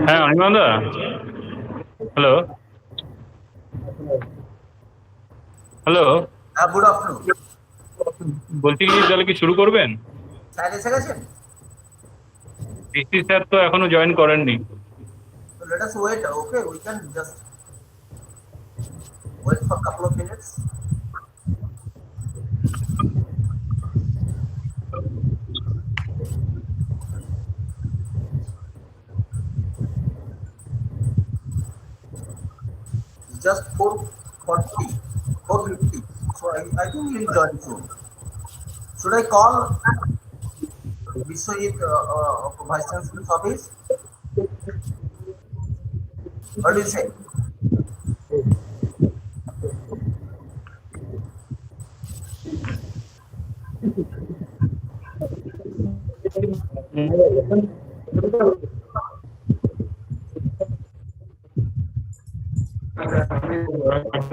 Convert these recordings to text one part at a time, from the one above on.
হ্যাঁ অনির্বাণ দা, hello hello. Good afternoon. বলছি কি তাহলে কি শুরু করবেন? স্যার এসে গেছেন? ডিসি স্যার তো এখনো জয়েন করেননি। So let us wait. Okay, we can just wait for a couple of minutes. It's just 4:40, 4:50. So I think he'll join soon. Should I call Biswajit, Vice Chancellor's office? What do you say?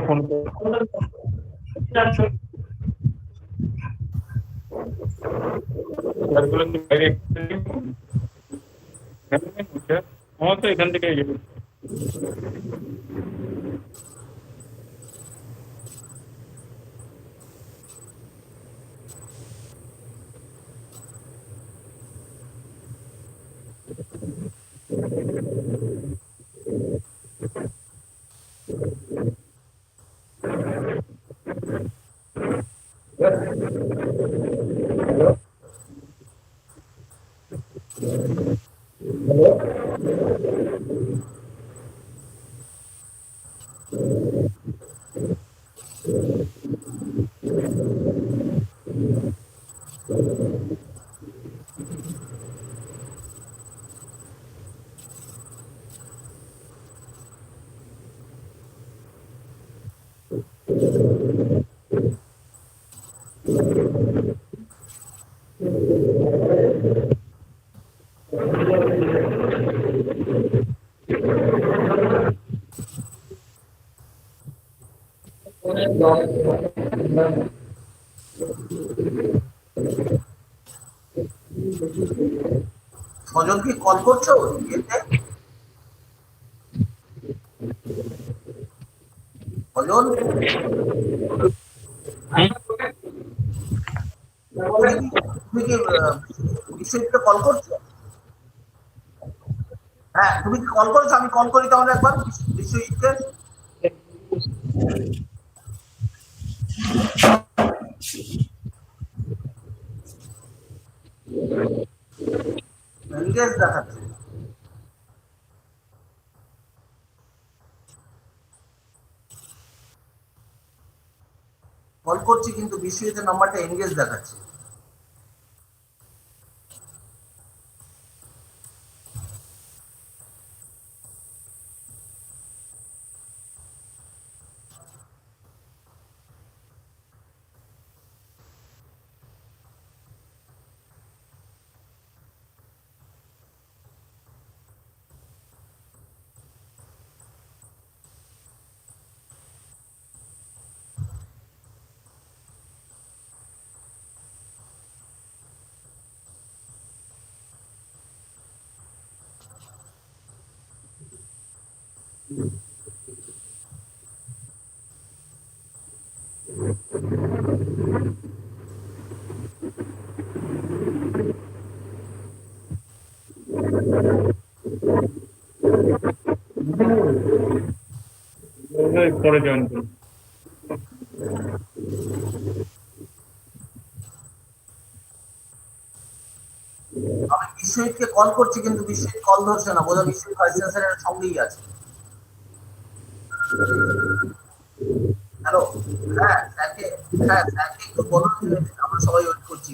Phone আমার তো এখান থেকে স্বজনকে call করছো? স্বজন, তুমি কি বিশ্বজিৎকে call করছো? হ্যাঁ, তুমি কি কল করেছো? আমি কল করি তাহলে একবার বিশ্বজিৎকে। এনগেজ দেখাচ্ছে। কল করছি কিন্তু বিশ্বজিতের নাম্বারটা এনগেজ দেখাচ্ছে। পরে জয়েন করুন। আমি বিশ্বজিৎকে কল করছি কিন্তু বিশ্বজিৎ কল ধরছে না, বোধহয় বিশ্বজিৎ ভাইস চ্যান্সেলরের সঙ্গেই আছে। হ্যালো, হ্যাঁ স্যারকে, হ্যাঁ স্যারকে একটু বলো, আমরা সবাই ওয়েট করছি।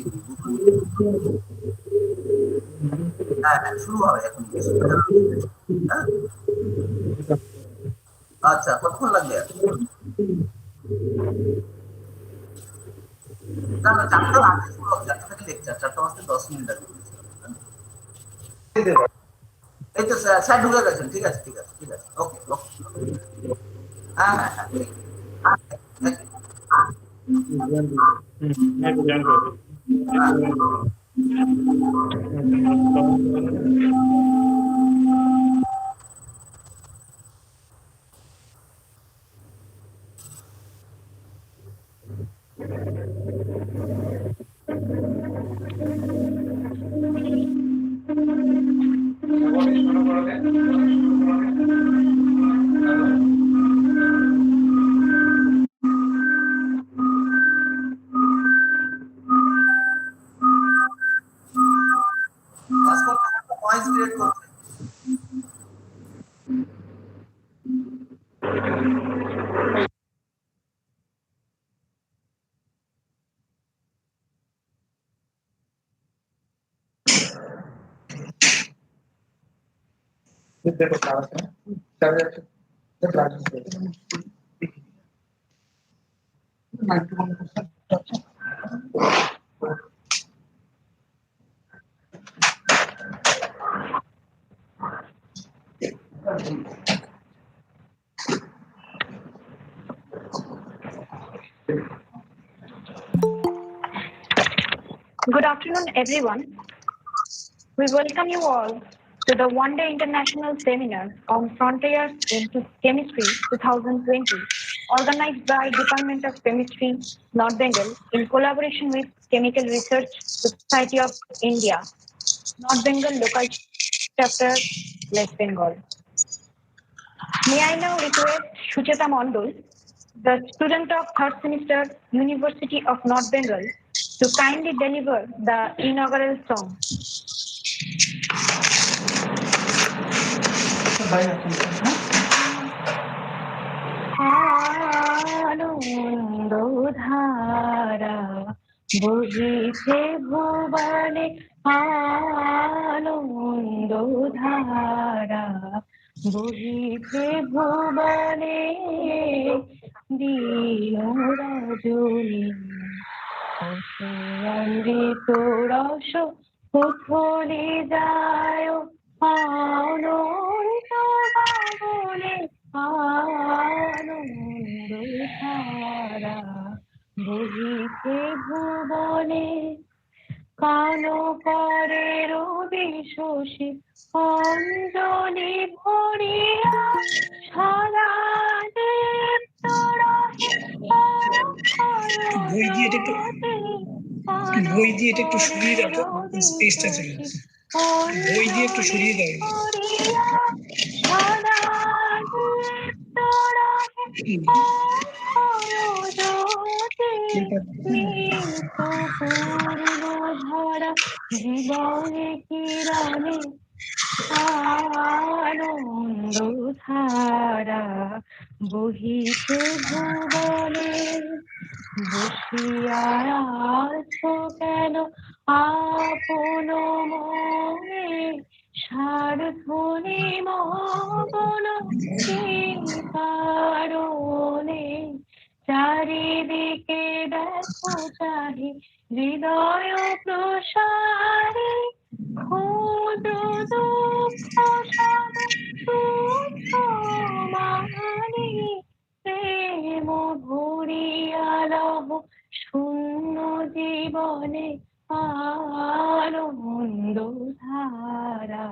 হ্যাঁ হ্যাঁ, শুরু হবে এখন। হ্যাঁ, আচ্ছা, কতক্ষণ লাগবে? না না, 4টা আগে শুরু হবে, 4টা থেকে লেকচার, 4টা বাজতে 10 মিনিট আগে। এই তো স্যার, স্যার ঢুকে গেছেন। ঠিক আছে ঠিক আছে ঠিক আছে, ওকে ওকে। হ্যাঁ হ্যাঁ হ্যাঁ, জয়েন করুন। নয়েজ ক্রিয়েট করছে। Good afternoon, everyone. We welcome you all to the one-day international seminar on Frontiers in Chemistry 2020, organized by Department of Chemistry, North Bengal, in collaboration with Chemical Research Society of India, North Bengal Local Chapter, West Bengal. May I now request Sucheta Mondol, the student of third semester, University of North Bengal, to kindly deliver the inaugural song. আনন্দ ধারা বহিছে ভুবনে আনন্দ ধারা বহিছে ভুবনে দিন রজনী অমৃত রস উথলে যায় আনন্দ বাবনে আনন্দ ধারা বহিছে ভুবনে কান করে রবি শশী অঞ্জলি ভরিয়া সারা বই দিয়ে এটা একটু সরিয়ে দাও তো, স্পেসটা চলে যাচ্ছে। বই দিয়ে একটু সরিয়ে দাও। ধারা জীবনে কিরণে আনন্দ ধারা বহিছে ভুবনে বসিয়া আছো কেন আপন মনে সারধ্বনি মগন কি কারণে চারিদিকে দেখো চাহি হৃদয় প্রসারে ক্ষুদ্র দুঃখ সব তুচ্ছ মানে প্রেম ভরিয়া লহ শূন্য জীবনে আনন্দ ধারা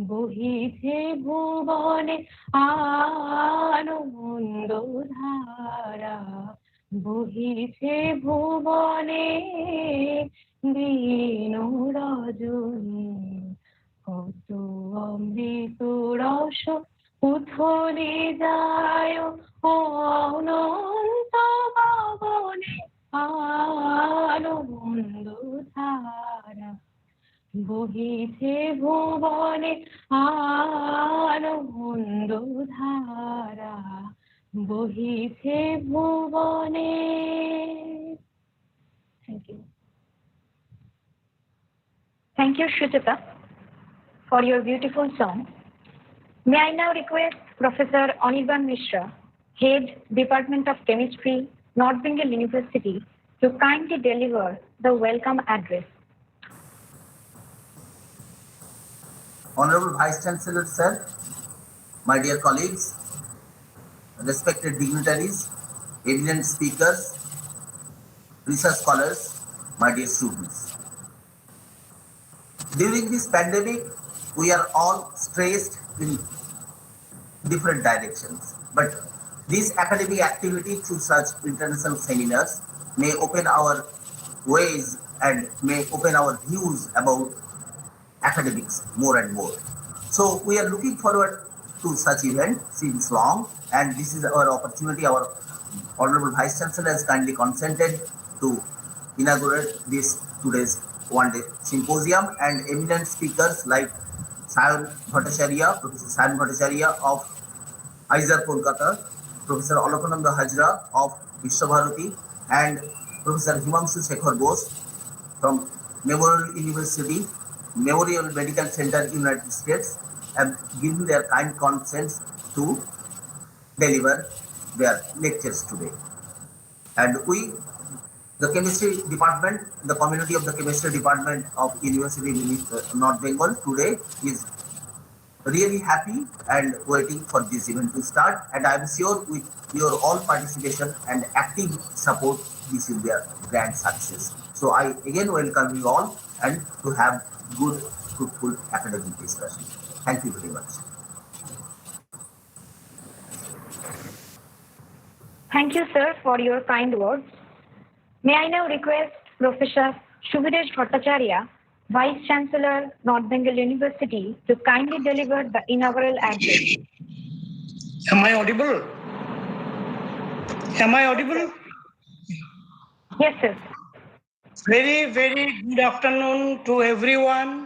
বহিছে ভুবনে আনন্দ ধারা বহিছে ভুবনে দিন রজনী কত অমৃত রস উথলে যায় অনন্ত বাবনে আনন্দ ধারা বহিছে ভুবনে আনন্দ ধারা বহিছে ভুবনে। Thank you. Thank you, Shuchita, for your beautiful song. May I now request Professor Anirban Mishra, Head, Department of Chemistry, North Bengal University, to kindly deliver the welcome address. Honorable Vice Chancellor Sir, my dear colleagues, respected dignitaries, eminent speakers, research scholars, my dear students. During this pandemic, we are all stressed in different directions. But these academic activity through such international seminars may open our ways and may open our views about academics more and more. So we are looking forward to such event since long, and this is our opportunity. Our Honorable Vice Chancellor has kindly consented to inaugurate this today's one-day symposium, and eminent speakers like Sayan Bhattacharya, Professor Sayan Bhattacharya of IISER Kolkata, Professor Alokananda Hajra of Vishwabharati, and Professor Himanshu Shekhar Bose from Memorial University, Memorial Medical Center, United States, have given their kind consent to deliver their lectures today. And we, the chemistry department, the community of the chemistry department of University of North Bengal today is really happy and waiting for this event to start. And I am sure with your all participation and active support, this will be a grand success. So I again welcome you all and to have good, fruitful academic discussion. Thank you very much. Thank you, sir, for your kind words. May I now request Professor Shubhidesh Bhattacharya, Vice Chancellor, North Bengal University, to kindly deliver the inaugural address. Am I audible? Am I audible? Yes, sir. Very, very good afternoon to everyone,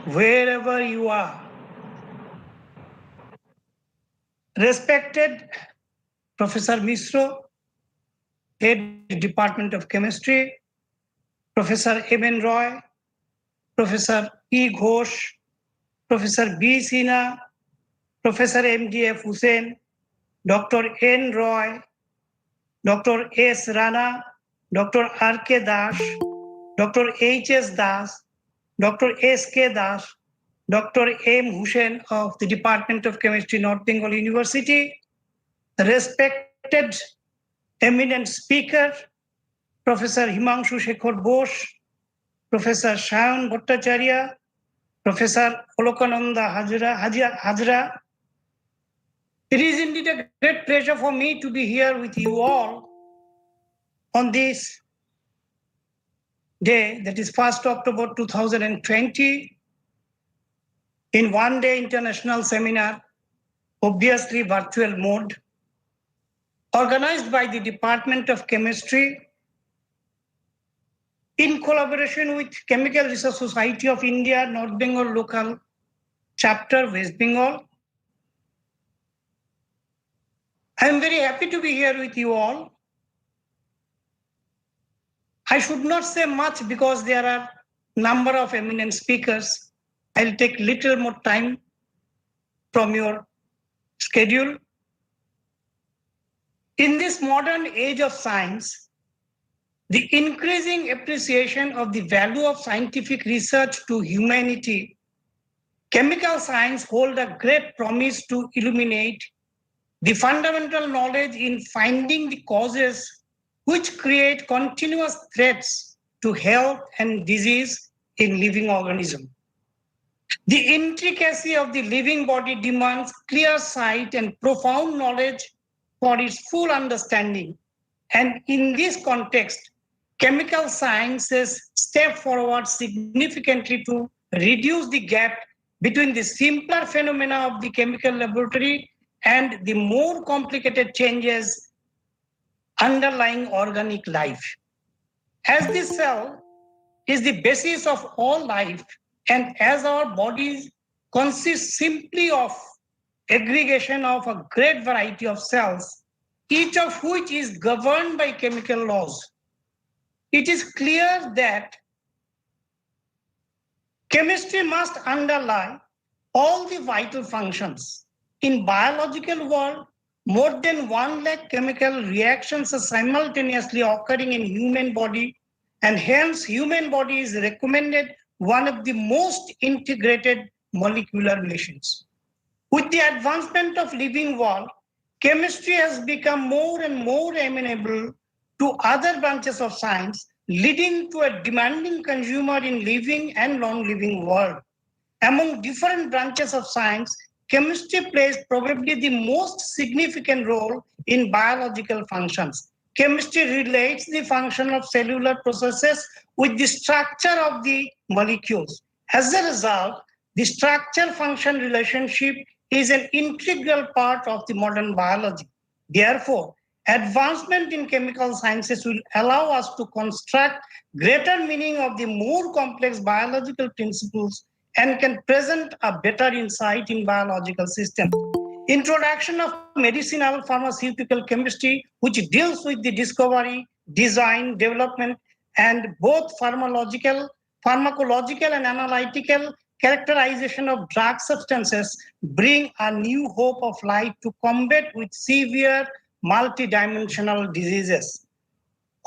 wherever you are. Respected Professor Misro, Head Department of Chemistry, Professor M.N. Roy, Professor P. Ghosh, Professor B. Sinha, Professor M.D.F. Hussain, Dr. N. Roy, Dr. S. Rana, Dr. R.K. Das, Dr. H.S. Das, Dr. S.K. Das, Dr. M. Hussain of the Department of Chemistry, North Bengal University, respected eminent speaker, Professor Himanshu Shekhar Bose, Professor Sayan Bhattacharya, Professor Alokananda Hajra. It is indeed a great pleasure for me to be here with you all on this day, that is 1st October 2020, in one-day international seminar, obviously virtual mode, organized by the Department of Chemistry in collaboration with Chemical Research Society of India, North Bengal Local Chapter, West Bengal. I am very happy to be here with you all. I should not say much because there are a number of eminent speakers. I'll take little more time from your schedule. In this modern age of science, the increasing appreciation of the value of scientific research to humanity, chemical science holds a great promise to illuminate the fundamental knowledge in finding the causes which create continuous threats to health and disease in living organisms. The intricacy of the living body demands clear sight and profound knowledge for its full understanding. And in this context, chemical sciences step forward significantly to reduce the gap between the simpler phenomena of the chemical laboratory and the more complicated changes underlying organic life. As the cell is the basis of all life, and as our bodies consist simply of aggregation of a great variety of cells, each of which is governed by chemical laws, it is clear that chemistry must underlie all the vital functions. In biological world, more than 1 lakh chemical reactions are simultaneously occurring in human body, and hence human body is recommended one of the most integrated molecular machines. With the advancement of living world, chemistry has become more and more amenable to other branches of science leading to a demanding consumer in living and non-living world. Among different branches of science, chemistry plays probably the most significant role in biological functions. Chemistry relates the function of cellular processes with the structure of the molecules. As a result, the structure-function relationship is an integral part of the modern biology. Therefore, advancement in chemical sciences will allow us to construct greater meaning of the more complex biological principles and can present a better insight in biological systems. Introduction of medicinal pharmaceutical chemistry, which deals with the discovery, design, development, and both pharmacological and analytical characterization of drug substances, bring a new hope of life to combat with severe multidimensional diseases.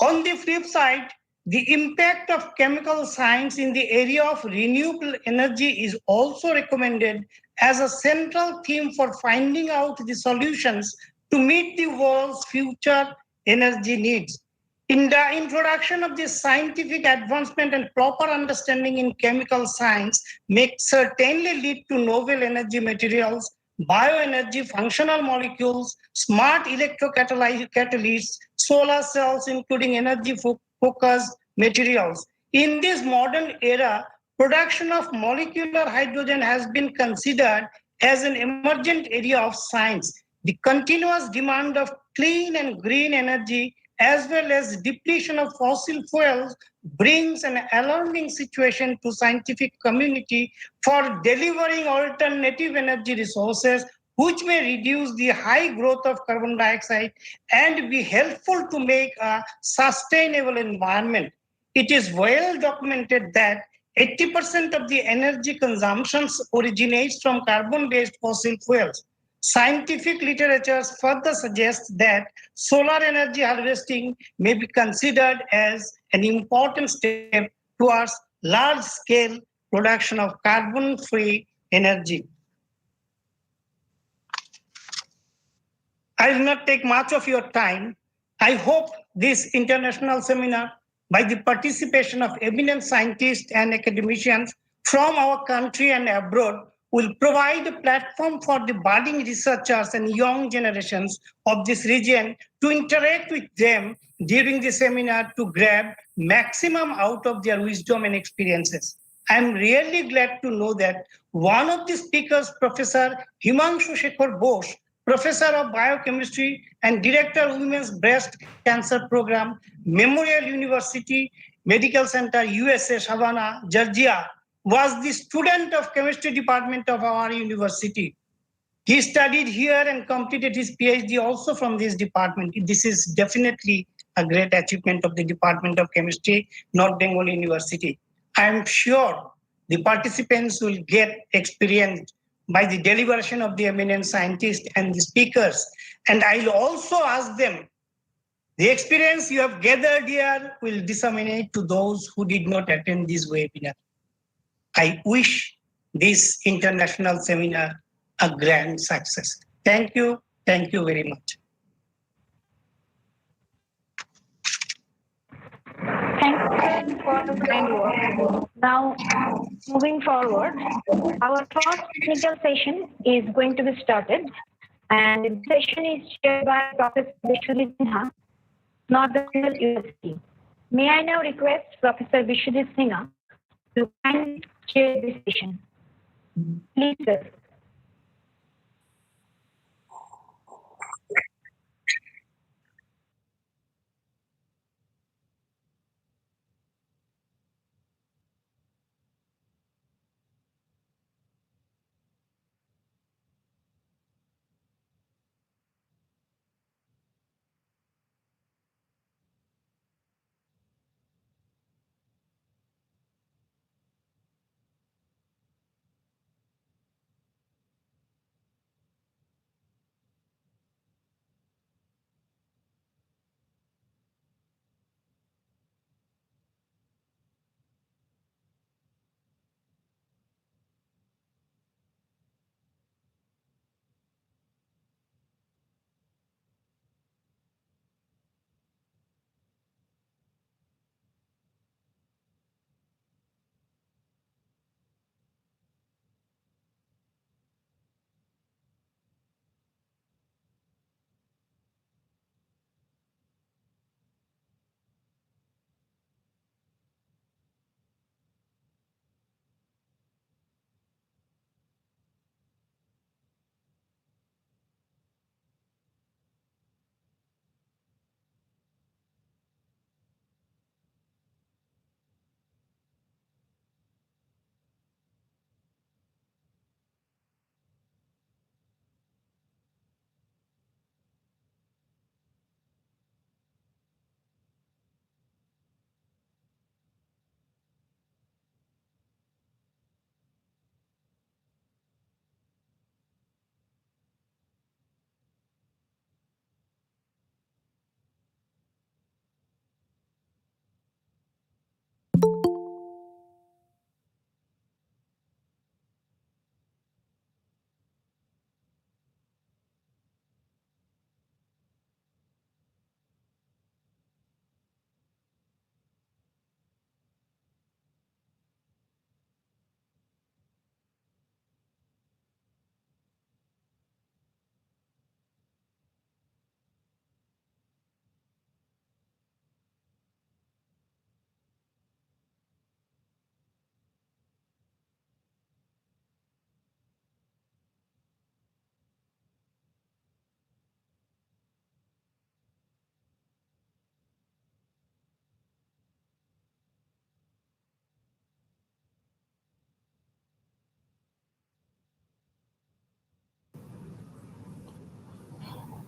On the flip side, the impact of chemical science in the area of renewable energy is also recommended as a central theme for finding out the solutions to meet the world's future energy needs. In the introduction of this scientific advancement and proper understanding in chemical science may certainly lead to novel energy materials, bioenergy, functional molecules, smart electrocatalysts, solar cells, including energy focused materials. In this modern era, production of molecular hydrogen has been considered as an emergent area of science. The continuous demand of clean and green energy as well as depletion of fossil fuels brings an alarming situation to scientific community for delivering alternative energy resources which may reduce the high growth of carbon dioxide and be helpful to make a sustainable environment. It is well documented that 80% of the energy consumptions originates from carbon-based fossil fuels. Scientific literature further suggests that solar energy harvesting may be considered as an important step towards large-scale production of carbon-free energy. I will not take much of your time. I hope this international seminar, by the participation of eminent scientists and academicians from our country and abroad, will provide a platform for the budding researchers and young generations of this region to interact with them during the seminar to grab maximum out of their wisdom and experiences. I'm really glad to know that one of the speakers, Professor Himanshu Shekhar Bose, Professor of Biochemistry and Director of Women's Breast Cancer Program, Memorial University Medical Center, USA, Savannah, Georgia, was the student of chemistry department of our university. He studied here and completed his PhD also from this department. This is definitely a great achievement of the Department of Chemistry, North Bengal University. I am sure the participants will get experience by the deliberation of the eminent scientists and the speakers. And I'll also ask them, the experience you have gathered here will disseminate to those who did not attend this webinar. I wish this international seminar a grand success. Thank you. Thank you very much. Thank you for the kind words. Now, moving forward, our first technical session is going to be started, and the session is chaired by Professor Vishwadit Sinha, North Bengal University. May I now request Professor Vishwadit Sinha to kindly chair this session. Please, sir.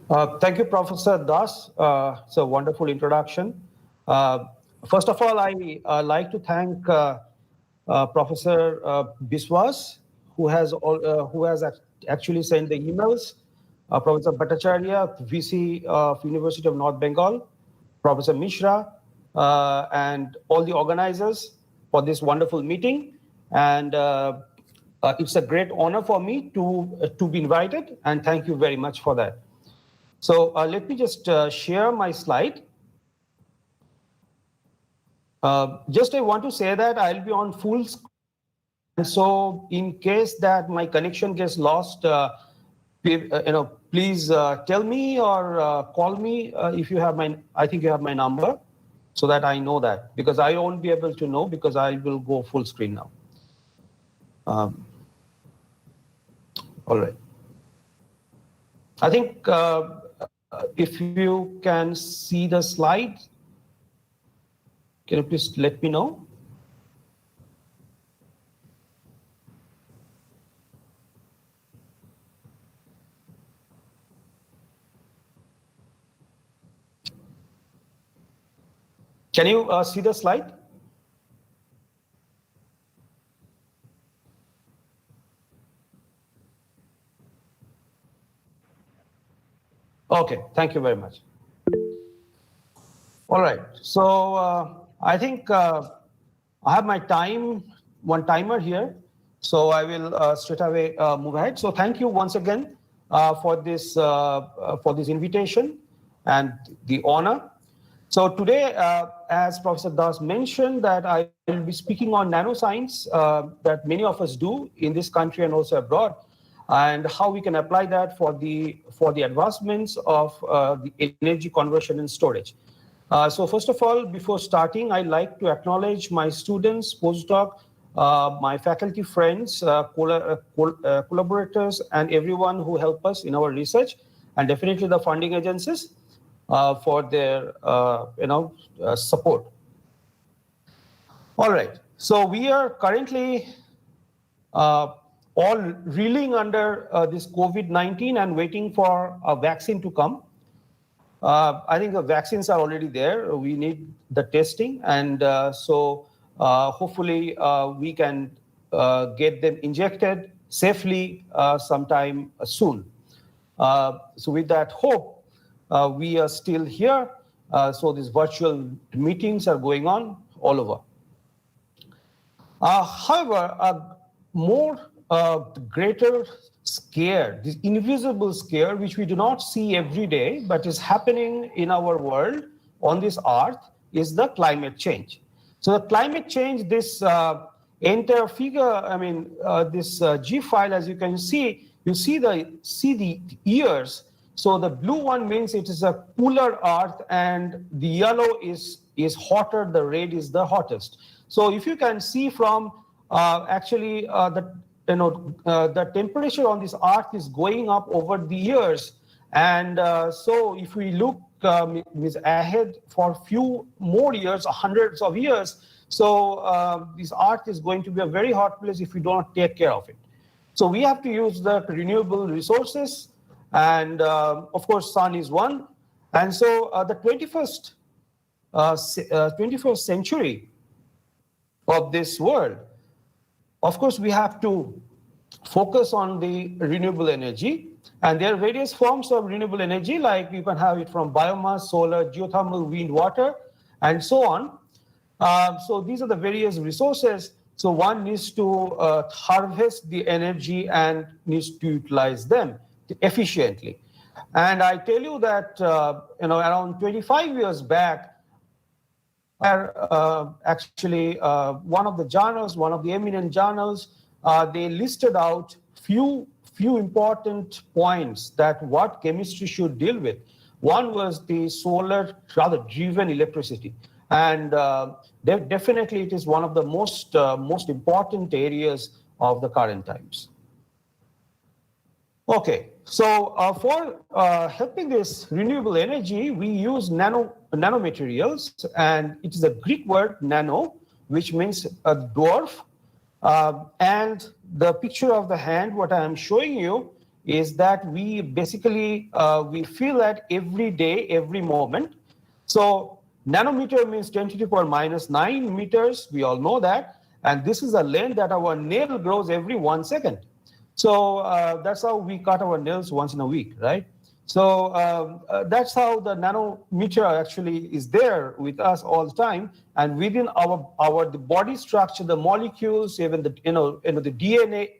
Thank you, Professor Das. It's a wonderful introduction. First of all, I like to thank Professor Biswas, who has actually sent the emails. Professor Bhattacharya, VC of University of North Bengal, Professor Mishra, and all the organizers for this wonderful meeting. And it's a great honor for me to be invited, and thank you very much for that. So let me just share my slide. Just I want to say that I'll be on full screen. And so in case that my connection gets lost, please tell me or call me if you have I think you have my number, so that I know that, because I won't be able to know because I will go full screen now. All right. I think if you can see the slide, can you please let me know? Can you see the slide? Okay, thank you very much. All right, so I think I have my one timer here, so I will straight away move ahead. So thank you once again for this invitation and the honor. So today, as Professor Das mentioned, that I will be speaking on nanoscience that many of us do in this country and also abroad, and how we can apply that for the advancements of the energy conversion and storage. So first of all, before starting, I'd like to acknowledge my students, postdoc, my faculty friends, collaborators, and everyone who help us in our research, and definitely the funding agencies for their support. All right, so we are currently all reeling under this COVID-19 and waiting for a vaccine to come. I think the vaccines are already there. We need the testing, and so hopefully we can get them injected safely sometime soon. So with that hope, we are still here. So these virtual meetings are going on all over. However, a more greater scare, this invisible scare, which we do not see every day, but is happening in our world on this earth, is the climate change. So the climate change, this entire figure, this G file, as you can see, you see the years. So the blue one means it is a cooler earth, and the yellow is hotter, the red is the hottest. So if you can see from the temperature on this earth is going up over the years. And so if we look ahead for a few more years, hundreds of years, so this earth is going to be a very hot place if we don't take care of it. So we have to use the renewable resources, and of course, sun is one. And so the 21st century of this world, of course, we have to focus on the renewable energy. And there are various forms of renewable energy, like you can have it from biomass, solar, geothermal, wind, water, and so on. So these are the various resources. So one needs to harvest the energy and needs to utilize them efficiently. And I tell you that around 25 years back, actually one of the journals, one of the eminent journals, they listed out few important points that what chemistry should deal with. One was the solar rather driven electricity, and definitely it is one of the most important areas of the current times. Okay, so for helping this renewable energy, we use nanomaterials, and it is a Greek word nano, which means a dwarf. And the picture of the hand, what I am showing you, is that we basically, we feel that every day, every moment. So nanometer means 10 to the power minus 9 meters. We all know that. And this is a length that our nail grows every 1 second. So that's how we cut our nails once in a week, right? So that's how the nanometer actually is there with us all the time. And within the body structure, the molecules, even the the DNA,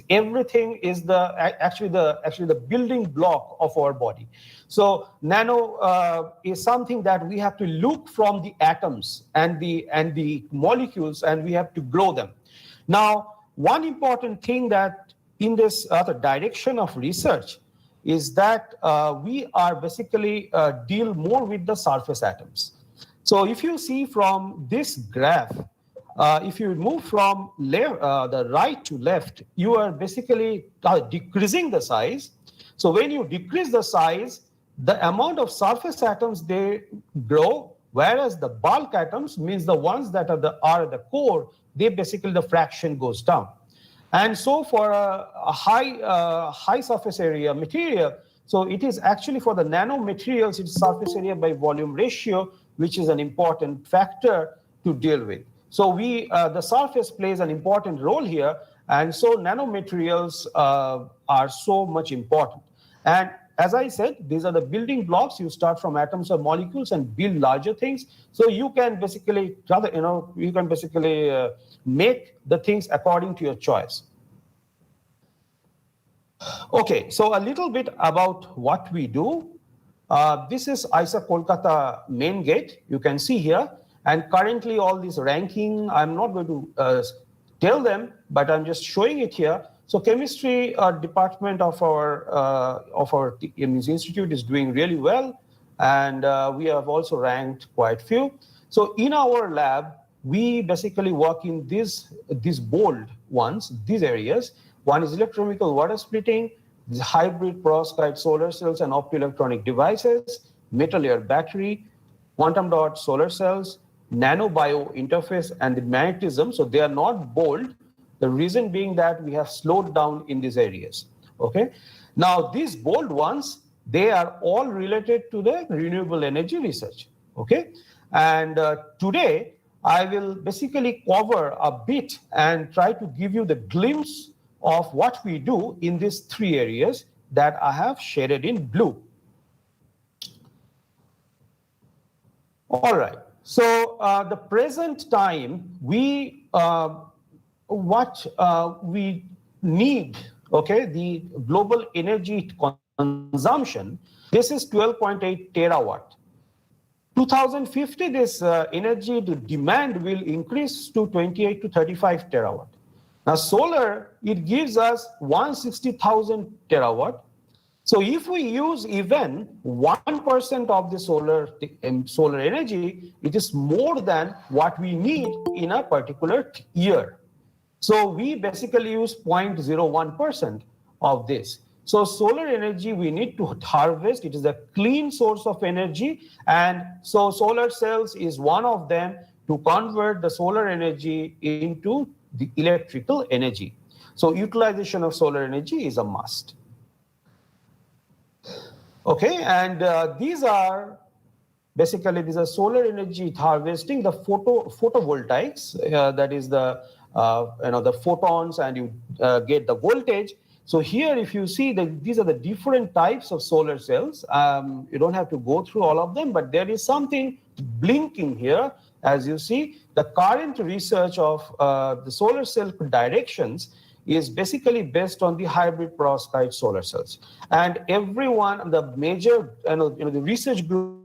everything is actually the building block of our body. So nano is something that we have to look from the atoms and the molecules, and we have to grow them. Now, one important thing that in this other direction of research is that we are basically deal more with the surface atoms. So if you see from this graph, if you move from the right to left, you are basically decreasing the size. So when you decrease the size, the amount of surface atoms, they grow, whereas the bulk atoms, means the ones that are the core, they basically, the fraction goes down. And so for a high surface area material, so it is actually for the nanomaterials, it's surface area by volume ratio, which is an important factor to deal with. So the surface plays an important role here, and so nanomaterials are so much important. And as I said, these are the building blocks. You start from atoms or molecules and build larger things. So you can basically, make the things according to your choice. Okay, so a little bit about what we do. This is IISA Kolkata main gate. You can see here. And currently all this ranking, I'm not going to tell them, but I'm just showing it here. So chemistry department of our institute is doing really well. And we have also ranked quite few. So in our lab, we basically work in these bold ones, these areas. One is electrochemical water splitting, this hybrid perovskite solar cells and optoelectronic devices, metal layer battery, quantum dot solar cells, nanobio interface, and the magnetism. So they are not bold. The reason being that we have slowed down in these areas. Okay. Now these bold ones, they are all related to the renewable energy research. Okay. And today I will basically cover a bit and try to give you the glimpse of what we do in these three areas that I have shaded in blue. All right. So the present time, what we need, okay, the global energy consumption, this is 12.8 terawatt. 2050, this energy demand will increase to 28 to 35 terawatt. Now solar, it gives us 160,000 terawatt. So if we use even 1% of the solar energy, it is more than what we need in a particular year. So we basically use 0.01% of this. So solar energy we need to harvest. It is a clean source of energy. And so solar cells is one of them to convert the solar energy into the electrical energy. So utilization of solar energy is a must. Okay, and these are solar energy harvesting, the photovoltaics, that is the photons, and you get the voltage. So here, if you see that these are the different types of solar cells, you don't have to go through all of them, but there is something blinking here. As you see, the current research of the solar cell directions is basically based on the hybrid perovskite solar cells. And everyone, the major, the research group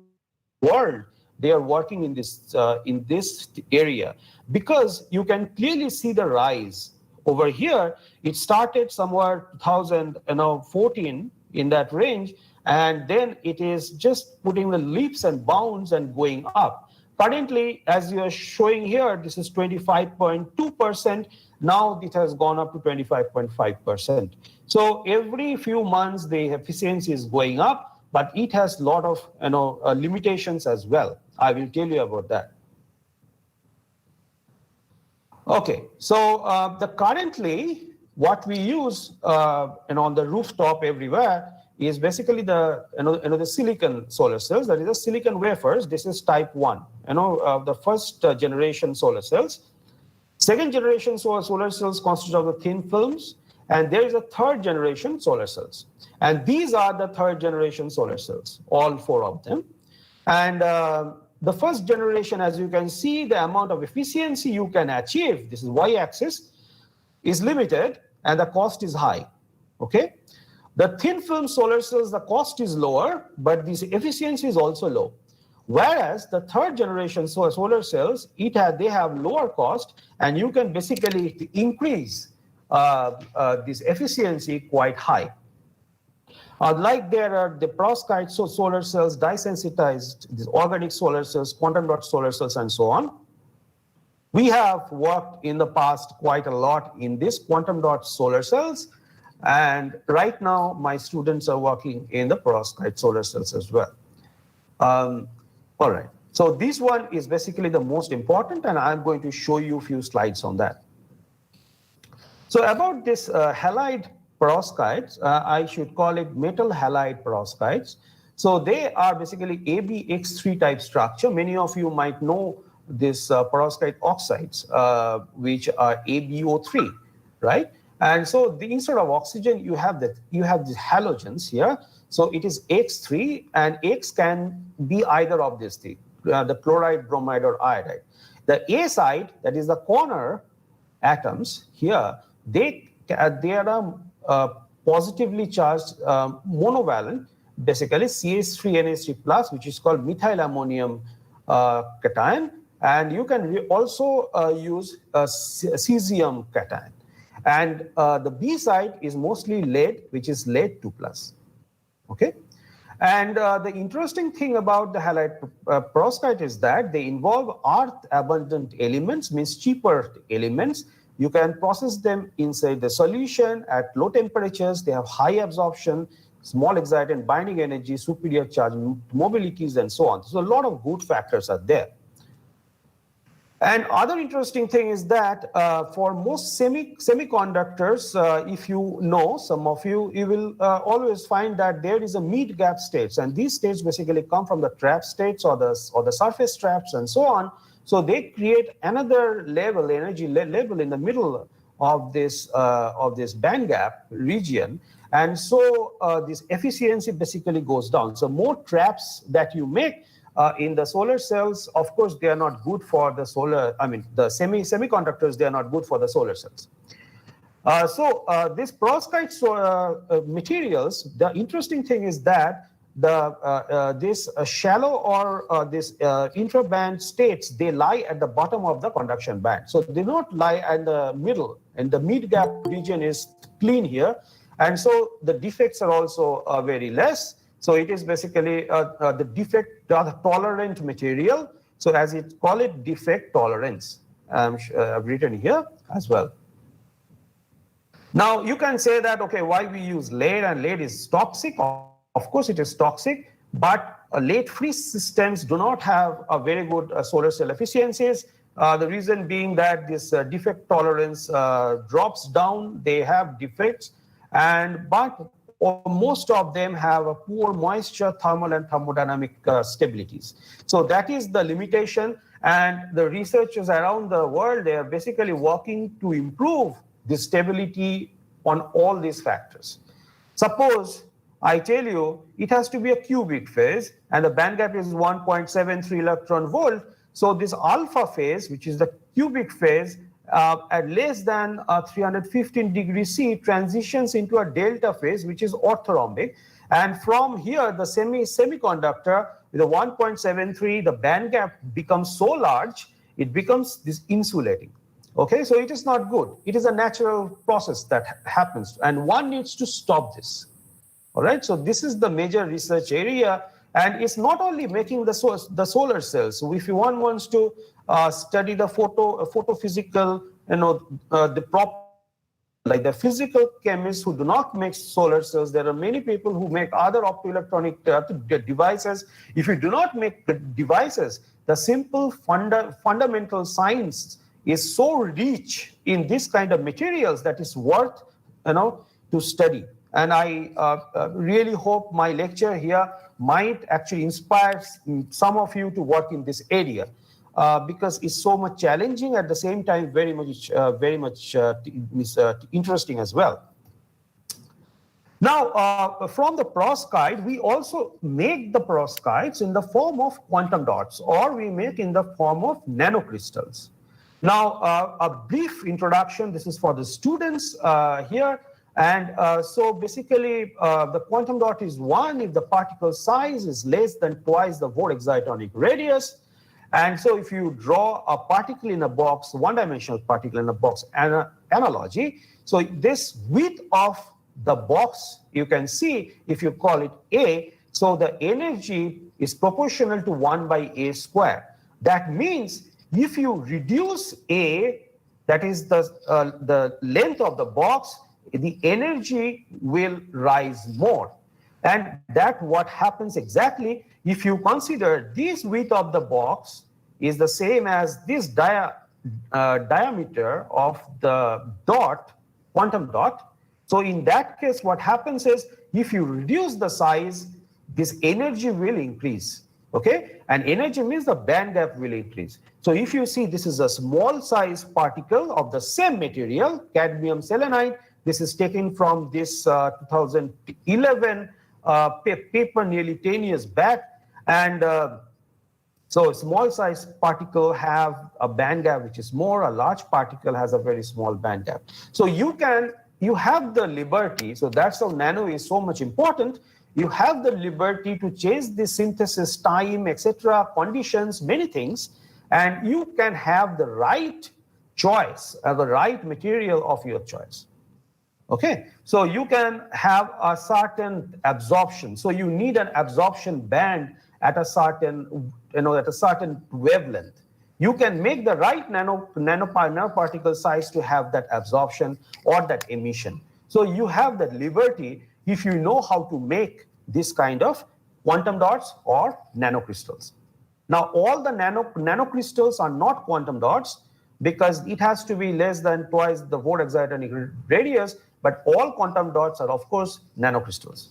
world, they are working in this area, because you can clearly see the rise. Over here, it started somewhere 2014 in that range, and then it is just putting the leaps and bounds and going up. Currently, as you are showing here, this is 25.2%. Now it has gone up to 25.5%. So every few months, the efficiency is going up, but it has a lot of limitations as well. I will tell you about that. Okay, so currently what we use on the rooftop everywhere is basically the silicon solar cells. That is the silicon wafers. This is type 1, the first generation solar cells. Second generation solar cells consist of the thin films, and there is a third generation solar cells. And these are the third generation solar cells, all 4 of them. And the first generation, as you can see, the amount of efficiency you can achieve, this is y-axis, is limited and the cost is high, okay? The thin film solar cells, the cost is lower, but this efficiency is also low. Whereas the third generation solar cells, they have lower cost, and you can basically increase this efficiency quite high. Like there are the perovskite solar cells, dye-sensitized, these organic solar cells, quantum dot solar cells, and so on. We have worked in the past quite a lot in this quantum dot solar cells, and right now my students are working in the perovskite solar cells as well. All right, so this one is basically the most important, and I'm going to show you a few slides on that. So about this halide perovskites, I should call it metal halide perovskites. So they are basically AbX3 type structure. Many of you might know this perovskite oxides, which are AbO3, right? And so instead of oxygen, you have these halogens here. So it is X3, and X can be either of these things, the chloride, bromide, or iodide. The A side, that is the corner atoms here, they are positively charged monovalent, basically CH3NH3 plus, which is called methylammonium cation, and you can also use cesium cation. And the B side is mostly lead, which is lead 2 plus. Okay, and the interesting thing about the halide perovskite is that they involve earth-abundant elements, means cheaper elements. You can process them inside the solution at low temperatures. They have high absorption, small excitant binding energy, superior charge mobilities, and so on. So a lot of good factors are there. And other interesting thing is that for most semiconductors, if you know, some of you, you will always find that there is a mid-gap states, and these states basically come from the trap states or the surface traps and so on. So they create another level, energy level in the middle of this band gap region, and so this efficiency basically goes down. So more traps that you make in the solar cells, of course, they are not good for the the semiconductors, they are not good for the solar cells. This perovskite materials, the interesting thing is that this shallow or this intraband states, they lie at the bottom of the conduction band. So they don't lie at the middle, and the mid-gap region is clean here. And so the defects are also very less. So it is basically the defect tolerant material. So as it call it, defect tolerance. I've written here as well. Now you can say that, okay, why we use lead, and lead is toxic. Of course it is toxic, but lead-free systems do not have a very good solar cell efficiencies. The reason being that this defect tolerance drops down. They have defects, but most of them have a poor moisture, thermal, and thermodynamic stabilities. So that is the limitation, and the researchers around the world, they are basically working to improve the stability on all these factors. Suppose I tell you it has to be a cubic phase, and the band gap is 1.73 electron volt. So this alpha phase, which is the cubic phase, at less than 315 degrees C, transitions into a delta phase, which is orthorhombic. And from here, the semiconductor with a 1.73, the band gap becomes so large, it becomes this insulating. Okay, so it is not good. It is a natural process that happens, and one needs to stop this. All right, so this is the major research area, and it's not only making the solar cells. So if one wants to study the photophysical, like the physical chemists who do not make solar cells, there are many people who make other optoelectronic devices. If you do not make the devices, the simple fundamental science is so rich in this kind of materials that is worth, to study. And I really hope my lecture here might actually inspire some of you to work in this area, because it's so much challenging, at the same time very much interesting as well. Now, from the perovskite, we also make the perovskites in the form of quantum dots, or we make in the form of nanocrystals. Now, a brief introduction. This is for the students here. And so basically, the quantum dot is 1 if the particle size is less than twice the Bohr excitonic radius. And so if you draw a particle in a box, one-dimensional particle in a box analogy, so this width of the box, you can see, if you call it A, so the energy is proportional to 1 by A square. That means if you reduce A, that is the length of the box, the energy will rise more. And that what happens exactly if you consider this width of the box is the same as this diameter of the dot, quantum dot. So in that case, what happens is if you reduce the size, this energy will increase. Okay, and energy means the band gap will increase. So if you see, this is a small size particle of the same material, cadmium selenide. This is taken from this 2011 paper nearly 10 years back. And so a small size particle have a band gap which is more, a large particle has a very small band gap. So you have the liberty, so that's how nano is so much important. You have the liberty to change the synthesis time, etc., conditions, many things, and you can have the right choice, the right material of your choice. Okay, so you can have a certain absorption. So you need an absorption band at a certain, at a certain wavelength. You can make the right nanoparticle size to have that absorption or that emission. So you have that liberty if you know how to make this kind of quantum dots or nanocrystals. Now, all the nanocrystals are not quantum dots because it has to be less than twice the Bohr excitonic radius, but all quantum dots are, of course, nanocrystals.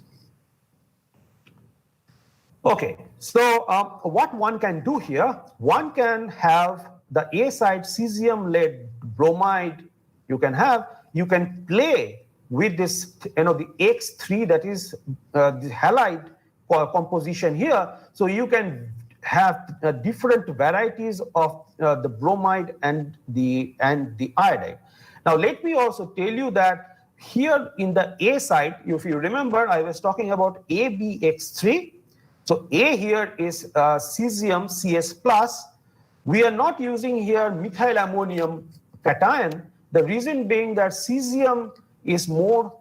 Okay, so what one can do here, one can have the A side cesium-lead bromide you can play with this, the X3, that is the halide composition here. So you can have different varieties of the bromide and the iodide. Now, let me also tell you that here in the A side, if you remember, I was talking about ABX3. So A here is cesium CS+. We are not using here methyl ammonium cation. The reason being that cesium is more,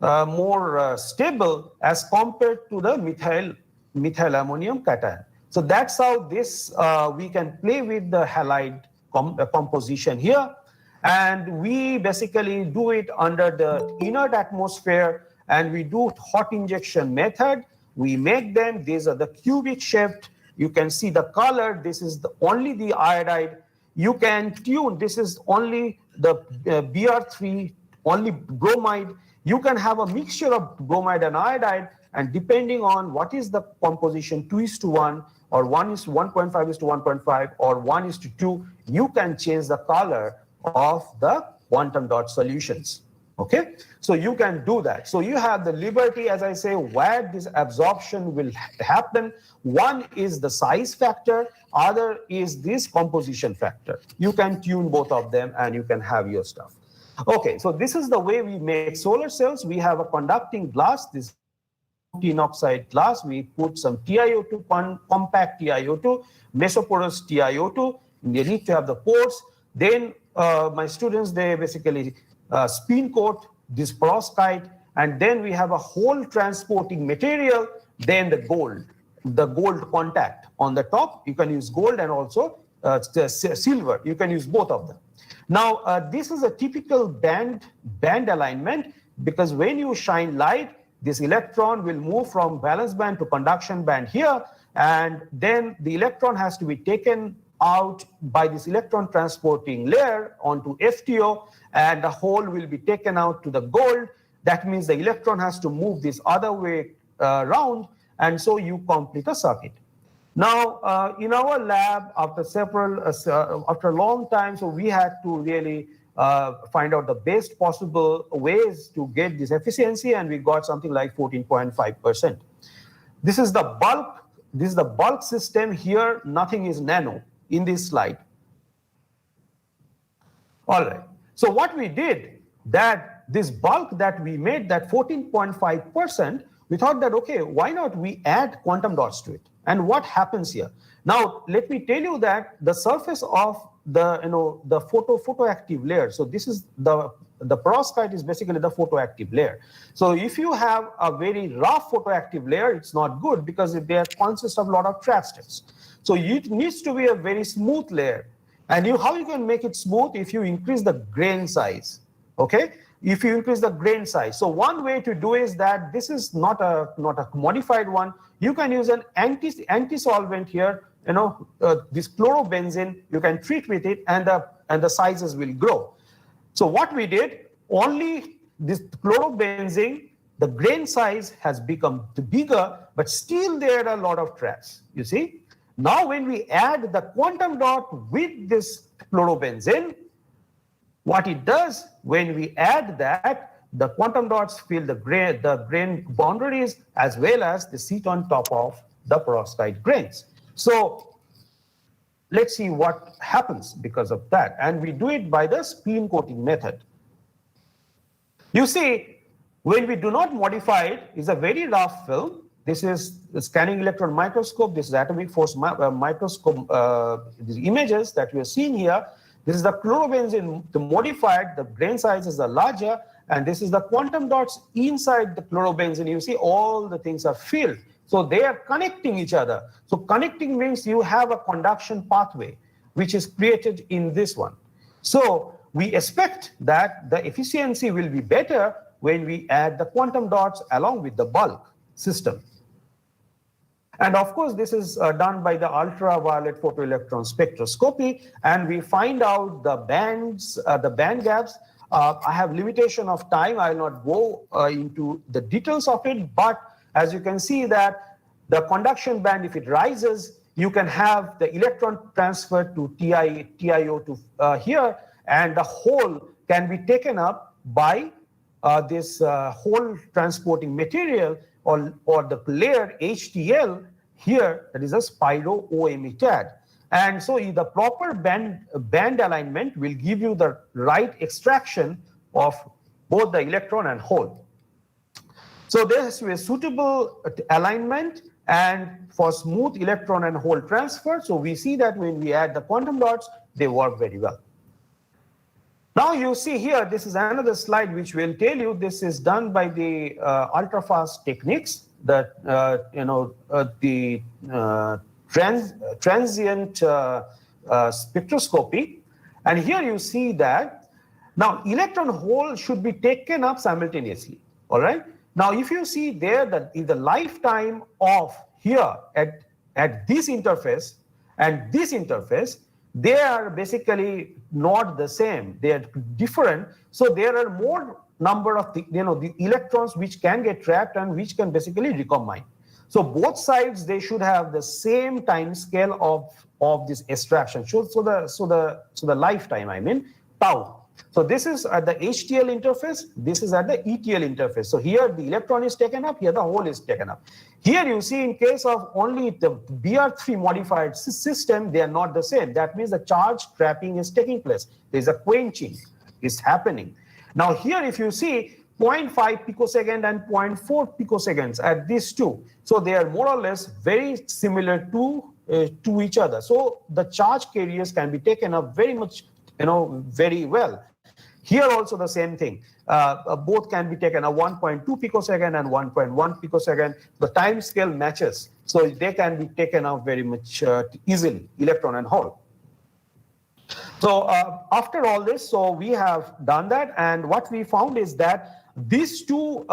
more stable as compared to the methyl ammonium cation. So that's how this we can play with the halide composition here. And we basically do it under the inert atmosphere, and we do hot injection method. We make them, these are the cubic shaped. You can see the color. This is only the iodide. You can tune, this is only the Br3, only bromide. You can have a mixture of bromide and iodide, and depending on what is the composition, 2:1, or 1:1.5:1.5, or 1:2, you can change the color of the quantum dot solutions. Okay, so you can do that. So you have the liberty, as I say, where this absorption will happen. One is the size factor, other is this composition factor. You can tune both of them and you can have your stuff. Okay, so this is the way we make solar cells. We have a conducting glass, this tin oxide glass. We put some TiO2, compact TiO2, mesoporous TiO2. You need to have the pores. Then my students, they basically spin coat this perovskite, and then we have a whole transporting material, then the gold contact on the top. You can use gold and also silver. You can use both of them. Now, this is a typical band alignment, because when you shine light, this electron will move from valence band to conduction band here, and then the electron has to be taken out by this electron transporting layer onto FTO, and the hole will be taken out to the gold. That means the electron has to move this other way round, and so you complete a circuit. Now, in our lab, after a long time, so we had to really find out the best possible ways to get this efficiency, and we got something like 14.5%. This is the bulk. This is the bulk system. Here, nothing is nano in this slide. All right. So what we did, that this bulk that we made, that 14.5%, we thought that, okay, why not we add quantum dots to it? And what happens here? Now, let me tell you that the surface of the, the photoactive layer. So this is the perovskite is basically the photoactive layer. So if you have a very rough photoactive layer, it's not good because they consist of a lot of trap steps. So it needs to be a very smooth layer. And how you can make it smooth? If you increase the grain size, okay? If you increase the grain size. So one way to do is that this is not a modified one. You can use an anti-solvent here, this chlorobenzene, you can treat with it, and the sizes will grow. So what we did, only this chlorobenzene, the grain size has become bigger, but still there are a lot of traps, you see. Now when we add the quantum dot with this chlorobenzene, what it does, when we add that, the quantum dots fill the grain boundaries as well as they sit on top of the perovskite grains. So let's see what happens because of that. And we do it by the spin coating method. You see, when we do not modify it, it's a very rough film. This is the scanning electron microscope. This is atomic force microscope, these images that we are seeing here. This is the chlorobenzene, the modified, the grain sizes are larger, and this is the quantum dots inside the chlorobenzene. You see all the things are filled. So they are connecting each other. So connecting means you have a conduction pathway, which is created in this one. So we expect that the efficiency will be better when we add the quantum dots along with the bulk system. And of course, this is done by the ultraviolet photoelectron spectroscopy, and we find out the bands, the band gaps. I have limitation of time. I will not go into the details of it, but as you can see that the conduction band, if it rises, you can have the electron transfer to TiO to here, and the hole can be taken up by this hole transporting material or the layer HTL here, that is a spiro OME-TAD. And so the proper band alignment will give you the right extraction of both the electron and hole. So there has to be a suitable alignment and for smooth electron and hole transfer. So we see that when we add the quantum dots, they work very well. Now you see here, this is another slide which will tell you this is done by the ultrafast techniques, that the transient spectroscopy. And here you see that now electron hole should be taken up simultaneously. All right. Now, if you see there that in the lifetime of here at this interface and this interface, they are basically not the same. They are different. So there are more number of the electrons which can get trapped and which can basically recombine. So both sides, they should have the same time scale of this extraction. So the lifetime, I mean, tau. So this is at the HTL interface, this is at the ETL interface. So here the electron is taken up, here the hole is taken up. Here you see in case of only the BR3 modified system, they are not the same. That means the charge trapping is taking place. There's a quenching is happening. Now here if you see 0.5 picosecond and 0.4 picoseconds at these two. So they are more or less very similar to each other. So the charge carriers can be taken up very much, very well. Here also the same thing. Both can be taken a 1.2 picosecond and 1.1 picosecond. The time scale matches. So they can be taken up very much easily, electron and hole. So after all this, so we have done that. And what we found is that these two,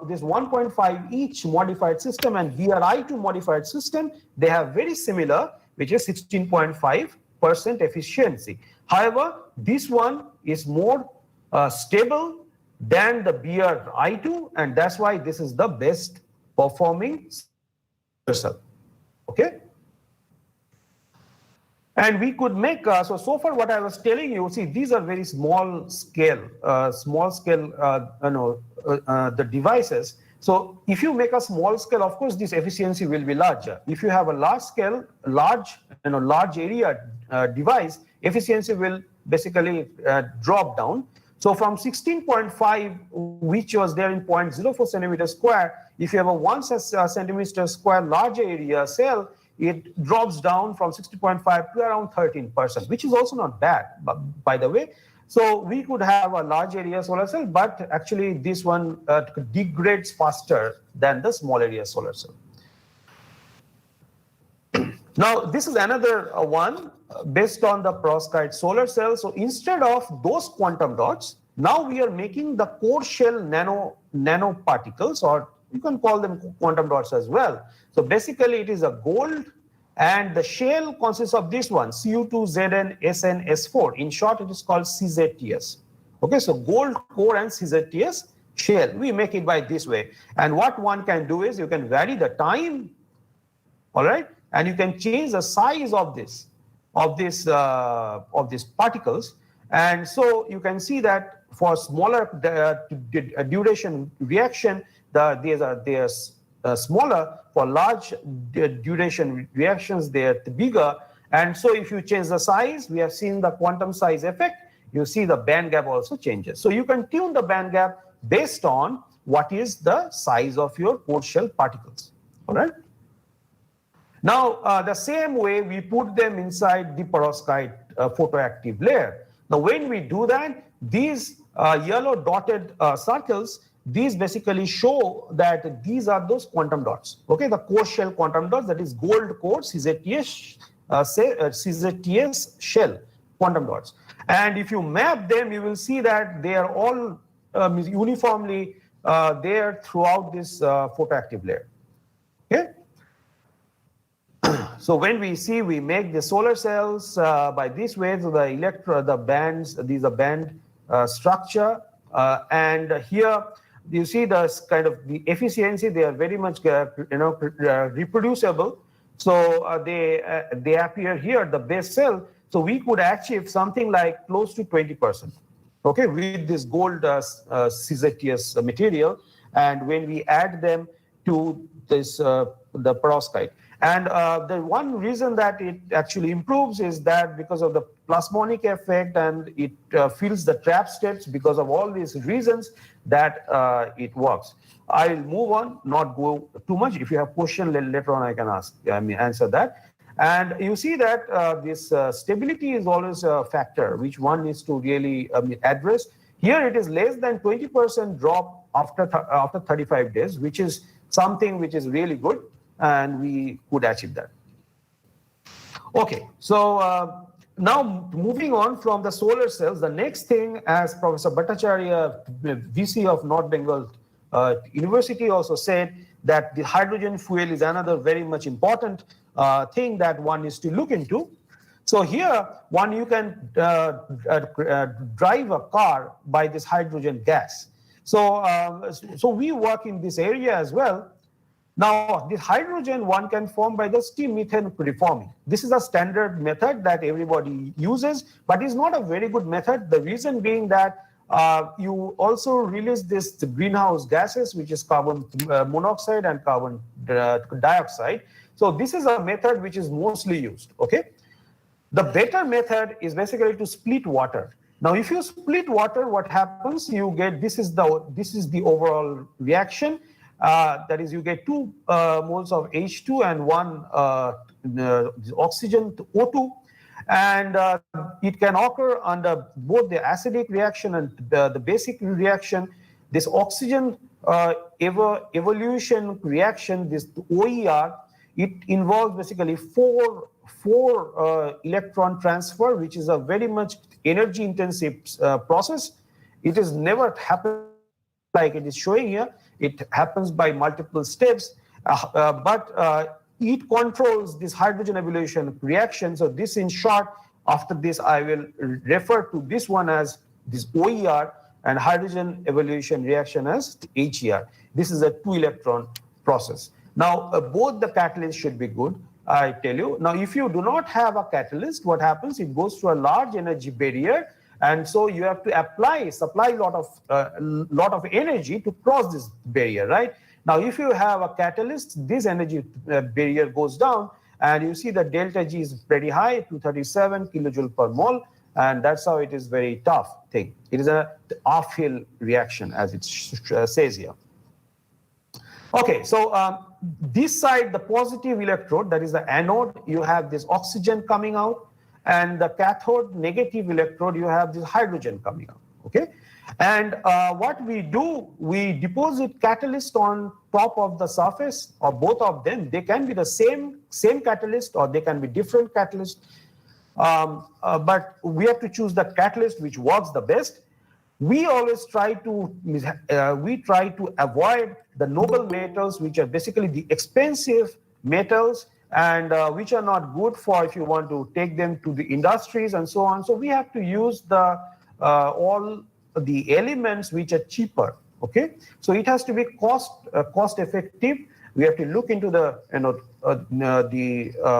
this 1.5 each modified system and BRI2 modified system, they have very similar, which is 16.5. efficiency. However, this one is more stable than the BR-I2, and that's why this is the best performing solar cell. Okay. And we could make, so far what I was telling you, see, these are very small scale, the devices. So if you make a small scale, of course, this efficiency will be larger. If you have a large scale, large area device, efficiency will basically drop down. So from 16.5, which was there in 0.04 centimeter square, if you have a 1 centimeter square large area cell, it drops down from 60.5 to around 13%, which is also not bad, by the way. So we could have a large area solar cell, but actually this one degrades faster than the small area solar cell. Now, this is another one based on the perovskite solar cell. So instead of those quantum dots, now we are making the core shell nanoparticles, or you can call them quantum dots as well. So basically it is a gold, and the shell consists of this one, Cu2Zn-SnS4. In short, it is called CZTS. Okay, so gold core and CZTS shell, we make it by this way. And what one can do is you can vary the time, all right, and you can change the size of these particles. And so you can see that for smaller duration reaction, they are smaller. For large duration reactions, they are bigger. And so if you change the size, we have seen the quantum size effect, you see the band gap also changes. So you can tune the band gap based on what is the size of your core shell particles, all right? Now, the same way we put them inside the perovskite photoactive layer. Now, when we do that, these yellow dotted circles, these basically show that these are those quantum dots. Okay, the core shell quantum dots, that is gold core CZTS shell quantum dots. And if you map them, you will see that they are all uniformly there throughout this photoactive layer. Okay. So when we make the solar cells by this way, so the bands, these are band structure, and here you see the kind of the efficiency. They are very much reproducible. So they appear here, the base cell. So we could achieve something like close to 20%. Okay, with this gold CZTS material, and when we add them to this the perovskite. And the one reason that it actually improves is that because of the plasmonic effect, and it fills the trap states. Because of all these reasons that it works. I'll move on, not go too much. If you have question later on, I can answer that. And you see that this stability is always a factor which one needs to really address. Here it is less than 20% drop after 35 days, which is something which is really good. And we could achieve that. Okay, so now moving on from the solar cells, the next thing, as Professor Bhattacharya, VC of North Bengal University, also said, that the hydrogen fuel is another very much important thing that one is to look into. So here, you can drive a car by this hydrogen gas. So, so we work in this area as well. Now, this hydrogen one can form by the steam methane reforming. This is a standard method that everybody uses, but it's not a very good method. The reason being that you also release this greenhouse gases, which is carbon monoxide and carbon dioxide. So this is a method which is mostly used, okay? The better method is basically to split water. Now, if you split water, what happens? You get, this is the overall reaction. That is, you get 2 moles of H2 and 1 oxygen, O2. And it can occur under both the acidic reaction and the basic reaction. This oxygen evolution reaction, this OER, it involves basically four electron transfer, which is a very much energy intensive process. It is never happened like it is showing here. It happens by multiple steps, but it controls this hydrogen evolution reaction. So this, in short, After this, I will refer to this one as this OER and hydrogen evolution reaction as HER. This is a 2-electron process. Now, both the catalysts should be good, I tell you. Now, if you do not have a catalyst, what happens? It goes through a large energy barrier, and so you have to supply a lot of energy to cross this barrier, right? Now, if you have a catalyst, this energy barrier goes down, and you see that delta G is pretty high, 237 kilojoule per mole, and that's how it is very tough thing. It is a uphill reaction, as it says here. Okay, so this side, the positive electrode, that is the anode, you have this oxygen coming out, and the cathode, negative electrode, you have this hydrogen coming out, okay? And what we do, we deposit catalyst on top of the surface, or both of them. They can be the same catalyst, or they can be different catalyst. But we have to choose the catalyst which works the best. We always try to avoid the noble metals, which are basically the expensive metals, and which are not good for if you want to take them to the industries and so on. So we have to use the all the elements which are cheaper. Okay, so it has to be cost effective. We have to look into the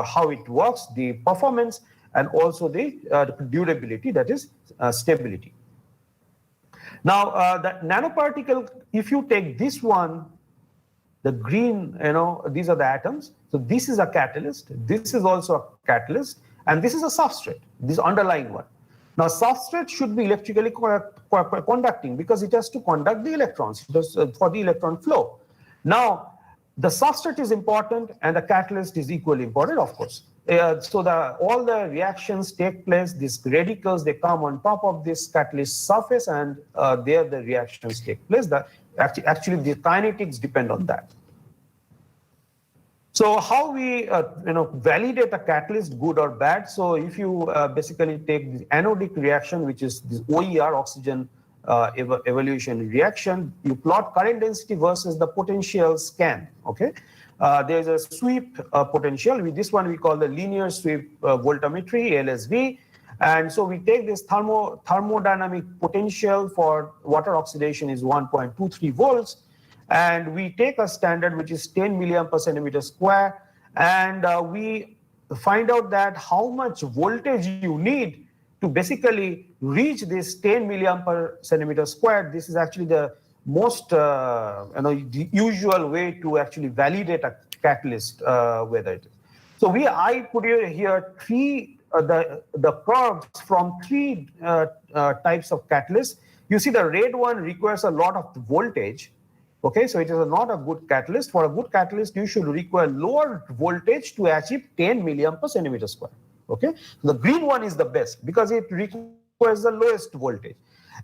how it works, the performance, and also the durability, that is stability. Now, the nanoparticle, if you take this one, the green, these are the atoms. So this is a catalyst. This is also a catalyst. And this is a substrate, this underlying one. Now, substrate should be electrically conducting because it has to conduct the electrons for the electron flow. Now, the substrate is important and the catalyst is equally important, of course. So all the reactions take place, these radicals, they come on top of this catalyst surface, and there the reactions take place. Actually, the kinetics depend on that. So how we validate a catalyst, good or bad? So if you basically take the anodic reaction, which is this OER, oxygen evolution reaction, you plot current density versus the potential scan. Okay, there's a sweep potential. With this one we call the linear sweep voltammetry, LSV. And so we take this thermodynamic potential for water oxidation is 1.23 volts. And we take a standard which is 10 milliamp per centimeter square, and we find out that how much voltage you need to basically reach this 10 milliamp per centimeter square. This is actually the most the usual way to actually validate a catalyst, whether it is. So I put here three the curves from three types of catalysts. You see the red one requires a lot of voltage. Okay, so it is not a good catalyst. For a good catalyst, you should require lower voltage to achieve 10 milliamp per centimeter square. Okay, so the green one is the best because it requires the lowest voltage.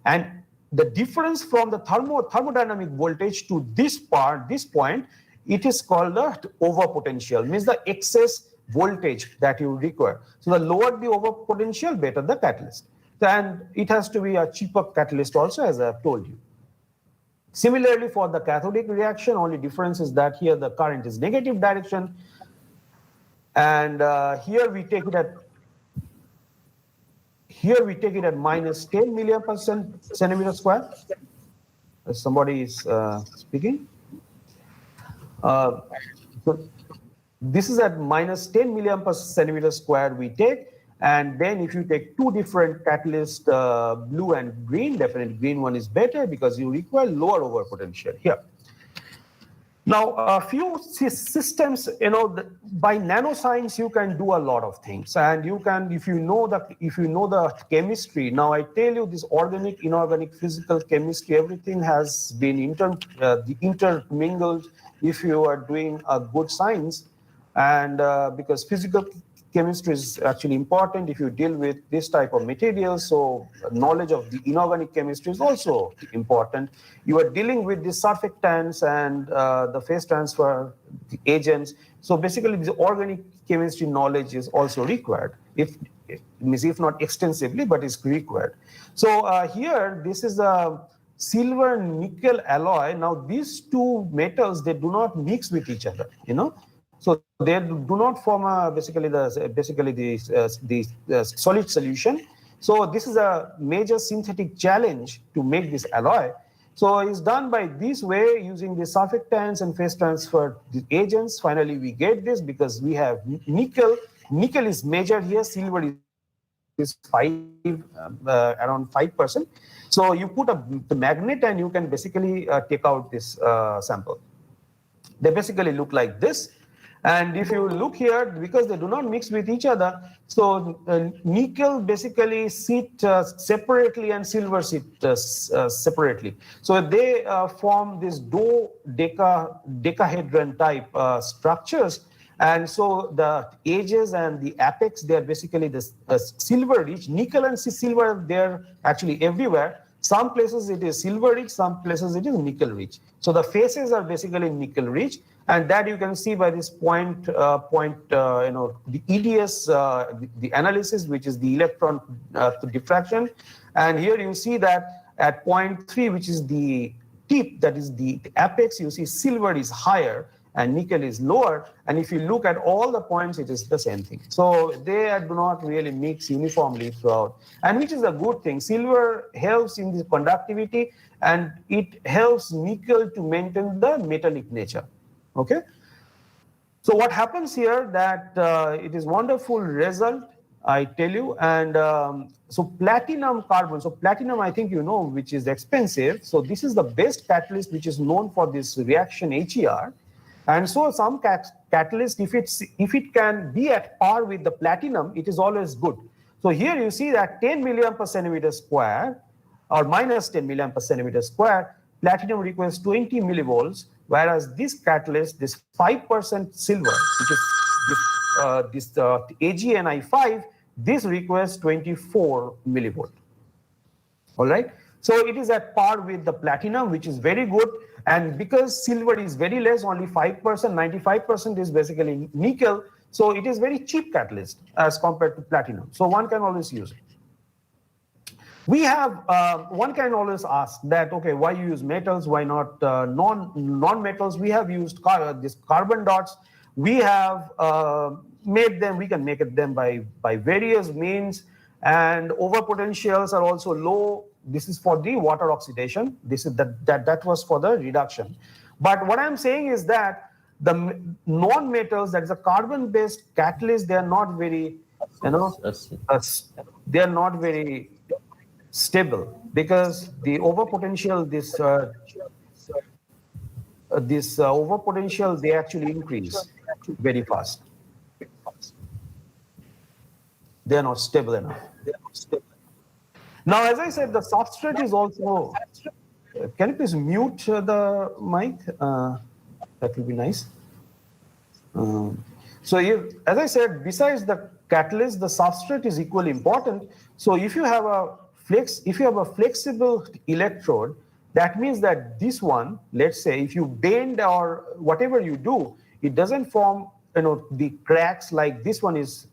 And the difference from the thermodynamic voltage to this point, it is called the overpotential, means the excess voltage that you require. So the lower the overpotential, better the catalyst. And it has to be a cheaper catalyst also, as I have told you. Similarly, for the cathodic reaction, only difference is that here the current is negative direction, and here we take it at minus 10 milliamp per centimeter square. Somebody is speaking. So this is at minus 10 milliamp per centimeter square we take. And then if you take two different catalysts, blue and green, definitely green one is better because you require lower overpotential here. Now, a few systems, by nanoscience, you can do a lot of things. And you can, if you know the chemistry, now I tell you this organic, inorganic, physical chemistry, everything has been intermingled if you are doing a good science. And because physical chemistry is actually important if you deal with this type of material. So knowledge of the inorganic chemistry is also important. You are dealing with the surfactants and the phase transfer agents. So basically, the organic chemistry knowledge is also required. If not extensively, but it's required. So here, this is a silver nickel alloy. Now, these two metals, they do not mix with each other, So they do not form basically the solid solution. So this is a major synthetic challenge to make this alloy. So it's done by this way using the surfactants and phase transfer agents. Finally, we get this because we have nickel. Nickel is measured here, silver is around 5%. So you put the magnet and you can basically take out this sample. They basically look like this. And if you look here, because they do not mix with each other, so nickel basically sit separately and silver sit separately. So they form this decahedron type structures. And so the edges and the apex, they are basically the silver rich. Nickel and silver, they're actually everywhere. Some places it is silver rich, some places it is nickel rich. So the faces are basically nickel rich. And that you can see by this point, the EDS, the analysis, which is the electron diffraction. And here you see that at 0.3, which is the tip, that is the apex, you see silver is higher and nickel is lower. And if you look at all the points, it is the same thing. So they do not really mix uniformly throughout, and which is a good thing. Silver helps in the conductivity, and it helps nickel to maintain the metallic nature. Okay. So what happens here that it is wonderful result, I tell you. And so platinum carbon, so platinum, I think you know, which is expensive. So this is the best catalyst which is known for this reaction HER. And so some catalyst, if it can be at par with the platinum, it is always good. So here you see that 10 milliamp per centimeter square or minus 10 milliamp per centimeter square, platinum requires 20 millivolts, whereas this catalyst, this 5% silver, which is this AgNi5, this requires 24 millivolt. All right. So it is at par with the platinum, which is very good. And because silver is very less, only 5%, 95% is basically nickel. So it is very cheap catalyst as compared to platinum. So one can always use it. We have, one can always ask that, okay, why you use metals, why not non-metals? We have used these carbon dots. We have made them, we can make them by various means, and overpotentials are also low. This is for the water oxidation. This is that was for the reduction. But what I'm saying is that the non-metals, that is a carbon-based catalyst, they are not very, they are not very stable, because the overpotential, this overpotential, they actually increase very fast. They are not stable enough. Now, as I said, the substrate is also. Can you please mute the mic? That will be nice. So, as I said, besides the catalyst, the substrate is equally important. So, if you have a flexible electrode, that means that this one, let's say, if you bend or whatever you do, it doesn't form, the cracks like this one is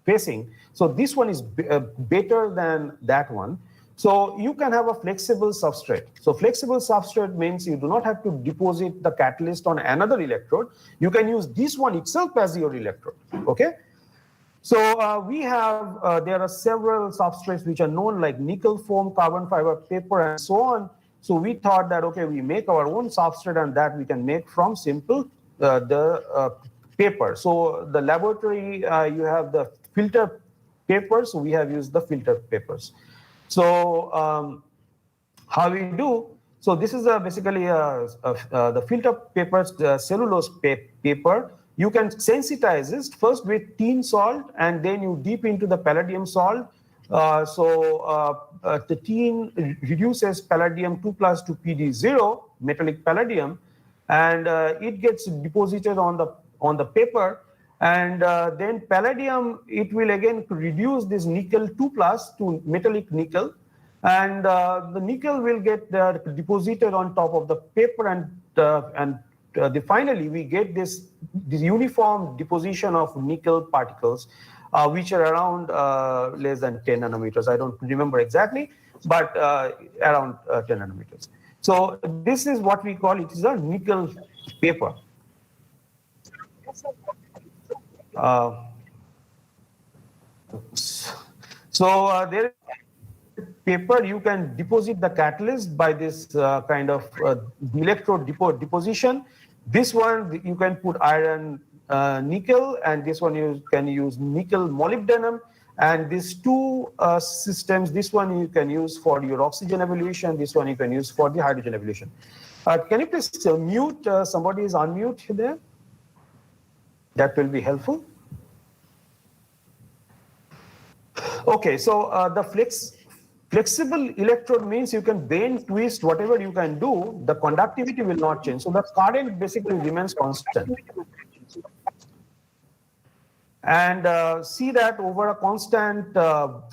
facing. So this one is better than that one. So you can have a flexible substrate. So flexible substrate means you do not have to deposit the catalyst on another electrode. You can use this one itself as your electrode. Okay. So we have, there are several substrates which are known, like nickel foam, carbon fiber, paper, and so on. So we thought that, okay, we make our own substrate, and that we can make from simple paper. So the laboratory, you have the filter papers. So we have used the filter papers. So how we do? So this is basically the filter papers, cellulose paper. You can sensitize it first with tin salt, and then you dip into the palladium salt. The tin reduces palladium 2+ to PD0, metallic palladium, and it gets deposited on the paper. And then palladium, it will again reduce this nickel 2+ to metallic nickel, and the nickel will get deposited on top of the paper, and finally we get this uniform deposition of nickel particles, which are around less than 10 nanometers. I don't remember exactly, but around 10 nanometers. So this is what we call, it is a nickel paper. There paper, you can deposit the catalyst by this kind of electrode deposition. This one you can put iron nickel, and this one you can use nickel molybdenum. And these two systems, this one you can use for your oxygen evolution, this one you can use for the hydrogen evolution. Can you please mute? Somebody is unmute there. That will be helpful. Okay, so the flexible electrode means you can bend, twist, whatever you can do, the conductivity will not change. So the current basically remains constant. And see that over a constant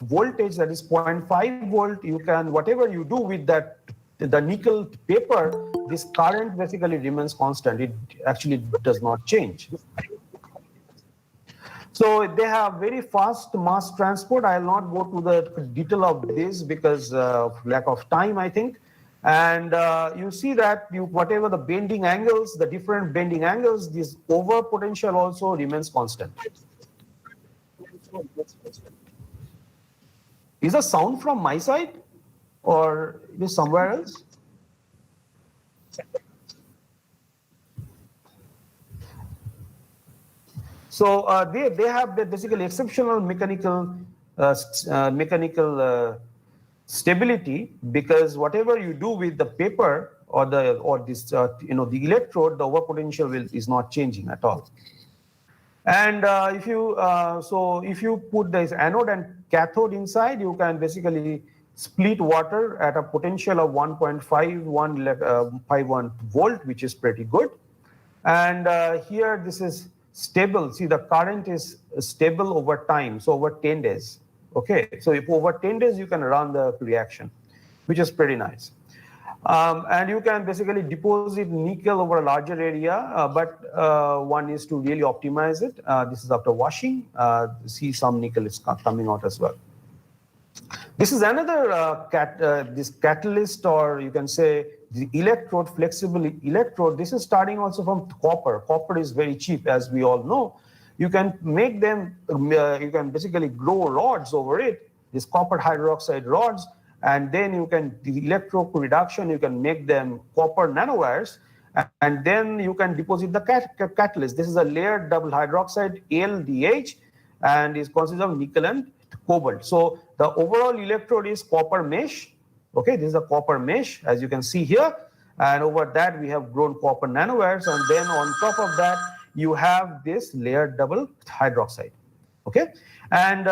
voltage, that is 0.5 volt, you can, whatever you do with that, the nickel paper, this current basically remains constant. It actually does not change. So they have very fast mass transport. I will not go to the detail of this because of lack of time, I think. And you see that whatever the bending angles, the different bending angles, this over potential also remains constant. Is the sound from my side or is it somewhere else? So they have basically exceptional mechanical stability, because whatever you do with the paper or this the electrode, the over potential is not changing at all. And if you put this anode and cathode inside, you can basically split water at a potential of 1.51 volt, which is pretty good. And here this is stable. See, the current is stable over time, so over 10 days. Okay, so if over 10 days you can run the reaction, which is pretty nice. And you can basically deposit nickel over a larger area, but one is to really optimize it. This is after washing. See, some nickel is coming out as well. This is another this catalyst, or you can say the electrode, flexible electrode. This is starting also from copper. Copper is very cheap, as we all know. You can make them, you can basically grow rods over it, these copper hydroxide rods, and then you can, the electrode reduction, you can make them copper nanowires, and then you can deposit the catalyst. This is a layered double hydroxide, LDH, and is consisted of nickel and cobalt. So the overall electrode is copper mesh. Okay, this is a copper mesh, as you can see here. And over that, we have grown copper nanowires. And then on top of that, you have this layered double hydroxide. Okay, and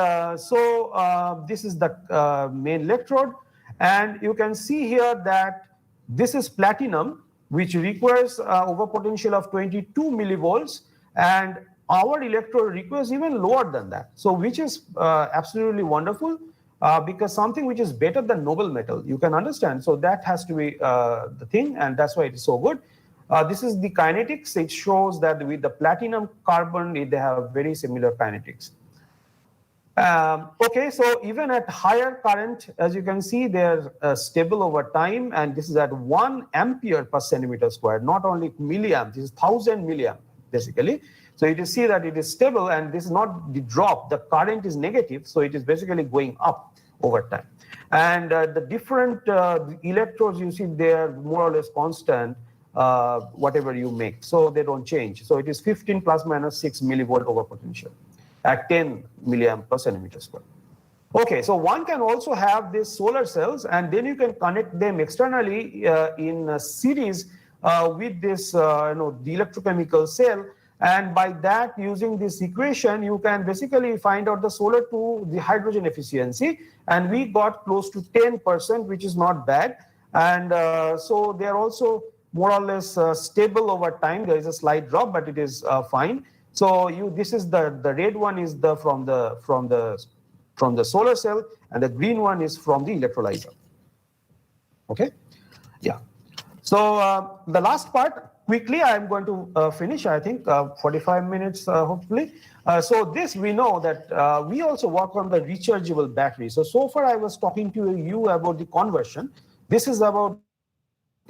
this is the main electrode. And you can see here that this is platinum, which requires over potential of 22 millivolts. And our electrode requires even lower than that. So which is absolutely wonderful. Because something which is better than noble metal, you can understand. So that has to be the thing, and that's why it is so good. This is the kinetics. It shows that with the platinum carbon, they have very similar kinetics. Okay, so even at higher current, as you can see, they're stable over time, and this is at 1 ampere per centimeter squared, not only milliamp, this is 1000 milliamp, basically. So you see that it is stable, and this is not the drop. The current is negative, so it is basically going up over time. And the different electrodes you see, they are more or less constant, whatever you make. So they don't change. So it is 15 plus minus 6 millivolt over potential at 10 milliamp per centimeter square. Okay, so one can also have these solar cells, and then you can connect them externally in a series with this the electrochemical cell. And by that, using this equation, you can basically find out the solar to the hydrogen efficiency. And we got close to 10%, which is not bad. And so they are also more or less stable over time. There is a slight drop, but it is fine. So this is the red one is from the solar cell, and the green one is from the electrolyzer. Okay, yeah. So the last part. Quickly, I am going to finish, I think, 45 minutes, hopefully. So this, we know that we also work on the rechargeable battery. So far I was talking to you about the conversion. This is about,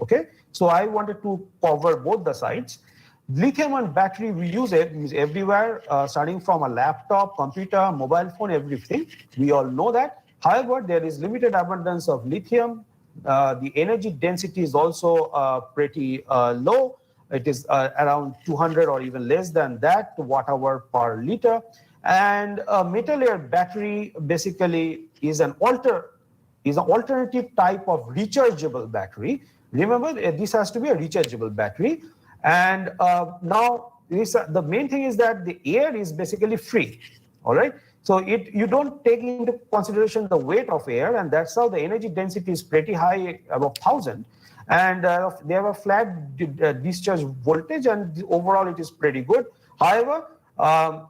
okay, so I wanted to cover both the sides. Lithium-ion battery, we use it everywhere, starting from a laptop, computer, mobile phone, everything. We all know that. However, there is limited abundance of lithium. The energy density is also pretty low. It is around 200 or even less than that watt-hour per liter. And a metal layer battery basically is an alternative type of rechargeable battery. Remember, this has to be a rechargeable battery. And now the main thing is that the air is basically free. All right. So you don't take into consideration the weight of air, and that's how the energy density is pretty high, about 1,000. And they have a flat discharge voltage, and overall it is pretty good. However,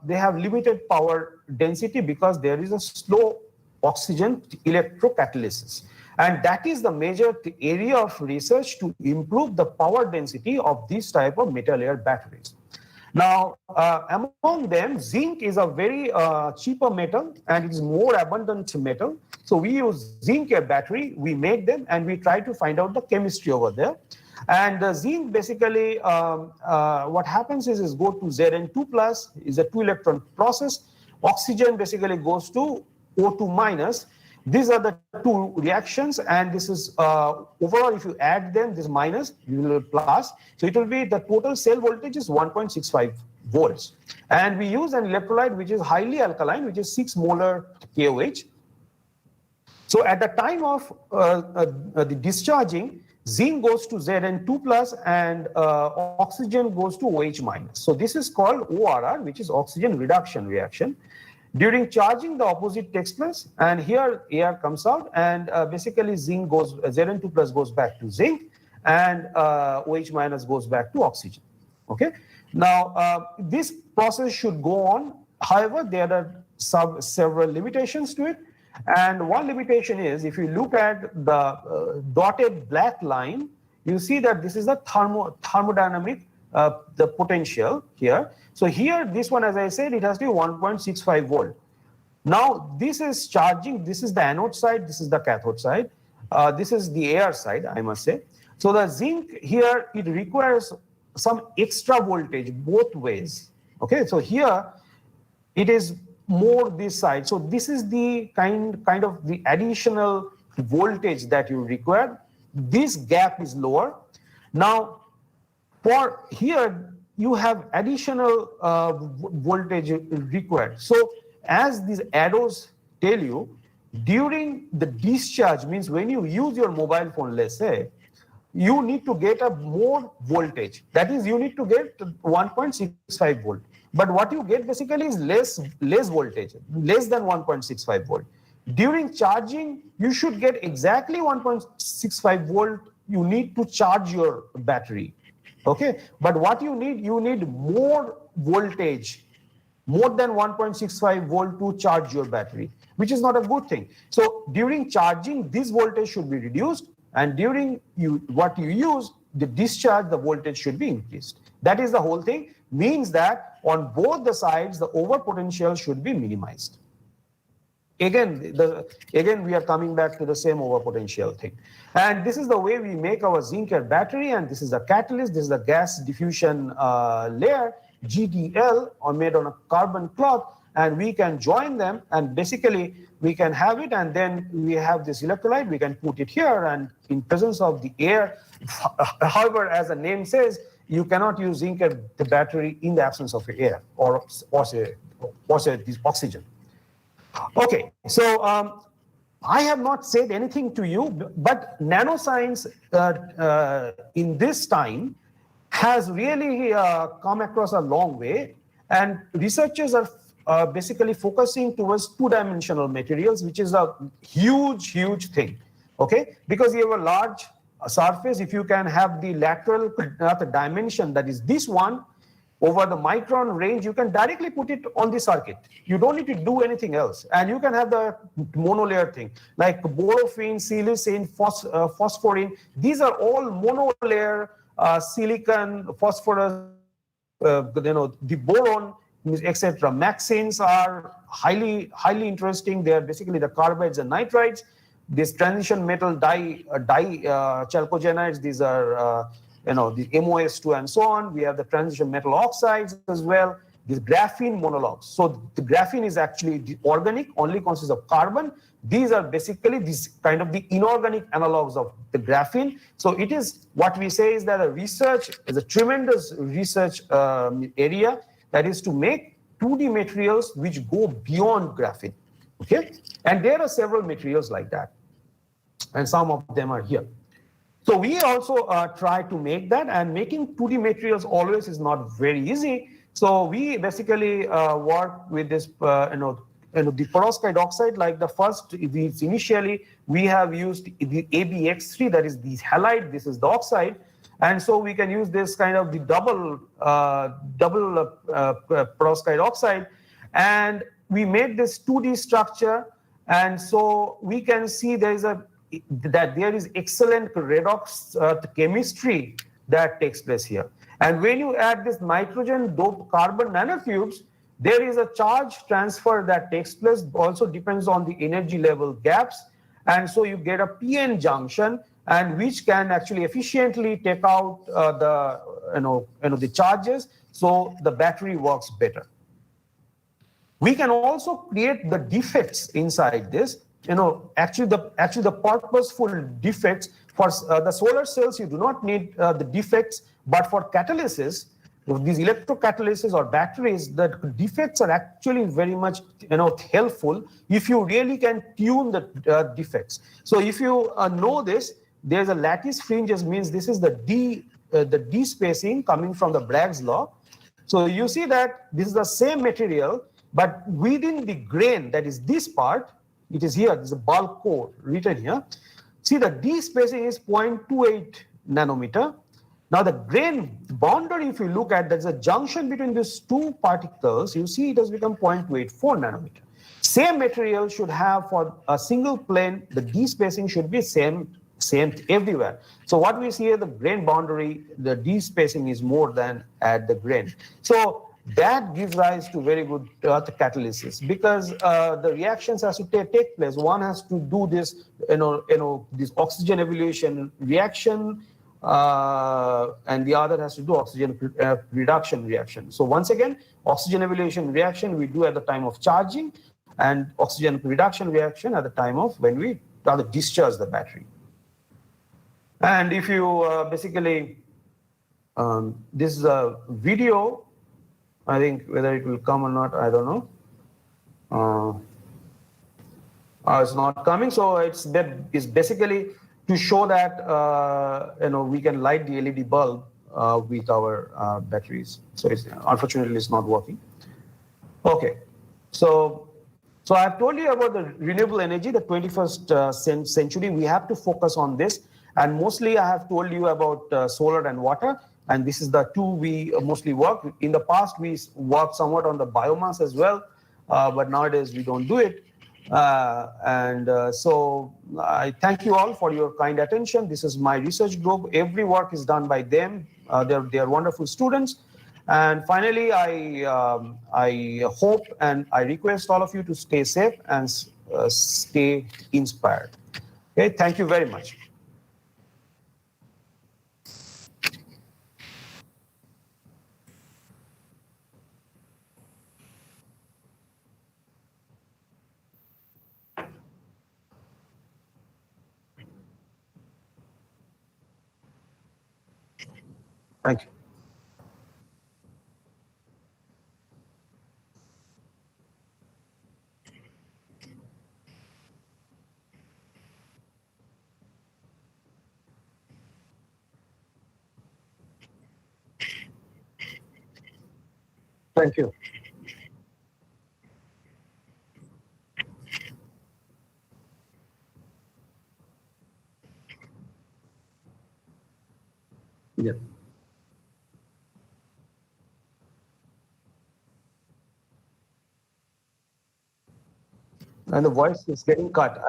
they have limited power density because there is a slow oxygen electrocatalysis. And that is the major area of research to improve the power density of this type of metal layer batteries. Now, among them, zinc is a very cheaper metal, and it is more abundant metal. So we use zinc battery, we make them, and we try to find out the chemistry over there. And zinc basically, what happens is go to Zn2 plus, is a 2-electron process. Oxygen basically goes to O2 minus. These are the two reactions, and this is overall, if you add them, this minus, you will plus. So it will be the total cell voltage is 1.65 volts. And we use an electrolyte which is highly alkaline, which is 6 molar KOH. So at the time of the discharging, zinc goes to Zn2 plus and oxygen goes to OH minus. So this is called ORR, which is oxygen reduction reaction. During charging, the opposite takes place, and here air comes out, and basically zinc goes, Zn2 plus goes back to zinc, and OH minus goes back to oxygen. Okay. Now this process should go on. However, there are several limitations to it, and one limitation is if you look at the dotted black line, you see that this is the thermodynamic the potential here. So here, this one, as I said, it has to be 1.65 volt. Now, this is charging. This is the anode side. This is the cathode side. This is the air side, I must say. So the zinc here, it requires some extra voltage both ways. Okay, so here it is more this side. So this is the kind of the additional voltage that you require. This gap is lower. Now, for here, you have additional voltage required. So as these arrows tell you, during the discharge, means when you use your mobile phone, let's say, you need to get a more voltage. That is, you need to get 1.65 volt. But what you get basically is less voltage, less than 1.65 volt. During charging, you should get exactly 1.65 volt. You need to charge your battery. Okay, but what you need more voltage, more than 1.65 volt to charge your battery, which is not a good thing. So during charging, this voltage should be reduced, and during what you use, the discharge, the voltage should be increased. That is the whole thing, means that on both the sides, the overpotential should be minimized. Again, we are coming back to the same overpotential thing. And this is the way we make our zinc battery, and this is the catalyst, this is the gas diffusion layer, GDL, or made on a carbon cloth, and we can join them, and basically we can have it, and then we have this electrolyte, we can put it here, and in presence of the air, however, as the name says, you cannot use zinc the battery in the absence of air or say this oxygen. Okay, so I have not said anything to you, but nanoscience in this time has really come across a long way, and researchers are basically focusing towards two-dimensional materials, which is a huge thing. Okay, because you have a large surface, if you can have the lateral dimension, that is this one, over the micron range, you can directly put it on the circuit. You don't need to do anything else. And you can have the monolayer thing, like borofin, silicene, phosphorine. These are all monolayer, silicon, phosphorus, the boron, etc. Maxins are highly interesting. They are basically the carbides and nitrides. These transition metal dichalcogenides, these are the MOS2 and so on. We have the transition metal oxides as well. These graphene monologues. So the graphene is actually organic, only consists of carbon. These are basically these kind of the inorganic analogs of the graphene. So it is what we say is that a research is a tremendous research area that is to make 2D materials which go beyond graphene. Okay, and there are several materials like that, and some of them are here. So we also try to make that, and making 2D materials always is not very easy. So we basically work with this, the perovskite oxide. Like the first, initially we have used the ABX3, that is the halide. This is the oxide, and so we can use this kind of the double perovskite oxide, and we made this 2D structure, and so we can see there is excellent redox chemistry that takes place here. And when you add this nitrogen doped carbon nanotubes, there is a charge transfer that takes place, also depends on the energy level gaps. And so you get a PN junction, and which can actually efficiently take out the charges, so the battery works better. We can also create the defects inside this. Actually the purposeful defects for the solar cells, you do not need the defects, but for catalysis, these electrocatalysis or batteries, the defects are actually very much helpful if you really can tune the defects. So if you know this, there's a lattice fringes, means this is the D spacing coming from the Bragg's law. So you see that this is the same material, but within the grain, that is this part, it is here, there's a bulk core written here. See, the D spacing is 0.28 nanometer. Now the grain boundary, if you look at, there's a junction between these two particles, you see it has become 0.24 nanometer. Same material should have, for a single plane, the D spacing should be same everywhere. So what we see here, the grain boundary, the D spacing is more than at the grain. So that gives rise to very good catalysis, because the reactions has to take place. One has to do this, this oxygen evolution reaction, and the other has to do oxygen reduction reaction. So once again, oxygen evolution reaction we do at the time of charging, and oxygen reduction reaction at the time of when we rather discharge the battery. And if you basically, this is a video. I think whether it will come or not, I don't know. It's not coming, so it's basically to show that we can light the LED bulb with our batteries. So unfortunately it's not working. Okay, so I've told you about the renewable energy, the 21st century. We have to focus on this, and mostly I have told you about solar and water. And this is the two we mostly work. In the past, we worked somewhat on the biomass as well, but nowadays we don't do it. So I thank you all for your kind attention. This is my research group. Every work is done by them. They are wonderful students. And finally, I hope and I request all of you to stay safe and stay inspired. Okay, thank you very much. Thank you. Thank you. Yeah. And the voice is getting cut.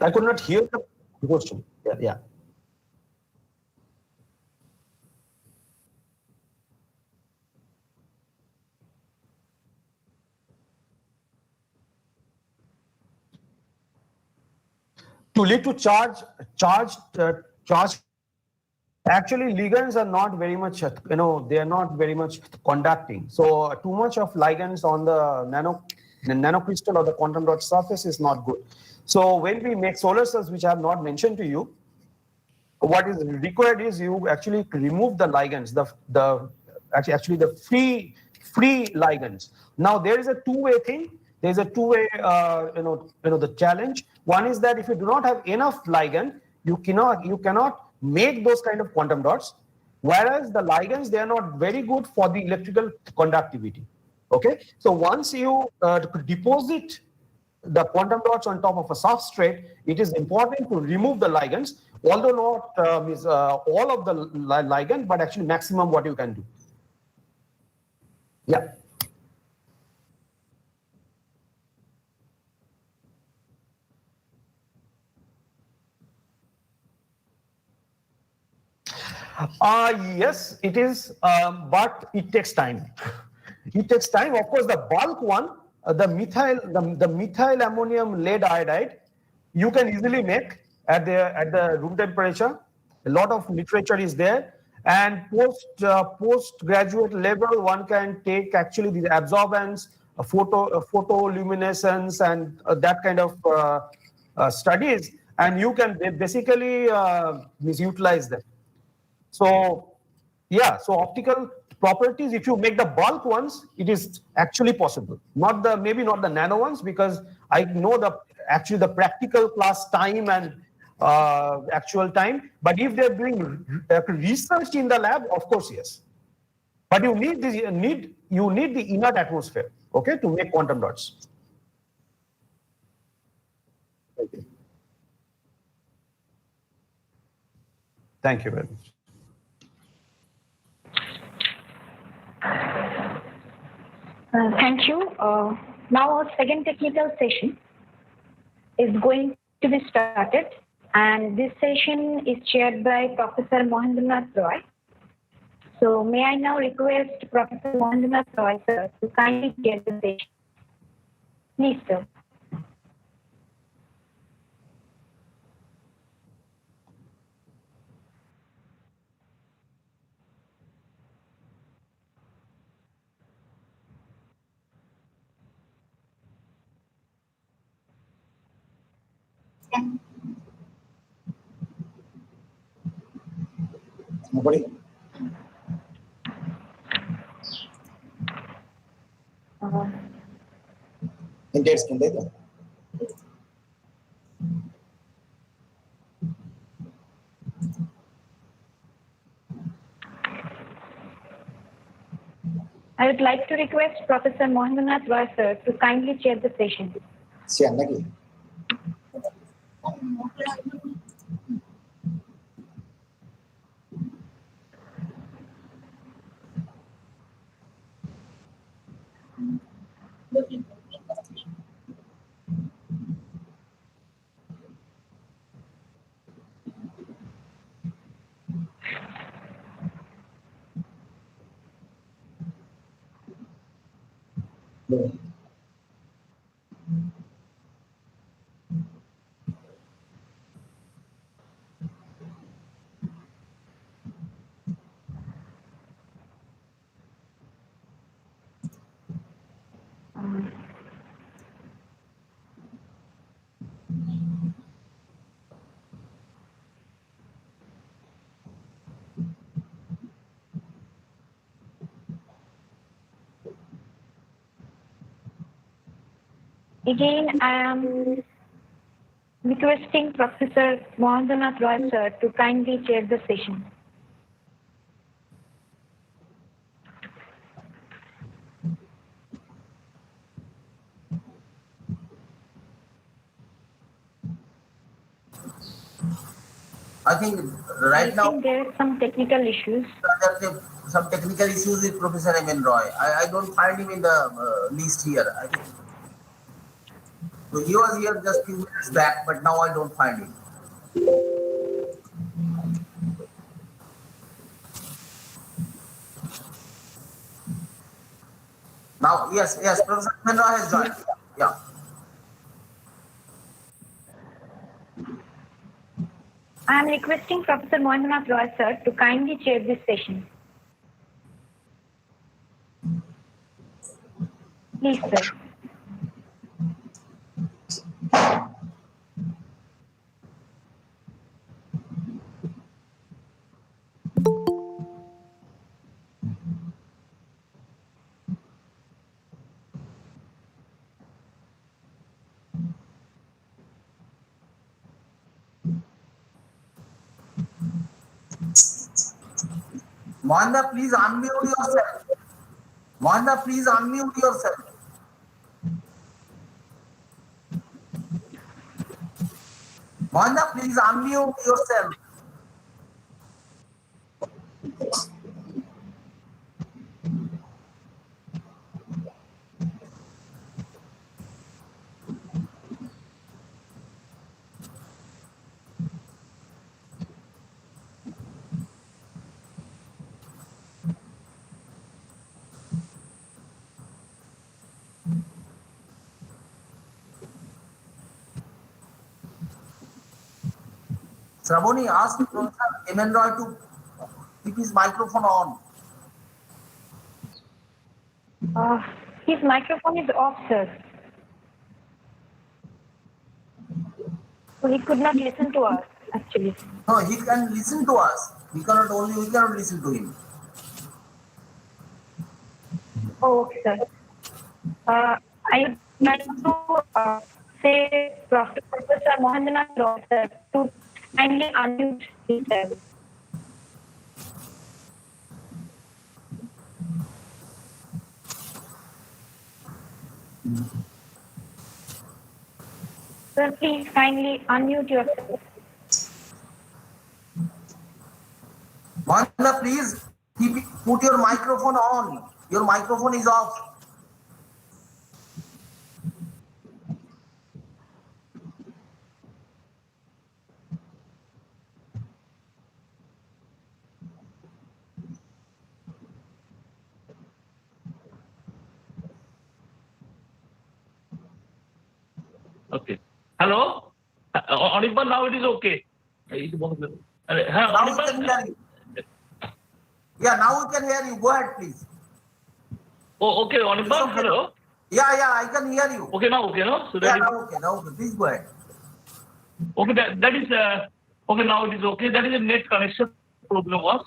I could not hear the question. Yeah. to lead to charge. Actually, ligands are not very much, they are not very much conducting. So too much of ligands on the nanocrystal or the quantum dot surface is not good. So when we make solar cells, which I have not mentioned to you, what is required is you actually remove the ligands, actually the free ligands. Now there is a two-way thing. There's a two-way, the challenge. One is that if you do not have enough ligand, you cannot make those kind of quantum dots. Whereas the ligands, they are not very good for the electrical conductivity. Okay, so once you deposit the quantum dots on top of a substrate, it is important to remove the ligands, although not all of the ligand, but actually maximum what you can do. Yeah. Yes, it is, but it takes time. It takes time. Of course, the bulk one, the methyl ammonium lead iodide, you can easily make at the room temperature. A lot of literature is there, and postgraduate level, one can take actually the absorbance, photoluminescence, and that kind of studies, and you can basically misutilize them. So, yeah, so optical properties, if you make the bulk ones, it is actually possible. Maybe not the nano ones, because I know the practical class time and actual time. But if they're doing research in the lab, of course, yes. But you need the inert atmosphere, okay, to make quantum dots. Okay. Thank you very much. Thank you. Now our second technical session is going to be started, and this session is chaired by Professor Mohendranath Roy. So may I now request Professor Mohendranath Roy, sir, to kindly chair the session. Please, sir. Nobody? Entire screen, right? I would like to request Professor Mohendranath Roy, sir, to kindly chair the session. See, Annaki. No. Again, I am requesting Professor Mohendranath Roy, sir, to kindly chair the session. I think right now I think there are some technical issues. some technical issues with Professor M.N. Roy. I don't find him in the list here. I think so. He was here just few minutes back, but now I don't find him. Now, yes, Professor M.N. Roy has joined. Yeah. I am requesting Professor Mohendranath Roy, sir, to kindly chair this session. Please, sir. Mohinda, please unmute yourself. Mohinda, please unmute yourself. Mohinda, please unmute yourself. Shravani, ask Professor M.N. Roy to keep his microphone on. His microphone is off, sir. So he could not listen to us, actually. No, he can listen to us. We cannot listen to him. Oh, okay, sir. I would like to say Professor Mohendranath Roy, sir, to kindly unmute himself. Sir, please kindly unmute yourself. Mohinda, please put your microphone on. Your microphone is off. Okay. Hello? Audible now it is okay. Now we can hear you. Yeah, now we can hear you. Go ahead, please. Oh, okay. Audible? Okay. Hello? Yeah, I can hear you. Okay, now okay, no? So Yeah, that now okay. Please go ahead. okay, that is okay, now it is okay. That is a net connection problem was.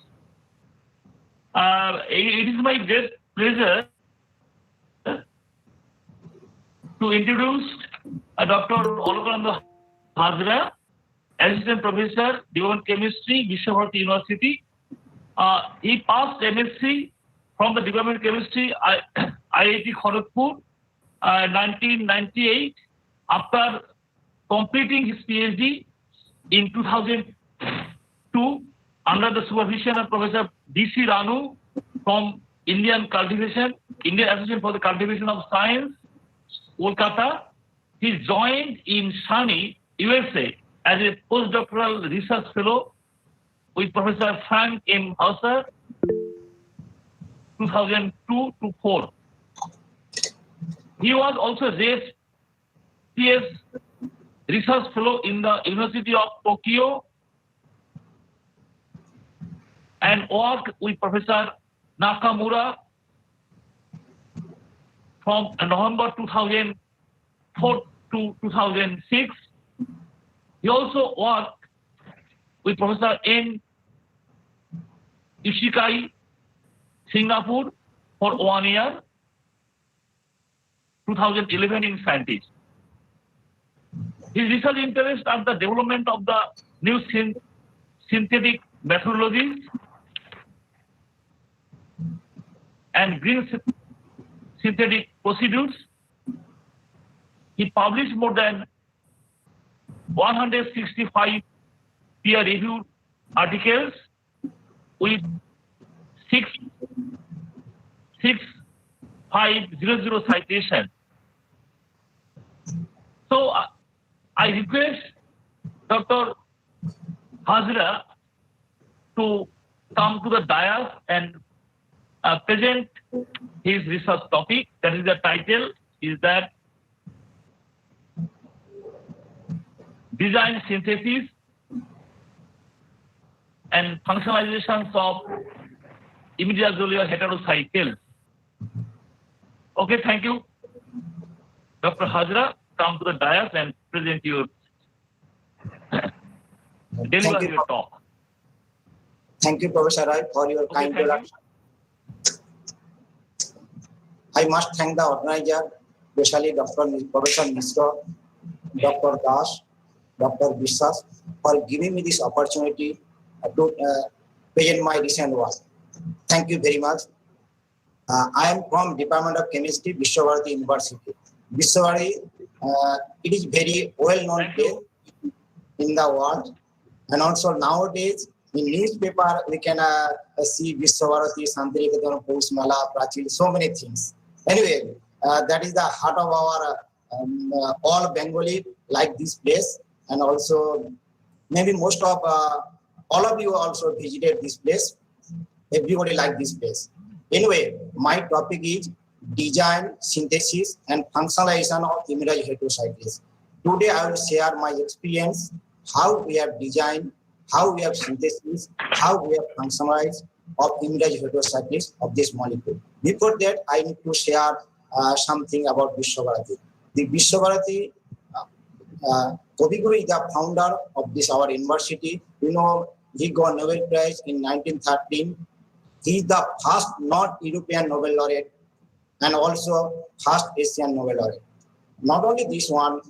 It is my great pleasure to introduce Dr. Olokananda Hazra, Assistant Professor, Department Chemistry, Vishwabharati University. He passed MSc from the Department of Chemistry, IIT Kharagpur, 1998. After completing his PhD in 2002 under the supervision of Professor D.C. Ranu from Indian Association for the Cultivation of Science, Kolkata. He joined in SANI, USA as a postdoctoral research fellow with Professor Frank M. Hauser, 2002 to 4. He was also a PS research fellow in the University of Tokyo and worked with Professor Nakamura from November 2004 to 2006. He also worked with Professor N. Ishikai, Singapore, for 1 year, 2011 in scientists. His research interests are the development of the new synthetic methodologies and green synthetic procedures. He published more than 165 peer-reviewed articles with 6,500 citations. So I request Dr. Hazra to come to the dais and present his research topic. That is the title, is that design synthesis and functionalizations of imidazole heterocycles. Okay, thank you. Dr. Hajra, come to the dais and present your deliver you. your talk. Thank you, Professor Rai, for your Okay, kind thank you. introduction. I must thank the organizer, especially Professor Mishra, Dr. Das, Dr. Biswas, for giving me this opportunity to present my recent work. Thank you very much. I am from Department of Chemistry, Vishwabharati University. Vishwabharati, it is very well-known Thank place you. in the world, and also nowadays in newspaper we can see Vishwabharati, Santiniketan, Paus Mela, Prachil, so many things. Anyway, that is the heart of our all Bengali like this place, and also maybe most of all of you also visited this place. Everybody like this place. Anyway, my topic is design, synthesis, and functionalization of imidazole heterocycles. Today, I will share my experience, how we have designed, how we have synthesis, how we have functionalized of imidazole heterocycles of this molecule. Before that, I need to share something about Vishwabharati. The Vishwabharati, Kavi Guru is the founder of this our university. You know, he got Nobel Prize in 1913. He is the first non-European Nobel laureate and also first Asian Nobel laureate. Not only this one,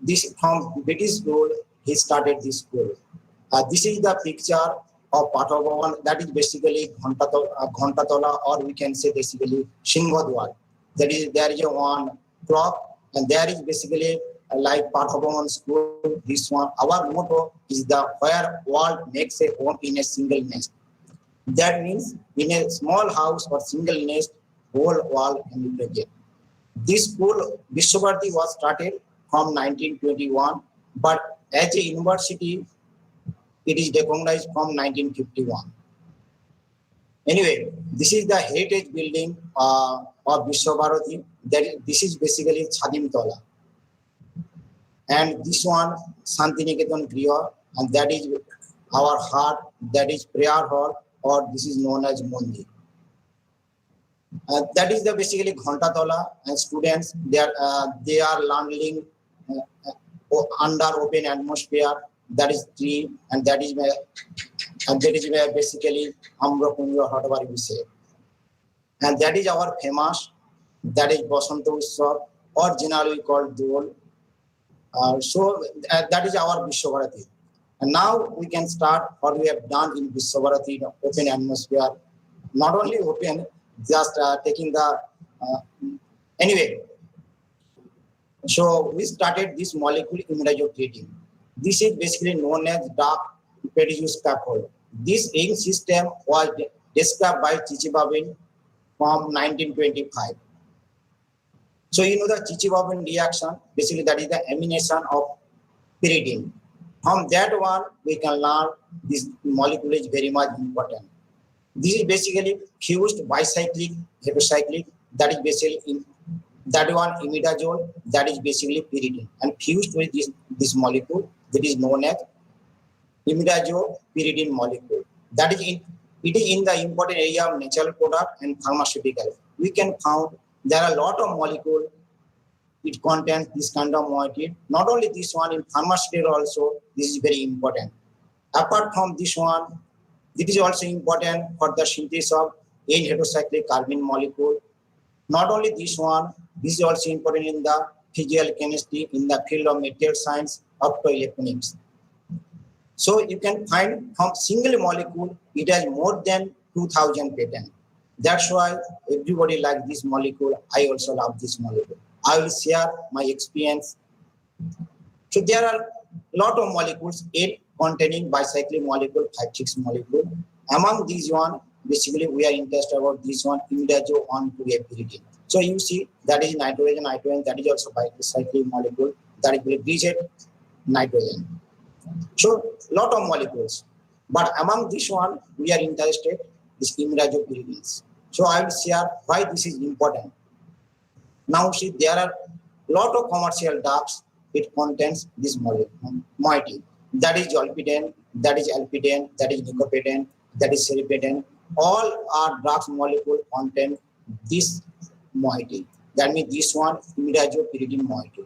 this from British school, he started this school. This is the picture of Pathabhavan, that is basically Ghontatola, or we can say basically Singhodwar. There is a one clock, and there is basically like Pathabhavan school. This one, our motto is the where world makes a home in a single nest. That means in a small house or single nest, whole world can be present. This school, Vishwabharati, was started from 1921, but as a university, it is recognized from 1951. Anyway, this is the heritage building of Vishwabharati. This is basically Chadim Tola. And this one, Santiniketan Griha, and that is our heart, that is prayer hall, or this is known as Mandir. That is the basically Ghontatola, and students they are learning under open atmosphere. That is tree, and that is where basically Amrakunja, whatever we say. And that is our famous, that is Basanta Utsav, or generally called Dol. So that is our Vishwabharati. And now we can start what we have done in Vishwabharati, open atmosphere. Not only open, just taking the anyway. So we started this molecule imidazole treating. This is basically known as dark petrojuice scaffold. This ink system was described by Chichibabin from 1925. So you know the Chichibabin reaction, basically that is the amination of pyridine. From that one, we can learn this molecule is very much important. This is basically fused bicyclic, heterocyclic, that is basically that one imidazole, that is basically pyridine, and fused with this molecule that is known as imidazole pyridine molecule. That is it is in the important area of natural product and pharmaceutical. We can found there are a lot of molecules. It contains this kind of molecule. Not only this one, in pharmaceutical also, this is very important. Apart from this one, it is also important for the synthesis of N-heterocyclic carbene molecule. Not only this one, this is also important in the physical chemistry, in the field of material science, optoelectronics. So you can find from single molecule, it has more than 2000 patents. That's why everybody likes this molecule. I also love this molecule. I will share my experience. So there are a lot of molecules, 8 containing bicyclic molecule, 5-6 molecule. Among these one, basically we are interested about this one, imidazole 1,2A pyridine. So you see that is nitrogen, that is also bicyclic molecule, that is bridget nitrogen. So lot of molecules. But among this one, we are interested is imidazole pyridines. So I will share why this is important. Now see, there are a lot of commercial drugs. It contains this moiety. That is zolpidem, that is alpidem, that is nicopedem, that is seripedem. All are drugs molecule contain this moiety. That means this one imidazopyridine moiety.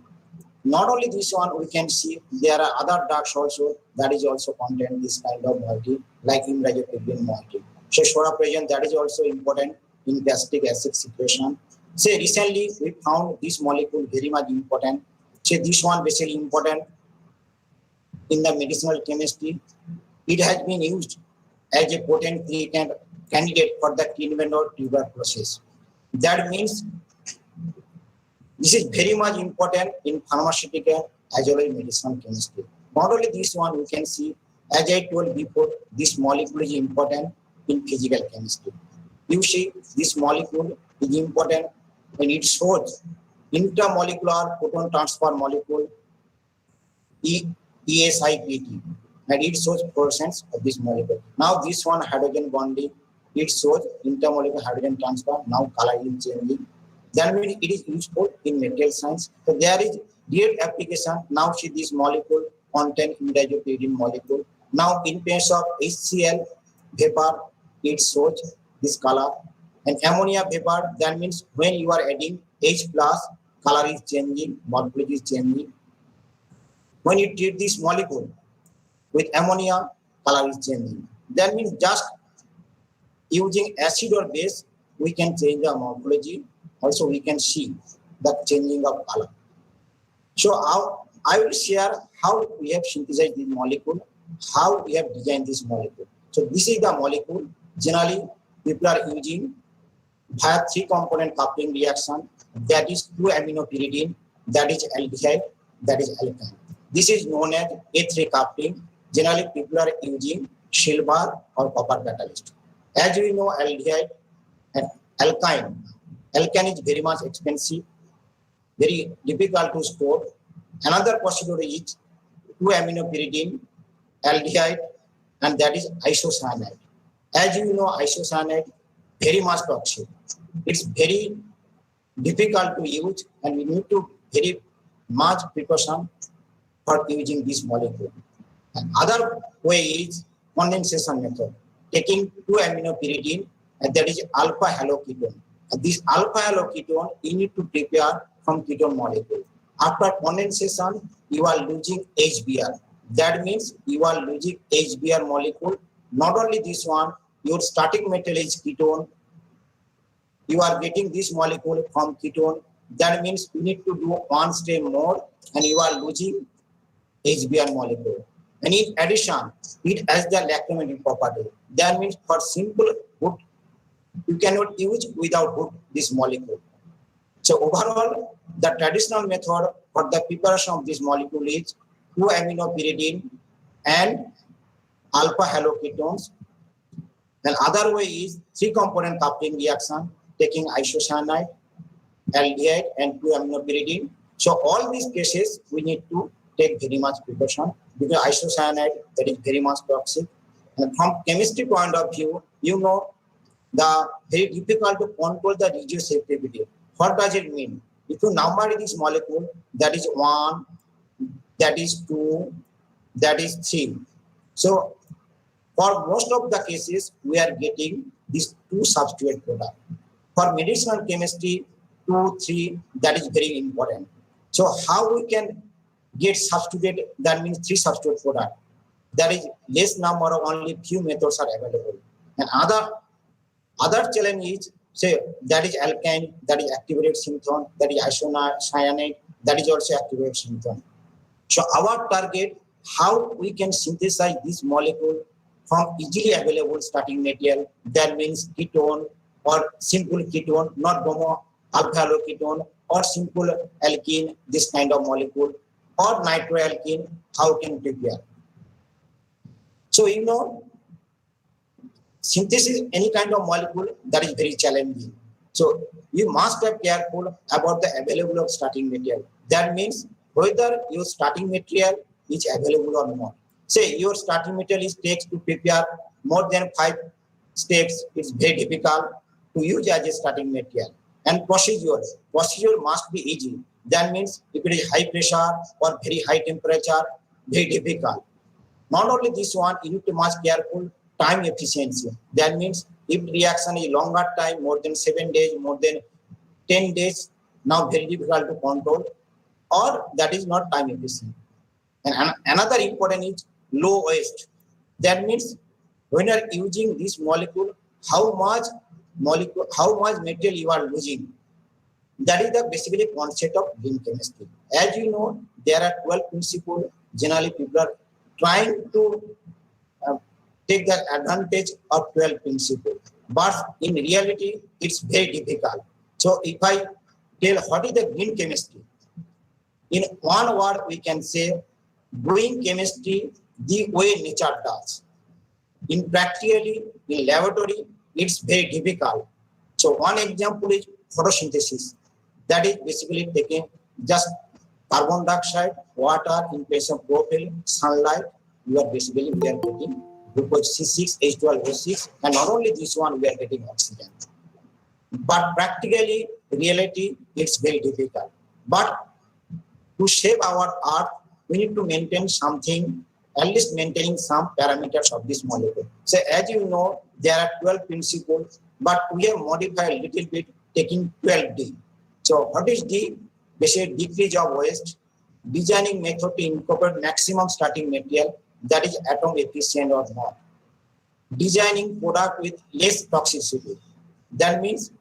Not only this one, we can see there are other drugs also that is also contain this kind of moiety, like imidazopyridine moiety. So sorapresin, that is also important in gastric acid secretion. Say recently we found this molecule very much important. Say this one basically important in the medicinal chemistry. It has been used as a potent candidate for the treatment of tuberculosis. That means this is very much important in pharmaceutical as well as medicinal chemistry. Not only this one, we can see, as I told before, this molecule is important in physical chemistry. You see, this molecule is important and it shows intermolecular proton transfer molecule ESIPT, and it shows percents of this molecule. Now this one hydrogen bonding, it shows intermolecular hydrogen transfer. Now color is changing. That means it is useful in material science. So there is direct application. Now see this molecule contain imidazopyridine molecule. Now in case of HCl vapor, it shows this color. And ammonia vapor, that means when you are adding H plus, color is changing, morphology is changing. When you treat this molecule with ammonia, color is changing. That means just using acid or base, we can change the morphology. Also, we can see the changing of color. So I will share how we have synthesized this molecule, how we have designed this molecule. So this is the molecule. Generally, people are using via 3-component coupling reaction. That is 2-aminopyridine, that is aldehyde, that is alkyne. This is known as A3 coupling. Generally, people are using silver or copper catalyst. As we know, aldehyde and alkyne is very much expensive, very difficult to store. Another procedure is 2-aminopyridine, aldehyde, and that is isocyanide. As you know, isocyanide very much toxic. It's very difficult to use, and we need to very much precaution for using this molecule. Another way is condensation method, taking 2-aminopyridine, and that is alpha haloketone. And this alpha haloketone you need to prepare from ketone molecule. After condensation, you are losing HBr. That means you are losing HBr molecule. Not only this one, your starting metal is ketone. You are getting this molecule from ketone. That means you need to do one step more, and you are losing HBr molecule. And in addition, it has the lactometric property. That means for simple hood, you cannot use without hood this molecule. So overall, the traditional method for the preparation of this molecule is 2-aminopyridine and alpha haloketones. Then other way is 3-component coupling reaction, taking isocyanide, aldehyde, and 2-aminopyridine. So all these cases we need to take very much precaution, because isocyanide, that is very much toxic. And from chemistry point of view, you know, the very difficult to control the regioactivity. What does it mean? If you number this molecule, that is 1, that is 2, that is 3. So for most of the cases, we are getting these 2 substitute products. For medicinal chemistry, 2, 3, that is very important. So how we can get substituted, that means 3 substitute products. There is less number of only few methods are available. And other challenge is, say, that is alkyne, that is activated synthon, that is isocyanide, that is also activated synthon. So our target, how we can synthesize this molecule from easily available starting material, that means ketone or simple ketone, not bromo alpha haloketone, or simple alkene, this kind of molecule, or nitroalkene, how can prepare. So you know, synthesis any kind of molecule, that is very challenging. So you must be careful about the available of starting material. That means whether your starting material is available or not. Say your starting material takes to prepare more than 5 steps, it's very difficult to use as a starting material. And procedure must be easy. That means if it is high pressure or very high temperature, very difficult. Not only this one, you need to much careful time efficiency. That means if reaction is longer time, more than 7 days, more than 10 days, now very difficult to control, or that is not time efficient. And another important is low waste. That means when you are using this molecule, how much material you are losing. That is the basically concept of green chemistry. As you know, there are 12 principles. Generally, people are trying to take the advantage of 12 principles. But in reality, it's very difficult. So if I tell what is the green chemistry, in one word, we can say doing chemistry the way nature does. In practically, in laboratory, it's very difficult. So one example is photosynthesis. That is basically taking just carbon dioxide, water in place of propel, sunlight. We are getting glucose C6, H12O6, and not only this one, we are getting oxygen. But practically, reality, it's very difficult. But to save our Earth, we need to maintain something, at least maintaining some parameters of this molecule. So as you know, there are 12 principles, but we have modified a little bit, taking 12D. So what is D? Basically decrease of waste, designing method to incorporate maximum starting material, that is atom efficient or not. Designing product with less toxicity. That means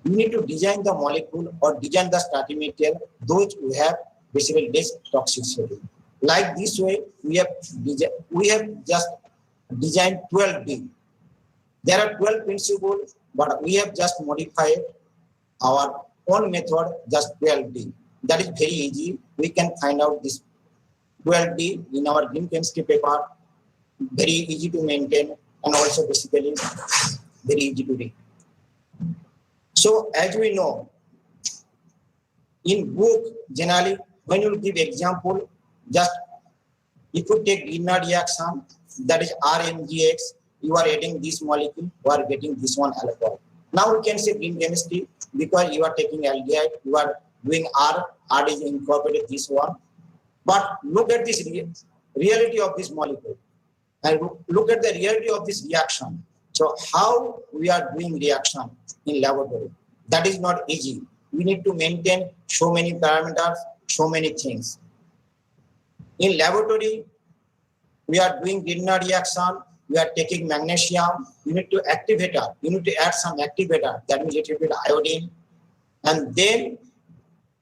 you need to design the molecule or design the starting material, those who have basically less toxicity. Like this way, we have just designed 12D. There are 12 principles, but we have just modified our own method, just 12D. That is very easy. We can find out this 12D in our green chemistry paper. Very easy to maintain and also basically very easy to read. So as we know, in book, generally, when you give example, just if you take Grignard reaction, that is RMGX, you are adding this molecule, you are getting this one alcohol. Now we can say green chemistry because you are taking aldehyde, you are doing R is incorporated this one. But look at this reality of this molecule and look at the reality of this reaction. So how we are doing reaction in laboratory? That is not easy. We need to maintain so many parameters, so many things. In laboratory, we are doing Grignard reaction, we are taking magnesium, you need to activator, you need to add some activator, that means a little bit iodine, and then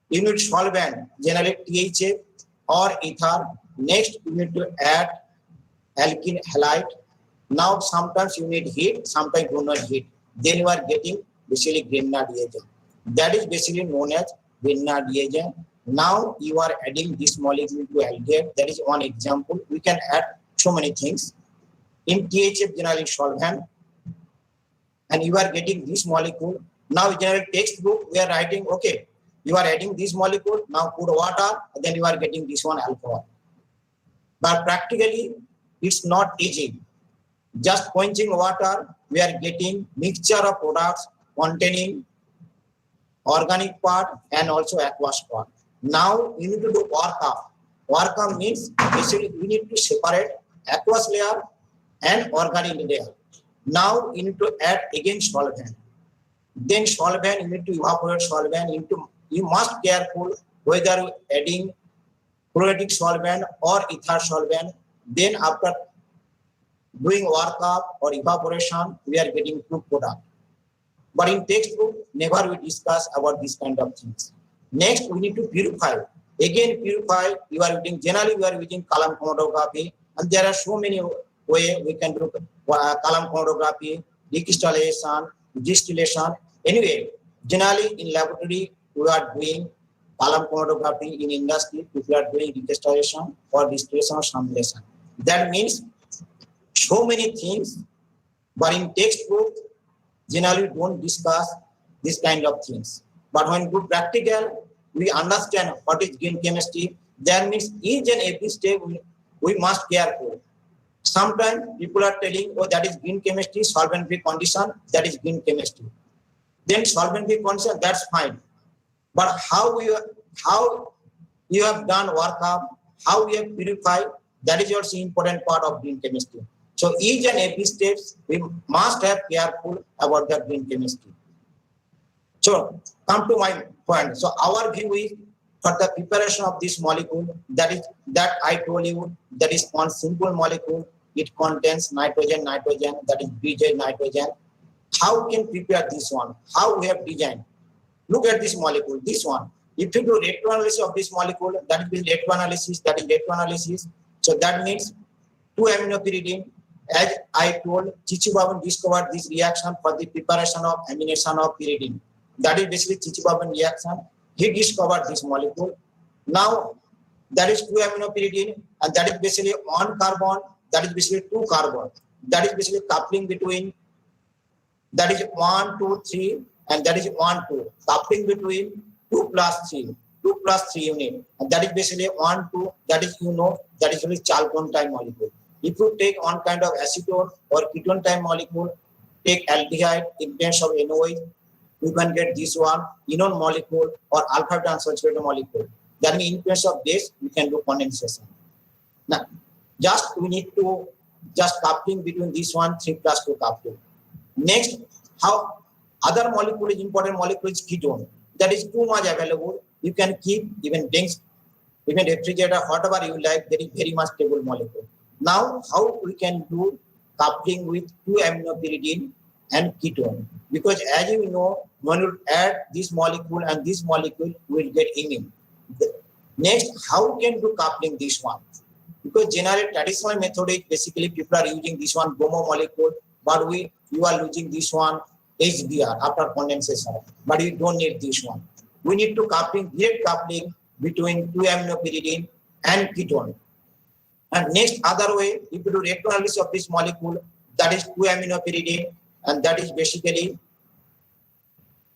you need solvent, generally THF or ether. Next, you need to add alkene halide. Now, sometimes you need heat, sometimes you do not heat. Then you are getting basically Grignard reagent. That is basically known as Grignard reagent. Now you are adding this molecule to aldehyde. That is one example. We can add so many things. In THF, generally solvent, and you are getting this molecule. Now, general textbook, we are writing, okay, you are adding this molecule, now put water, then you are getting this one alcohol. But practically, it's not easy. Just quenching water, we are getting mixture of products containing organic part and also aqueous part. Now, you need to do workup. Workup means basically we need to separate aqueous layer and organic layer. Now, you need to add again solvent. Then solvent, you need to evaporate solvent. You must be careful whether you adding chlorinated solvent or ether solvent. Then after doing workup or evaporation, we are getting two product. But in textbook, never we discuss about this kind of things. Next, we need to purify. Again, purify, generally we are using column chromatography, and there are so many ways we can do column chromatography, decrystallization, distillation. Anyway, generally in laboratory, we are doing column chromatography. In industry, people are doing decrystallization or distillation or simulation. That means so many things, but in textbook, generally don't discuss this kind of things. But when we do practical, we understand what is green chemistry. That means each and every step we must be careful. Sometimes people are telling, oh, that is green chemistry, solvent-free condition, that is green chemistry. Then solvent-free condition, that's fine. But how you have done workup, how we have purified, That is also important part of green chemistry. So each and every steps we must have careful about the green chemistry. So come to my point. So our view is for the preparation of this molecule, that I told you, that is one simple molecule. It contains nitrogen, that is BJ nitrogen. How can prepare this one? How we have designed? Look at this molecule, this one. If you do electrolysis of this molecule, that is electrolysis. So that means 2-aminopyridine. As I told, Chichibaban discovered this reaction for the preparation of amination of pyridine. That is basically Chichibaban reaction. He discovered this molecule. Now, that is 2-aminopyridine, and that is basically 1 carbon, that is basically 2 carbon. That is basically coupling between, that is 1, 2, 3, and that is 1, 2. Coupling between 2 plus 3 unit. And that is basically 1, 2, that is, that is really chalcone type molecule. If you take one kind of acetone or ketone type molecule, take aldehyde in terms of NOH, you can get this one, enone molecule or alpha unsaturated molecule. That means in terms of this, we can do condensation. Now, we need to coupling between this one, 3 plus 2 coupling. Next, how other molecule is important molecule is ketone. That is too much available. You can keep even drinks, even refrigerator, whatever you like, there is very much stable molecule. Now, how we can do coupling with 2-aminopyridine and ketone? Because as you know, when you add this molecule and this molecule, we will get imine. Next, how we can do coupling this one? Because generally traditional method is basically people are using this one bromo molecule, but you are using this one HBr after condensation, but you don't need this one. We need to direct coupling between 2-aminopyridine and ketone. And next other way, if you do electrolysis of this molecule, that is 2-aminopyridine, and that is basically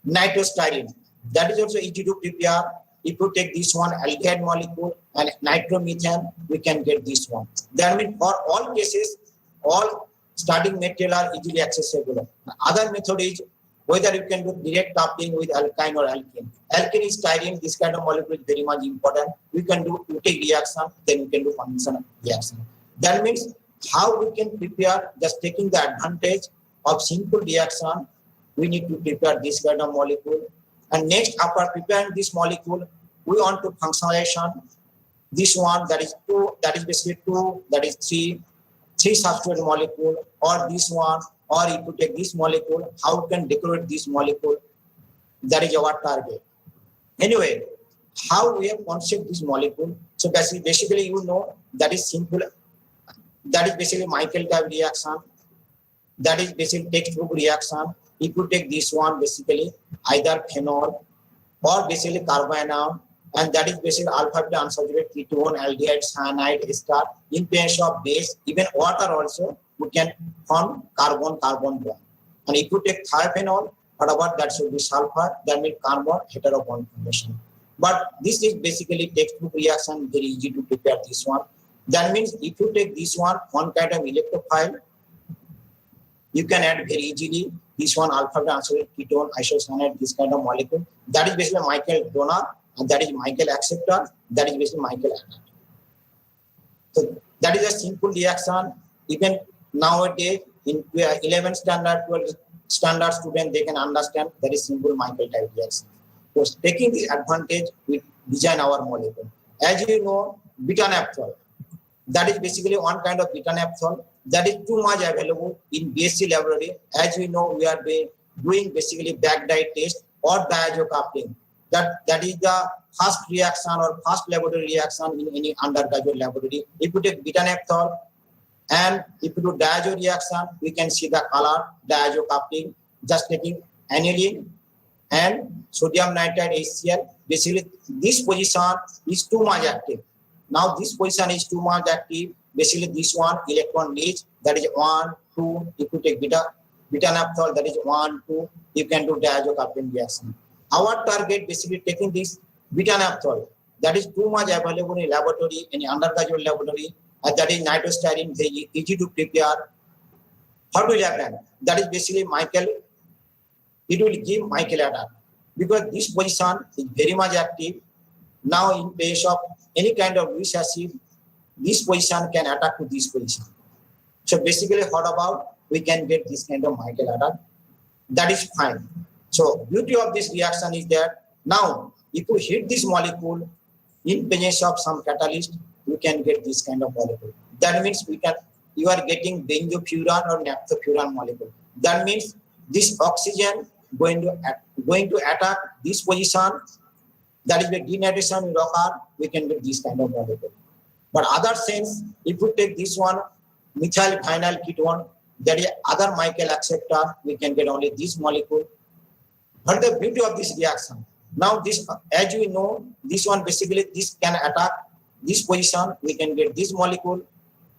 nitrostyrene. That is also easy to prepare. If you take this one aldehyde molecule and nitromethane, we can get this one. That means for all cases, all starting material are easily accessible. Other method is whether you can do direct coupling with alkyne or alkene. Alkene is styrene, this kind of molecule is very much important. We can do Utic reaction, then we can do conventional reaction. That means how we can prepare, just taking the advantage of simple reaction, we need to prepare this kind of molecule. And next, after preparing this molecule, we want to functionalization. This one, that is 2, that is basically 2, that is 3 substrate molecule, or this one, or if you take this molecule, how we can decorate this molecule, that is our target. Anyway, how we have conceived this molecule. So basically you know, that is simple. That is basically Michael type reaction. That is basically textbook reaction. If you take this one, basically either phenol or basically carbanion, and that is basically alpha beta unsaturated ketone, aldehyde, cyanide, ester. In place of base, even water also, we can form carbon-carbon bond. And if you take thiophenol, what about that should be sulfur, that means carbon hetero bond formation. But this is basically textbook reaction, very easy to prepare this one. That means if you take this one kind of electrophile, you can add very easily this one alpha beta unsaturated ketone, isocyanate, this kind of molecule. That is basically Michael donor, and that is Michael acceptor, that is basically Michael adapter. So that is a simple reaction. Even nowadays, in 11 standard, 12 standard student, they can understand that is simple Michael type reaction. So taking the advantage, we design our molecule. As you know, beta-naphthol, that is basically one kind of beta-naphthol that is too much available in BSc laboratory. As we know, we are doing basically back dye test or diazo coupling. That is the first reaction or first laboratory reaction in any undergraduate laboratory. If you take beta-naphthol and if you do diazo reaction, we can see the color diazo coupling. Just taking aniline and sodium nitrite HCl. Basically, this position is too much active. Now this position is too much active. Basically, this one electron leach, that is 1, 2. If you take beta-naphthol, that is 1, 2. You can do diazo coupling reaction. Our target basically taking this beta-naphthol, that is too much available in laboratory, in undergraduate laboratory, and that is nitrostyrene, very easy to prepare. What will happen? That is basically Michael, it will give Michael attack. Because this position is very much active. Now in place of any kind of rich acid, this position can attack to this position. So basically, what about we can get this kind of Michael attack? That is fine. So beauty of this reaction is that now if you hit this molecule in presence of some catalyst, you can get this kind of molecule. That means you are getting benzofuran or naphthofuran molecule. That means this oxygen going to attack this position. That is the denaturation will occur. We can get this kind of molecule. But other sense, if we take this one, methyl phenyl ketone, that is other Michael acceptor, we can get only this molecule. But the beauty of this reaction, now this, as we know, this one basically, this can attack this position, we can get this molecule.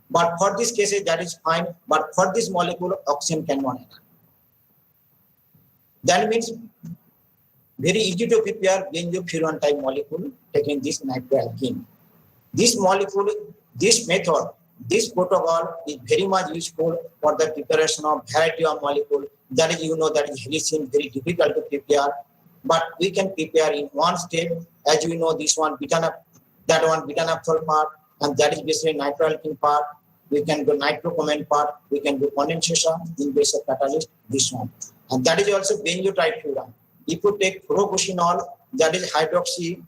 But for this case, that is fine. But for this molecule, oxygen cannot attack. That means very easy to prepare benzofuran type molecule taking this nitroalkene. This molecule, this method, this protocol is very much useful for the preparation of variety of molecule. That is, that is helicine, very difficult to prepare, but we can prepare in one step. As you know, this one that one beta-naphthol part, and that is basically nitroalkene part. We can do nitrocommand part. We can do condensation in base of catalyst. This one, and that is also benzotrifluran. If you take fluorobucinol, that is hydroxy,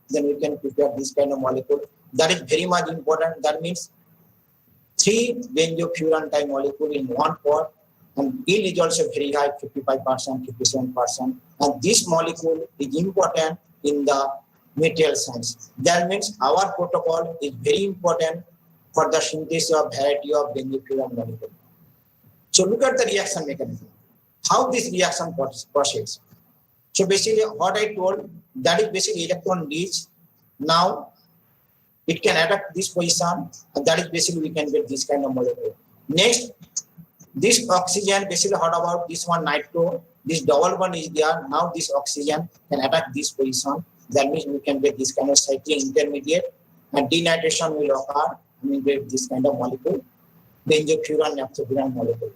then we can prepare this kind of molecule. That is very much important. That means 3 benzofuran type molecule in one pot, and yield is also very high, 55%, 57%. And this molecule is important in the material science. That means our protocol is very important for the synthesis of variety of benzofuran molecule. So look at the reaction mechanism. How this reaction proceeds. So basically what I told, that is basically electron rich. Now it can attack this position, and that is basically we can get this kind of molecule. Next, this oxygen, basically what about this one nitro, this double bond is there. Now this oxygen can attack this position. That means we can get this kind of cyclic intermediate, and denaturation will occur. We get this kind of molecule, benzofuran, naphthofuran molecule.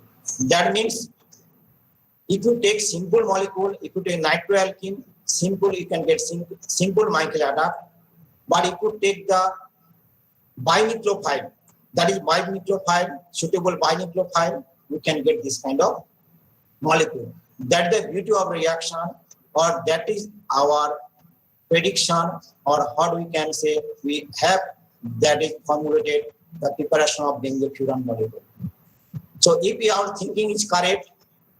That means if you take simple molecule, if you take nitroalkene, simple, you can get simple Michael attack. But if you take the binucleophile, that is binucleophile, suitable binucleophile, you can get this kind of molecule. That's the beauty of reaction, or that is our prediction, or how we can say we have that is formulated the preparation of benzofuran molecule. So if our thinking is correct,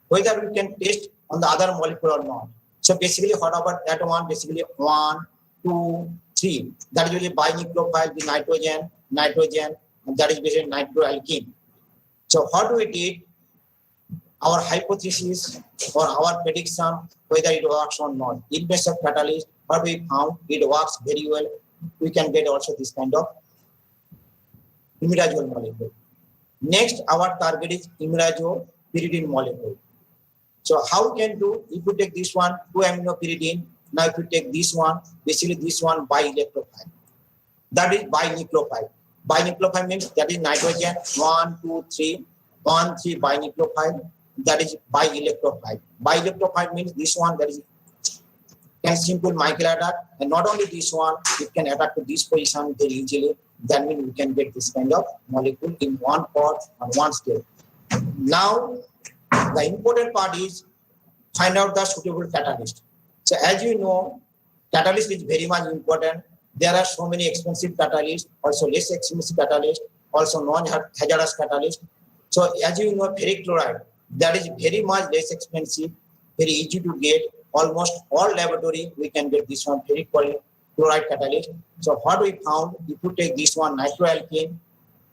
whether we can test on the other molecule or not. So basically, what about that one? Basically, 1, 2, 3. That is usually binucleophile, the nitrogen, and that is basically nitroalkene. So how do we did our hypothesis or our prediction whether it works or not? In base of catalyst, what we found, it works very well. We can get also this kind of imidazole molecule. Next, our target is imidazopyridine molecule. So how we can do, if you take this one, 2-aminopyridine, now if you take this one, basically this one bi-electrophile. That is binucleophile. Binucleophile means that is nitrogen, 1, 2, 3, 1, 3 binucleophile, that is bi-electrophile. Bi-electrophile means this one, that is can simple Michael attack, and not only this one, it can attack to this position very easily. That means we can get this kind of molecule in one pot on one step. Now, the important part is find out the suitable catalyst. So as you know, catalyst is very much important. There are so many expensive catalysts, also less expensive catalyst, also non-hazardous catalyst. So as you know, ferric chloride, that is very much less expensive, very easy to get. Almost all laboratory, we can get this one ferric chloride catalyst. So what we found, if you take this one nitroalkene,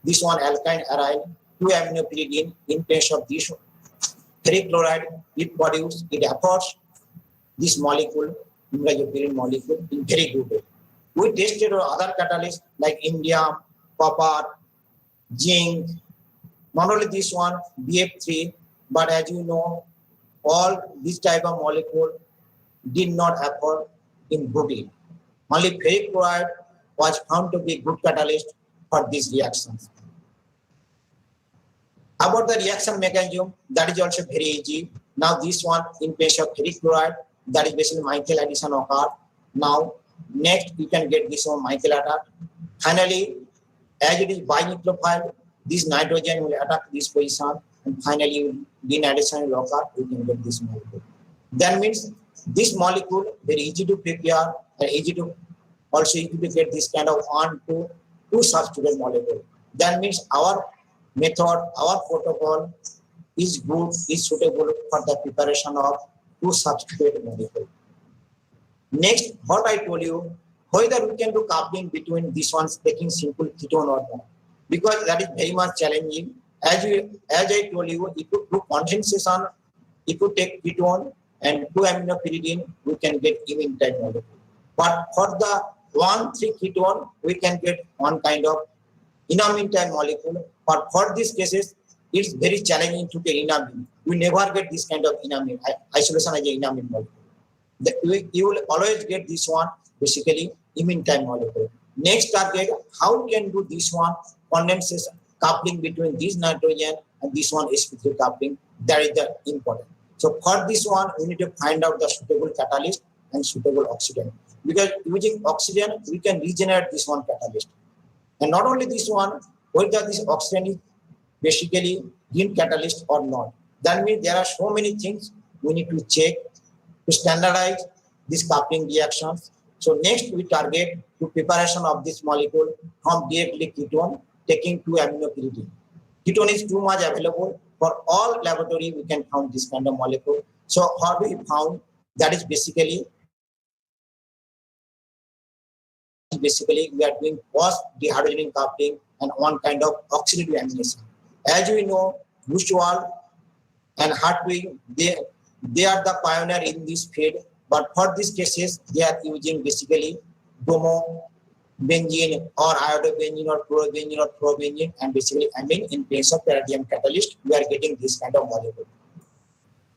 this one alkyne aryl, 2-aminopyridine, in place of this ferric chloride, it affords this molecule, imidazopyridine molecule, in very good way. We tested other catalysts like indium, copper, zinc, not only this one, BF3, but as you know, all this type of molecule did not afford in good yield. Only ferric chloride was found to be good catalyst for these reactions. About the reaction mechanism, that is also very easy. Now this one, in place of ferric chloride, that is basically Michael addition occur. Now next we can get this one Michael attack. Finally, as it is binucleophile, this nitrogen will attack this position, and finally, in addition locker, we can get this molecule. That means this molecule very easy to prepare and easy to also easy to get this kind of 1 to 2 substituted molecule. That means our method, our protocol is good, is suitable for the preparation of 2 substituted molecule. Next, what I told you, whether we can do coupling between these ones taking simple ketone or not, because that is very much challenging. As I told you, if you do condensation, if you take ketone and 2-aminopyridine, we can get imine type molecule. But for the 1,3 ketone, we can get one kind of enamine type molecule. But for these cases, it's very challenging to get enamine. We never get this kind of enamine isolation as an enamine molecule. You will always get this one basically imine type molecule. Next target, how we can do this one condensation coupling between this nitrogen and this one sp3 coupling. That is the important. So for this one, we need to find out the suitable catalyst and suitable oxidant. Because using oxygen, we can regenerate this one catalyst. And not only this one, whether this oxygen is basically green catalyst or not. That means there are so many things we need to check to standardize these coupling reactions. So next we target to preparation of this molecule from directly ketone taking 2-aminopyridine. Ketone is too much available for all laboratory. We can found this kind of molecule. So how do we found? That is basically we are doing post dehydrogenation coupling and one kind of oxidative amination. As we know, Buchwald and Hartwig, they are the pioneer in this field. But for these cases, they are using basically bromobenzene or iodobenzene or chlorobenzene or chlorobenzene and basically amine in place of palladium catalyst. We are getting this kind of molecule.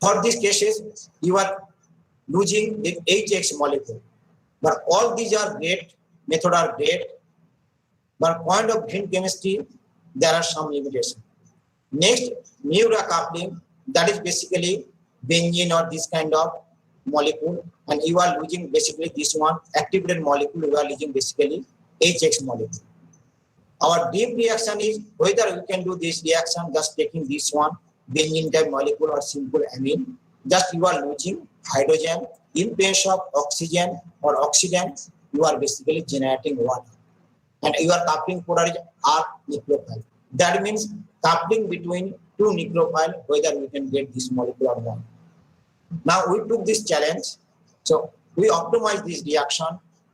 For these cases, you are using the HX molecule. But all these are great, method are great. But point of green chemistry, there are some limitations. Next, Miura coupling, that is basically benzene or this kind of molecule, and you are using basically this one activated molecule, you are using basically HX molecule. Our deep reaction is whether we can do this reaction just taking this one benzene type molecule or simple amine, just you are using hydrogen in place of oxygen or oxidant, you are basically generating water. And you are coupling polarity are nucleophile. That means coupling between 2 nucleophile, whether we can get this molecule or not. Now we took this challenge. So we optimized this reaction,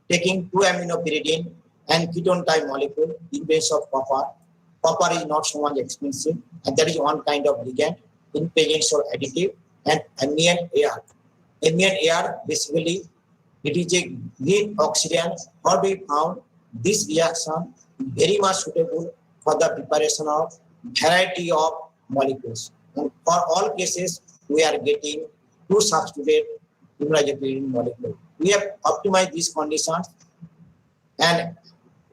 taking 2-aminopyridine and ketone type molecule in place of copper. Copper is not so much expensive, and that is one kind of ligand in presence of additive and amine air. Amine air basically it is a green oxidant. How do we found this reaction very much suitable for the preparation of variety of molecules. And for all cases, we are getting 2 substituted immunogenic molecule. We have optimized these conditions, and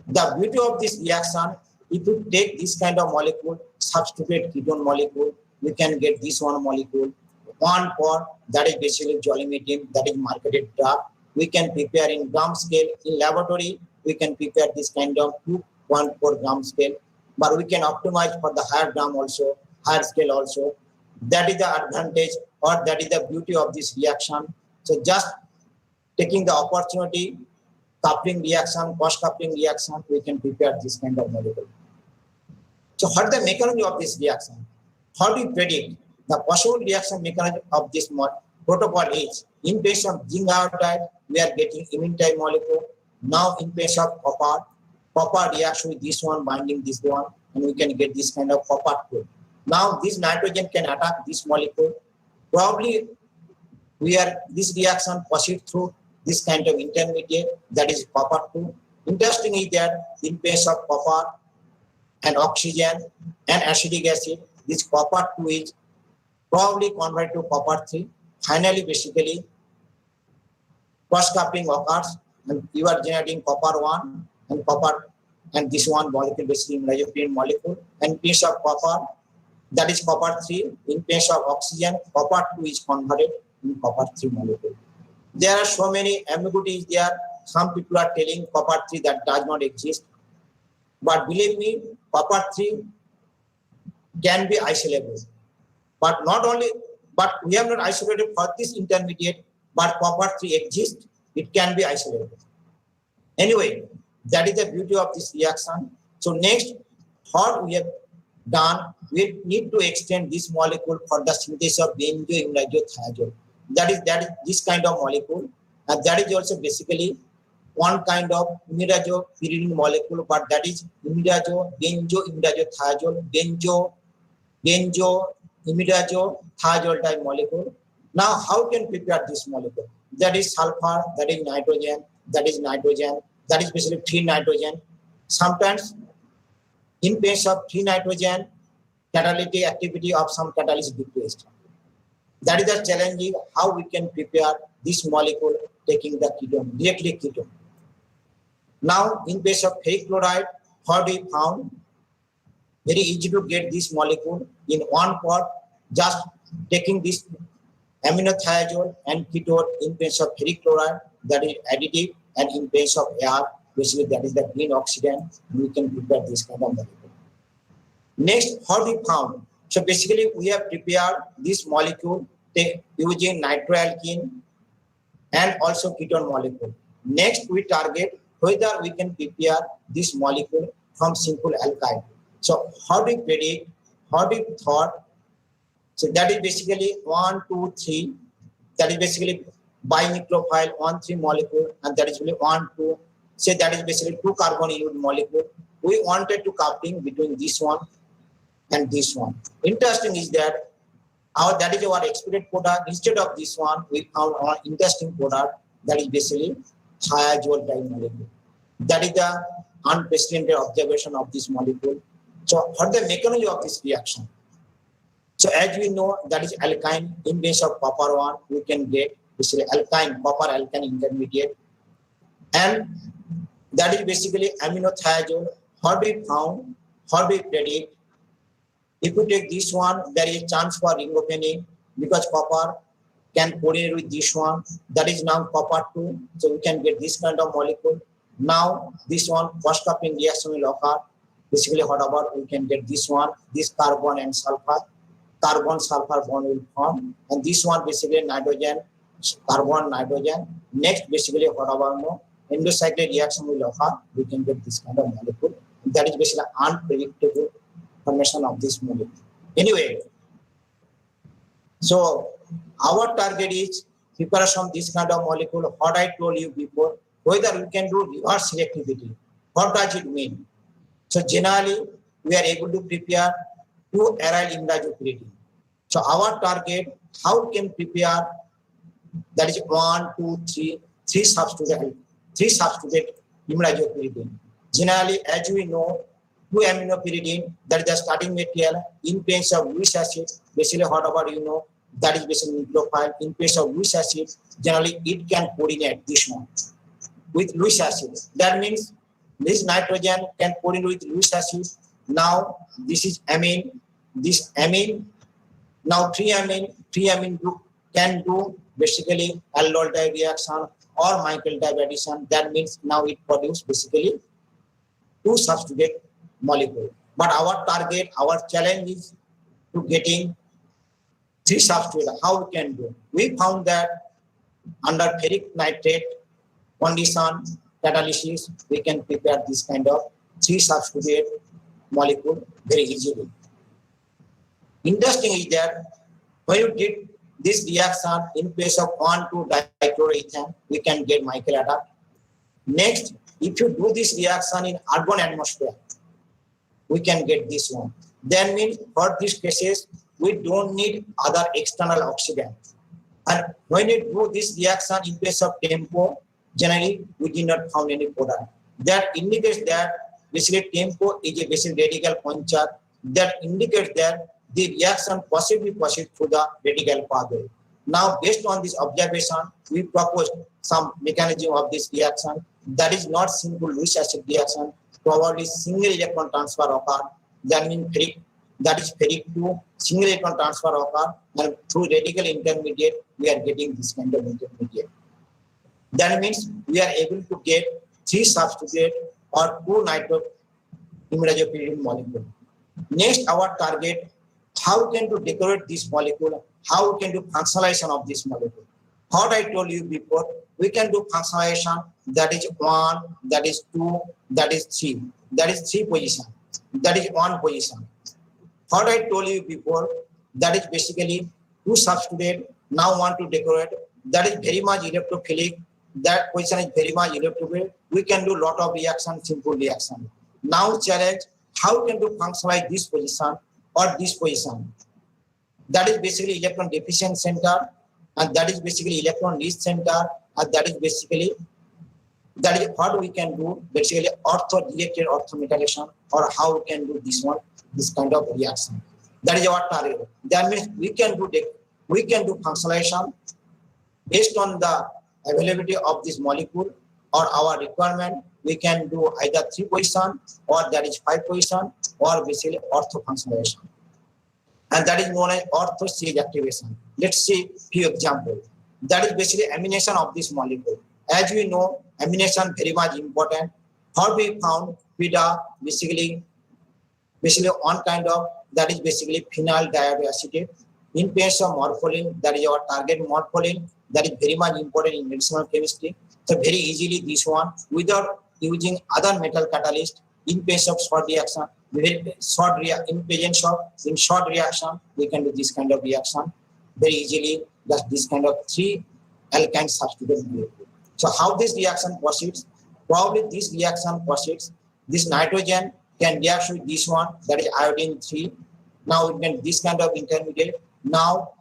the beauty of this reaction, if you take this kind of molecule, substitute ketone molecule, we can get this one molecule. One for that is basically jolimetin, that is marketed drug. We can prepare in gram scale. In laboratory, we can prepare this kind of 2.4 gram scale, but we can optimize for the higher gram also, higher scale also. That is the advantage, or that is the beauty of this reaction. So just taking the opportunity, coupling reaction, cross coupling reaction, we can prepare this kind of molecule. So what is the mechanism of this reaction? How do you predict the possible reaction mechanism of this protocol is? In place of zinc iodide, we are getting imine type molecule. Now in place of copper, copper reacts with this one, binding this one, and we can get this kind of copper 2. Now this nitrogen can attack this molecule. Probably this reaction proceeds through this kind of intermediate, that is copper 2. Interesting is that in place of copper and oxygen and acetic acid, this copper 2 is probably converted to copper 3. Finally, basically, cross coupling occurs, and you are generating copper 1 and copper, and this one molecule basically immunogenic molecule. And in place of copper, that is copper 3. In place of oxygen, copper 2 is converted in copper 3 molecule. There are so many ambiguities there. Some people are telling copper 3 that does not exist. But believe me, copper 3 can be isolable. But not only, but we have not isolated for this intermediate, but copper 3 exists, it can be isolated. Anyway, that is the beauty of this reaction. So next, what we have done, we need to extend this molecule for the synthesis of benzoimidazothiazole. That is this kind of molecule, and that is also basically one kind of imidazopyridine molecule, but that is benzoimidazothiazole, benzoimidazothiazole type molecule. Now, how can prepare this molecule? That is sulfur, that is nitrogen, that is basically 3 nitrogen. Sometimes, in place of 3 nitrogen, catalytic activity of some catalyst decreased. That is the challenge, how we can prepare this molecule taking the ketone, directly ketone. Now, in case of ferric chloride, what we found, very easy to get this molecule in one pot, just taking this aminothiazole and ketone in place of ferric chloride, that is additive, and in place of air, basically that is the green oxidant, we can prepare this kind of molecule. Next, what we found, so basically we have prepared this molecule using nitroalkene and also ketone molecule. Next, we target whether we can prepare this molecule from simple alkyne. So how do we predict, how do we thought? So that is basically 1, 2, 3. That is basically binucleophile 1, 3 molecule, and that is really 1, 2. Say that is basically 2 carbonyl molecule. We wanted to coupling between this one and this one. Interesting is that that is our expected product. Instead of this one, we found our interesting product that is basically thiazole type molecule. That is the unprecedented observation of this molecule. So, what the mechanism of this reaction? So, as we know, that is alkyne. In case of copper 1, we can get basically alkyne, copper alkyne intermediate, and that is basically aminothiazole. What we found, what we predict. If you take this one, there is a chance for ring opening because copper can coordinate with this one. That is now copper 2. So we can get this kind of molecule. Now this one, first coupling reaction will occur. Basically, what about we can get this one, this carbon and sulfur. Carbon sulfur bond will form. And this one basically nitrogen, carbon, nitrogen. Next, basically, what about no? Endocyclic reaction will occur. We can get this kind of molecule. That is basically unpredictable formation of this molecule. Anyway, so our target is preparation of this kind of molecule. What I told you before, whether we can do reverse selectivity. What does it mean? So generally, we are able to prepare 2 aryl imidazopyridine. So our target, how can prepare, that is 1, 2, 3 substitute imidazopyridine. Generally, as we know, 2 aminopyridine, that is the starting material. In place of Lewis acid, basically what about you know, that is basically nucleophile. In place of Lewis acid, generally it can coordinate this one with Lewis acid. That means this nitrogen can coordinate with Lewis acid. Now this is amine, this amine. Now 3 amine group can do basically aldol reaction or Michael type addition. That means now it produces basically 2 substitute molecule. But our target, our challenge is to getting 3 substitute. How we can do? We found that under ferric nitrate condition catalysis, we can prepare this kind of 3 substitute molecule very easily. Interesting is that when you did this reaction in place of 1,2-dichloroethane, we can get Michael adapt. Next, if you do this reaction in argon atmosphere, we can get this one. That means for these cases, we don't need other external oxidant. And when you do this reaction in place of tempo, generally we did not found any product. That indicates that basically tempo is a basic radical puncture. That indicates that the reaction possibly proceeds through the radical pathway. Now, based on this observation, we proposed some mechanism of this reaction. That is not simple Lewis acid reaction. Probably single electron transfer occur. That means ferric, that is ferric 2, single electron transfer occur, and through radical intermediate, we are getting this kind of intermediate. That means we are able to get 3 substitute or 2 imidazopyridine molecule. Next, our target, how can to decorate this molecule, how we can do functionalization of this molecule. What I told you before, we can do functionalization, that is 1, that is 2, that is 3. That is 3 position. That is 1 position. What I told you before, that is basically 2 substitute, now want to decorate, that is very much electrophilic, that position is very much electrophilic. We can do lot of reaction, simple reaction. Now challenge, how can do functionalize this position or this position? That is basically electron deficient center, and that is basically electron rich center, and that is basically, that is what we can do, basically ortho-directed orthometallation, or how we can do this one, this kind of reaction. That is our target. That means we can do functionalization based on the availability of this molecule or our requirement. We can do either 3 position, or that is 5 position, or basically ortho functionalization. And that is known as ortho stage activation. Let's see few examples. That is basically amination of this molecule. As we know, amination very much important. How we found PIDA basically one kind of, that is basically phenyl diacetate. In case of morpholin, that is our target morpholin, that is very much important in medicinal chemistry. So very easily this one, without using other metal catalyst, in case of short reaction, in short reaction, we can do this kind of reaction very easily. That's this kind of 3 alkyne substituted molecule. So how this reaction proceeds? Probably this reaction proceeds. This nitrogen can react with this one, that is iodine 3. Now we can this kind of intermediate. Now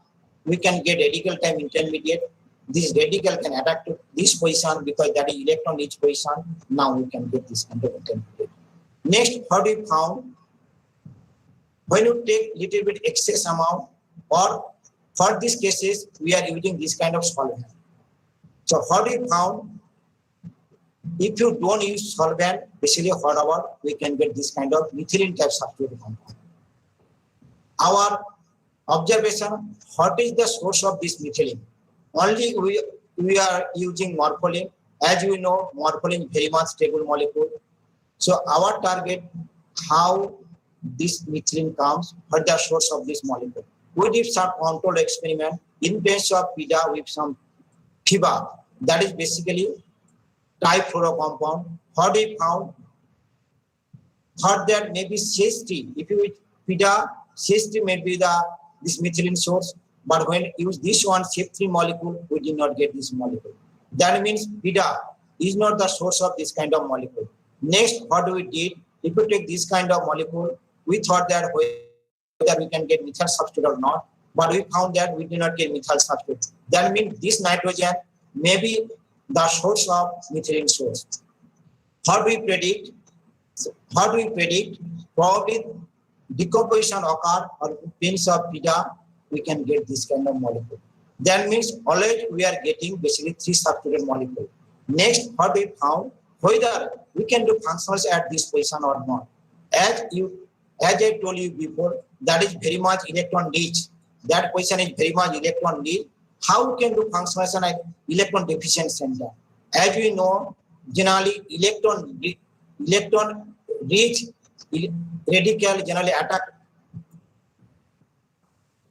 we can get radical time intermediate. This radical can attack to this position because that is electron rich position. Now we can get this kind of intermediate. Next, what we found, when you take little bit excess amount, or for these cases, we are using this kind of solvent. So what we found, if you don't use solvent, basically whatever, we can get this kind of methylene type substituted compound. Our observation, what is the source of this methylene? Only we are using morpholin. As you know, morpholin is very much stable molecule. So our target, how this methylene comes, what the source of this molecule. We did some controlled experiment in case of PIDA with some FIBA, that is basically trifluoro compound. What we found, thought that maybe CH3, if you with PIDA, CH3 may be this methylene source, but when you use this one CH3 molecule, we did not get this molecule. That means PIDA is not the source of this kind of molecule. Next, what we did, if you take this kind of molecule, we thought that whether we can get methyl substitute or not, but we found that we did not get methyl substitute. That means this nitrogen may be the source of methylene source. How do we predict? Probably decomposition occur or pins of PIDA, we can get this kind of molecule. That means always we are getting basically 3 substituted molecules. Next, what we found, whether we can do functionals at this position or not. As I told you before, that is very much electron rich. That position is very much electron rich. How we can do functionation at electron deficient center? As we know, generally electron rich radical generally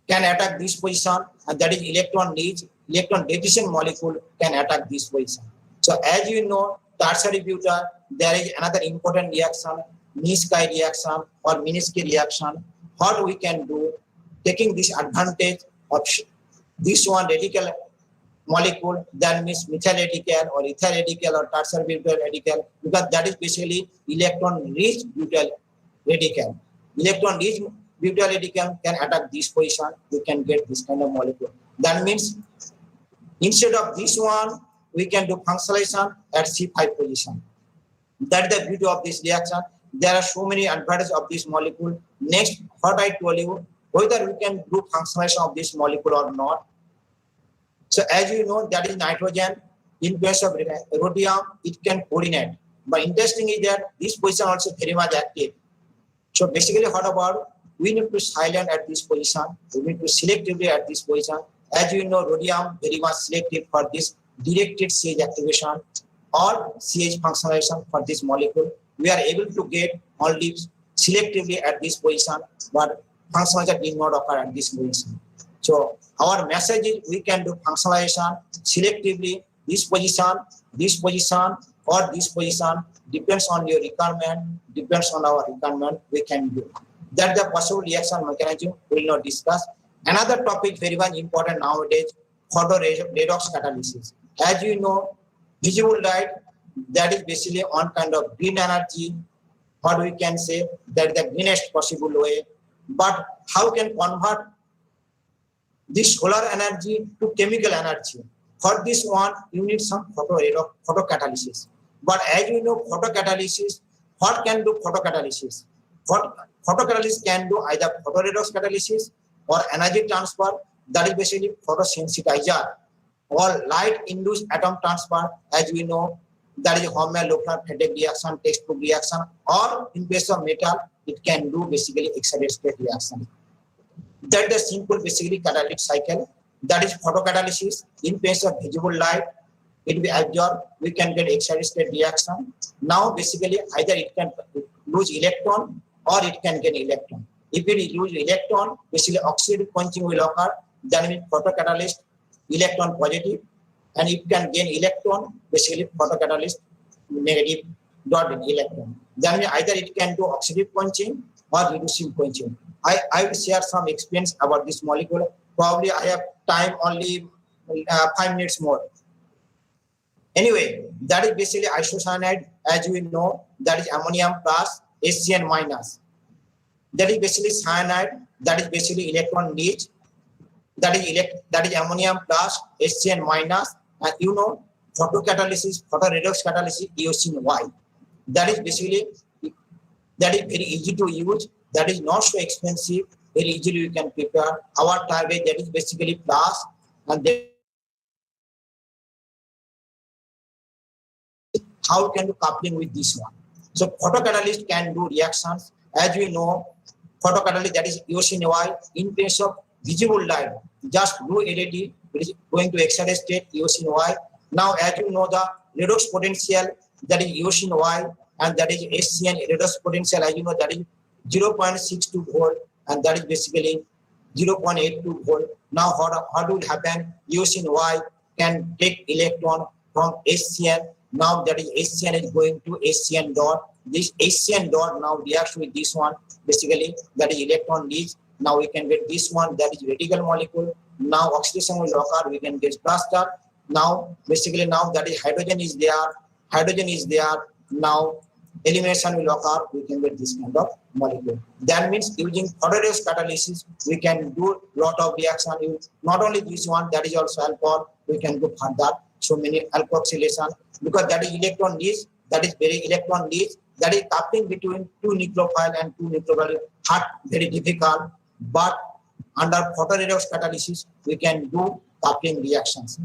can attack this position, and that is electron rich. Electron deficient molecule can attack this position. So as you know, tertiary butyl, there is another important reaction, Minsky reaction or Minsky reaction. What we can do, taking this advantage of this one radical molecule, that means methyl radical or ethyl radical or tertiary butyl radical, because that is basically electron rich butyl radical. Electron rich butyl radical can attack this position, we can get this kind of molecule. That means instead of this one, we can do functionalization at C5 position. That is the beauty of this reaction. There are so many advantages of this molecule. Next, what I told you, whether we can do functionalization of this molecule or not. So as you know, that is nitrogen. In case of rhodium, it can coordinate. But interesting is that this position also very much active. So basically, what about, we need to silent at this position. We need to selectively at this position. As you know, rhodium very much selective for this directed CH activation or CH functionalization for this molecule. we are able to get only selectively at this position, but functionalization did not occur at this position. So our message is we can do functionalization selectively, this position, or this position, depends on your requirement, depends on our requirement, we can do. That's the possible reaction mechanism we will not discuss. Another topic very much important nowadays, photoredox catalysis. As you know, visible light, that is basically one kind of green energy, what we can say, that is the greenest possible way. But how can convert this solar energy to chemical energy? For this one, you need some photocatalysis. But as you know, photocatalysis, what can do photocatalysis? Photocatalysis can do either photoredox catalysis or energy transfer, that is basically photosensitizer, or light-induced atom transfer, as we know, that is Hohmann-Leffler-Fedek reaction, textbook reaction, or in case of metal, it can do basically excited state reaction. That is the simple basically catalytic cycle. That is photocatalysis. In case of visible light, it will be absorbed, we can get excited state reaction. Now basically either it can lose electron or it can gain electron. If it lose electron, basically oxidative quenching will occur, then means photocatalyst electron positive, and if can gain electron, basically photocatalyst negative dot electron. Then either it can do oxidative quenching or reducing quenching. I will share some experience about this molecule. Probably I have time only 5 minutes more. Anyway, that is basically isocyanide, as we know, that is ammonium plus HCN minus. That is basically cyanide, that is basically electron leach, that is ammonium plus HCN minus, and you know, photocatalysis, photoredox catalysis, eosin Y. That is basically, that is very easy to use, that is not so expensive, very easily you can prepare. Our target, that is basically plus, and then how can do coupling with this one. So photocatalyst can do reactions. As we know, photocatalyst, that is eosin Y, in case of visible light, just blue LED, it is going to excited state eosin Y. Now, as you know, the redox potential, that is eosin Y, and that is HCN redox potential, as you know, that is 0.62 volt, and that is basically 0.82 volt. Now, what will happen? Eosin Y can take electron from HCN. Now that is HCN is going to HCN dot. This HCN dot now reacts with this one. Basically, that is electron leach. Now we can get this one, that is radical molecule. Now oxidation will occur, we can get cluster. Now basically now that is hydrogen is there. Now elimination will occur, we can get this kind of molecule. That means using photoredox catalysis, we can do lot of reaction. Not only this one, that is also alcohol, we can do further. So many alkoxylation, because that is electron leach, that is very electron leach, that is coupling between two nucleophile and two nucleophile, hard, very difficult. But under photoredox catalysis, we can do coupling reactions.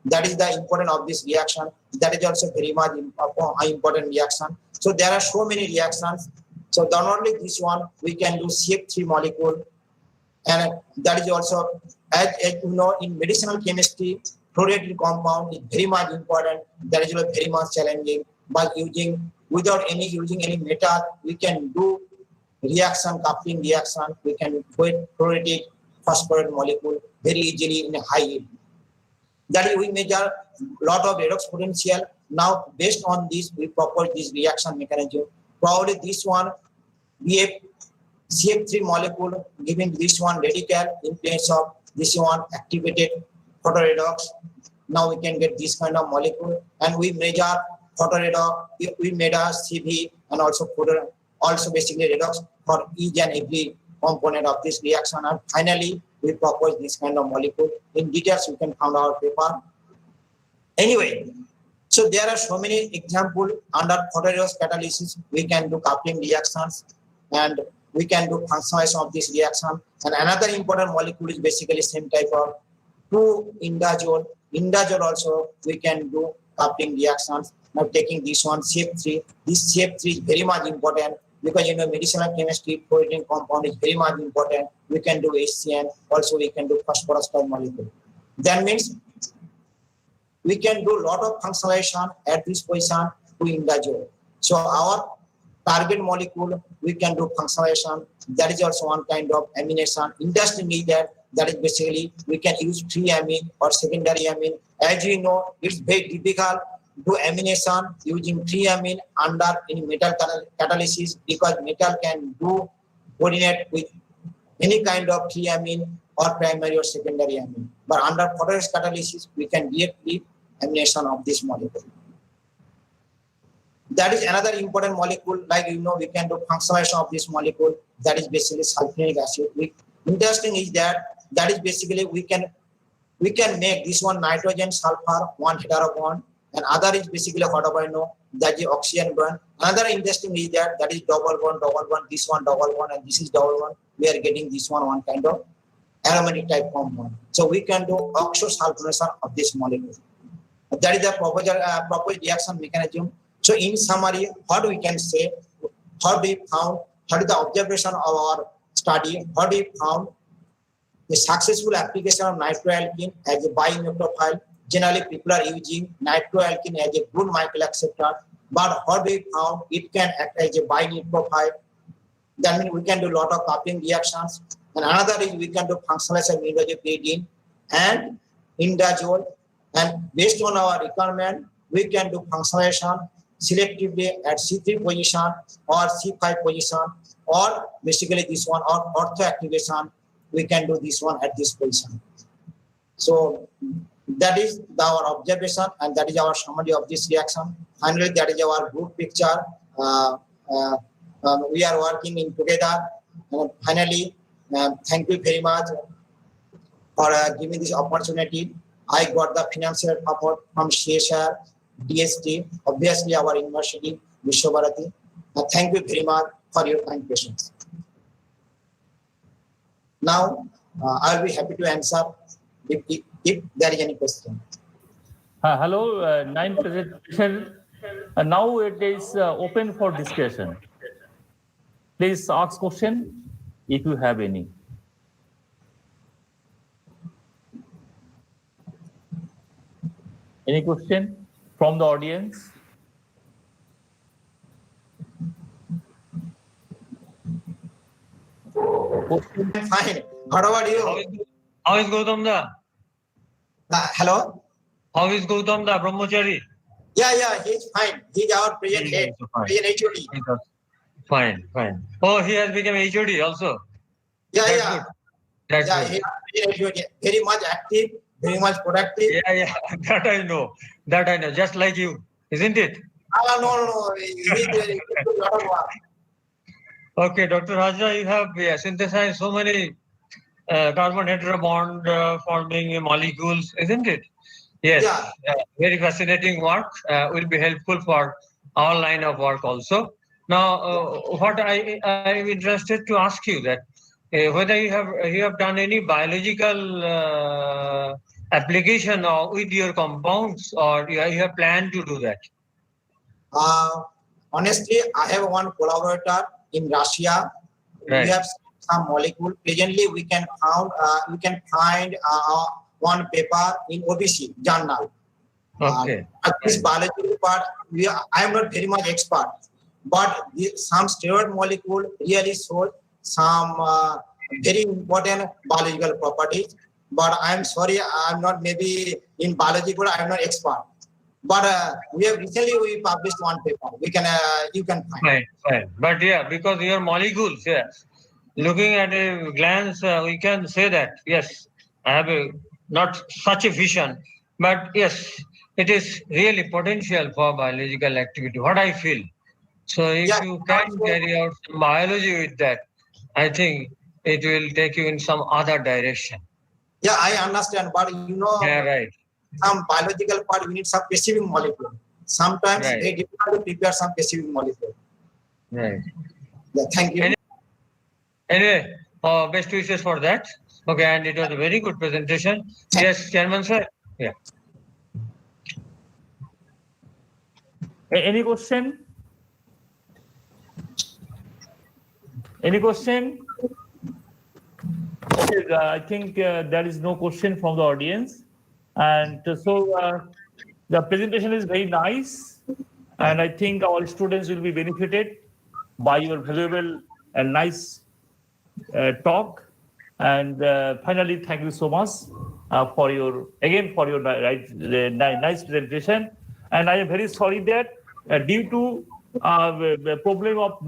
That is the importance of this reaction. That is also very much important reaction. So there are so many reactions. So not only this one, we can do CF3 molecule, and that is also, as you know, in medicinal chemistry, fluorinated compound is very much important. That is very much challenging. By without using any metal, we can do reaction, coupling reaction. We can create fluorinated phosphorus molecule very easily in a high yield. That is, we measure lot of redox potential. Now, based on this, we propose this reaction mechanism. Probably this one, we have CF3 molecule giving this one radical in place of this one activated photoredox. Now we can get this kind of molecule, and we measure photoredox, we measure CV, and also basically redox for each and every component of this reaction. And finally, we propose this kind of molecule. In details, you can find our paper. Anyway, so there are so many examples under photoredox catalysis. We can do coupling reactions, and we can do functionalization of this reaction. And another important molecule is basically same type of 2-indazole. Indazole also we can do coupling reactions. Now taking this one, CF3. This CF3 is very much important because you know medicinal chemistry, protein compound is very much important. We can do HCN. Also we can do phosphorus type molecule. That means we can do a lot of functionalization at this position 2-indazole. So our target molecule, we can do functionalization. That is also one kind of amination. Interesting is that is basically we can use free amine or secondary amine. As you know, it's very difficult to do amination using free amine under any metal catalysis because metal can do coordinate with any kind of free amine or primary or secondary amine. But under photolysis catalysis, we can directly amination of this molecule. That is another important molecule, like you know, we can do functionalization of this molecule. That is basically sulfuric acid. Interesting is that is basically we can make this one nitrogen sulfur, one hetero bond, and other is basically what do I know? That is oxygen bond. Another interesting is that is double bond, this one double bond, and this is double bond. We are getting this one kind of aromatic type compound. So we can do oxosulfonation of this molecule. That is the proposed reaction mechanism. So in summary, what we can say, what we found, what is the observation of our study, what we found, the successful application of nitroalkene as a binucleophile. Generally, people are using nitroalkene as a good Michael acceptor, but what we found, it can act as a binucleophile. That means we can do a lot of coupling reactions. And another is we can do functionalization of indazolpyridine and indazole. And based on our requirement, we can do functionalization selectively at C3 position or C5 position, or basically this one, or ortho activation, we can do this one at this position. So that is our observation, and that is our summary of this reaction. Finally, that is our group picture. We are working in together. Finally, thank you very much for giving this opportunity. I got the financial support from CSR, DST, obviously our university, Vishwabharati. Thank you very much for your kind questions. Now, I'll be happy to answer if there is any question. Hello, 9 presentation. Now it is open for discussion. Please ask question if you have any. Any question from the audience? Fine. What about you? How is Gautam da? Hello? How is Gautam da, Brahmachari? Yeah, he's fine. He's our present head, present HOD. Fine. Oh, he has become HOD also. That's good. That's good. He's very much active, very much productive. Yeah, that I know. Just like you, isn't it? No. He's doing a lot of work. Okay, Dr. Raja, you have synthesized so many carbon heterobond forming molecules, isn't it? Yes. Yeah. Very fascinating work. Will be helpful for our line of work also. Now, what I am interested to ask you that whether you have done any biological application with your compounds, or you have planned to do that? Honestly, I have one collaborator in Russia. Right. We have some molecule. Presently, we can find one paper in OBC journal. Okay. This biological part, I am not very much expert, but some steroid molecule really shows some very important biological properties. But I am sorry, I am not maybe in biological. I am not expert. But we published one paper. You can find. Fine. But yeah, because your molecules, looking at a glance, we can say that yes, I have not such a vision, but yes, it is really potential for biological activity. What I feel. So if you can carry out some biology with that, I think it will take you in some other direction. Yeah, I understand, but Yeah, right. Some biological part, we need some specific molecule. Sometimes they difficult to prepare some specific molecule. Right. Yeah, thank you. Anyway, best wishes for that. Okay, and it was a very good presentation. Yes, Chairman sir. Yeah. Any question? Any question? Okay, I think there is no question from the audience. And so the presentation is very nice. And I think our students will be benefited by your valuable and nice talk. And finally, thank you so much for your nice presentation. And I am very sorry that due to the problem of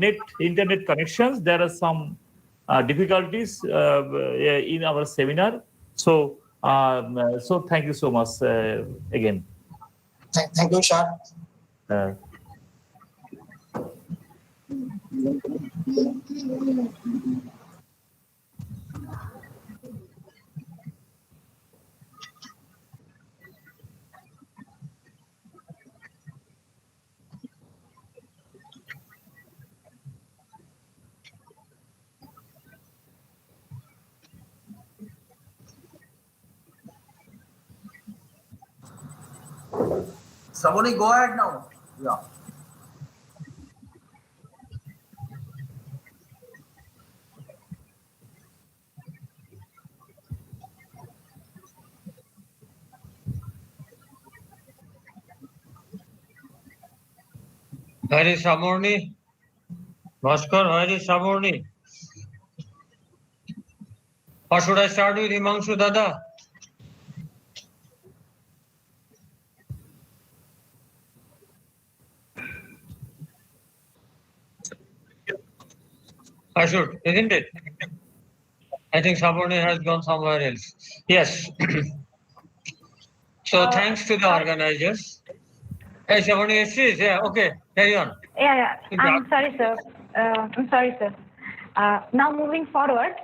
internet connections, there are some difficulties in our seminar. So thank you so much again. Thank you, Shah. Somebody go ahead now. Yeah. Where is Samurni? Bhaskar, where is Samurni? Or should I start with Himanshu Dada? I should, isn't it? I think Samurni has gone somewhere else. Yes. So thanks to the organizers. Hey, Samurni, yeah, okay, carry on. Yeah. I'm sorry, sir. Now moving forward,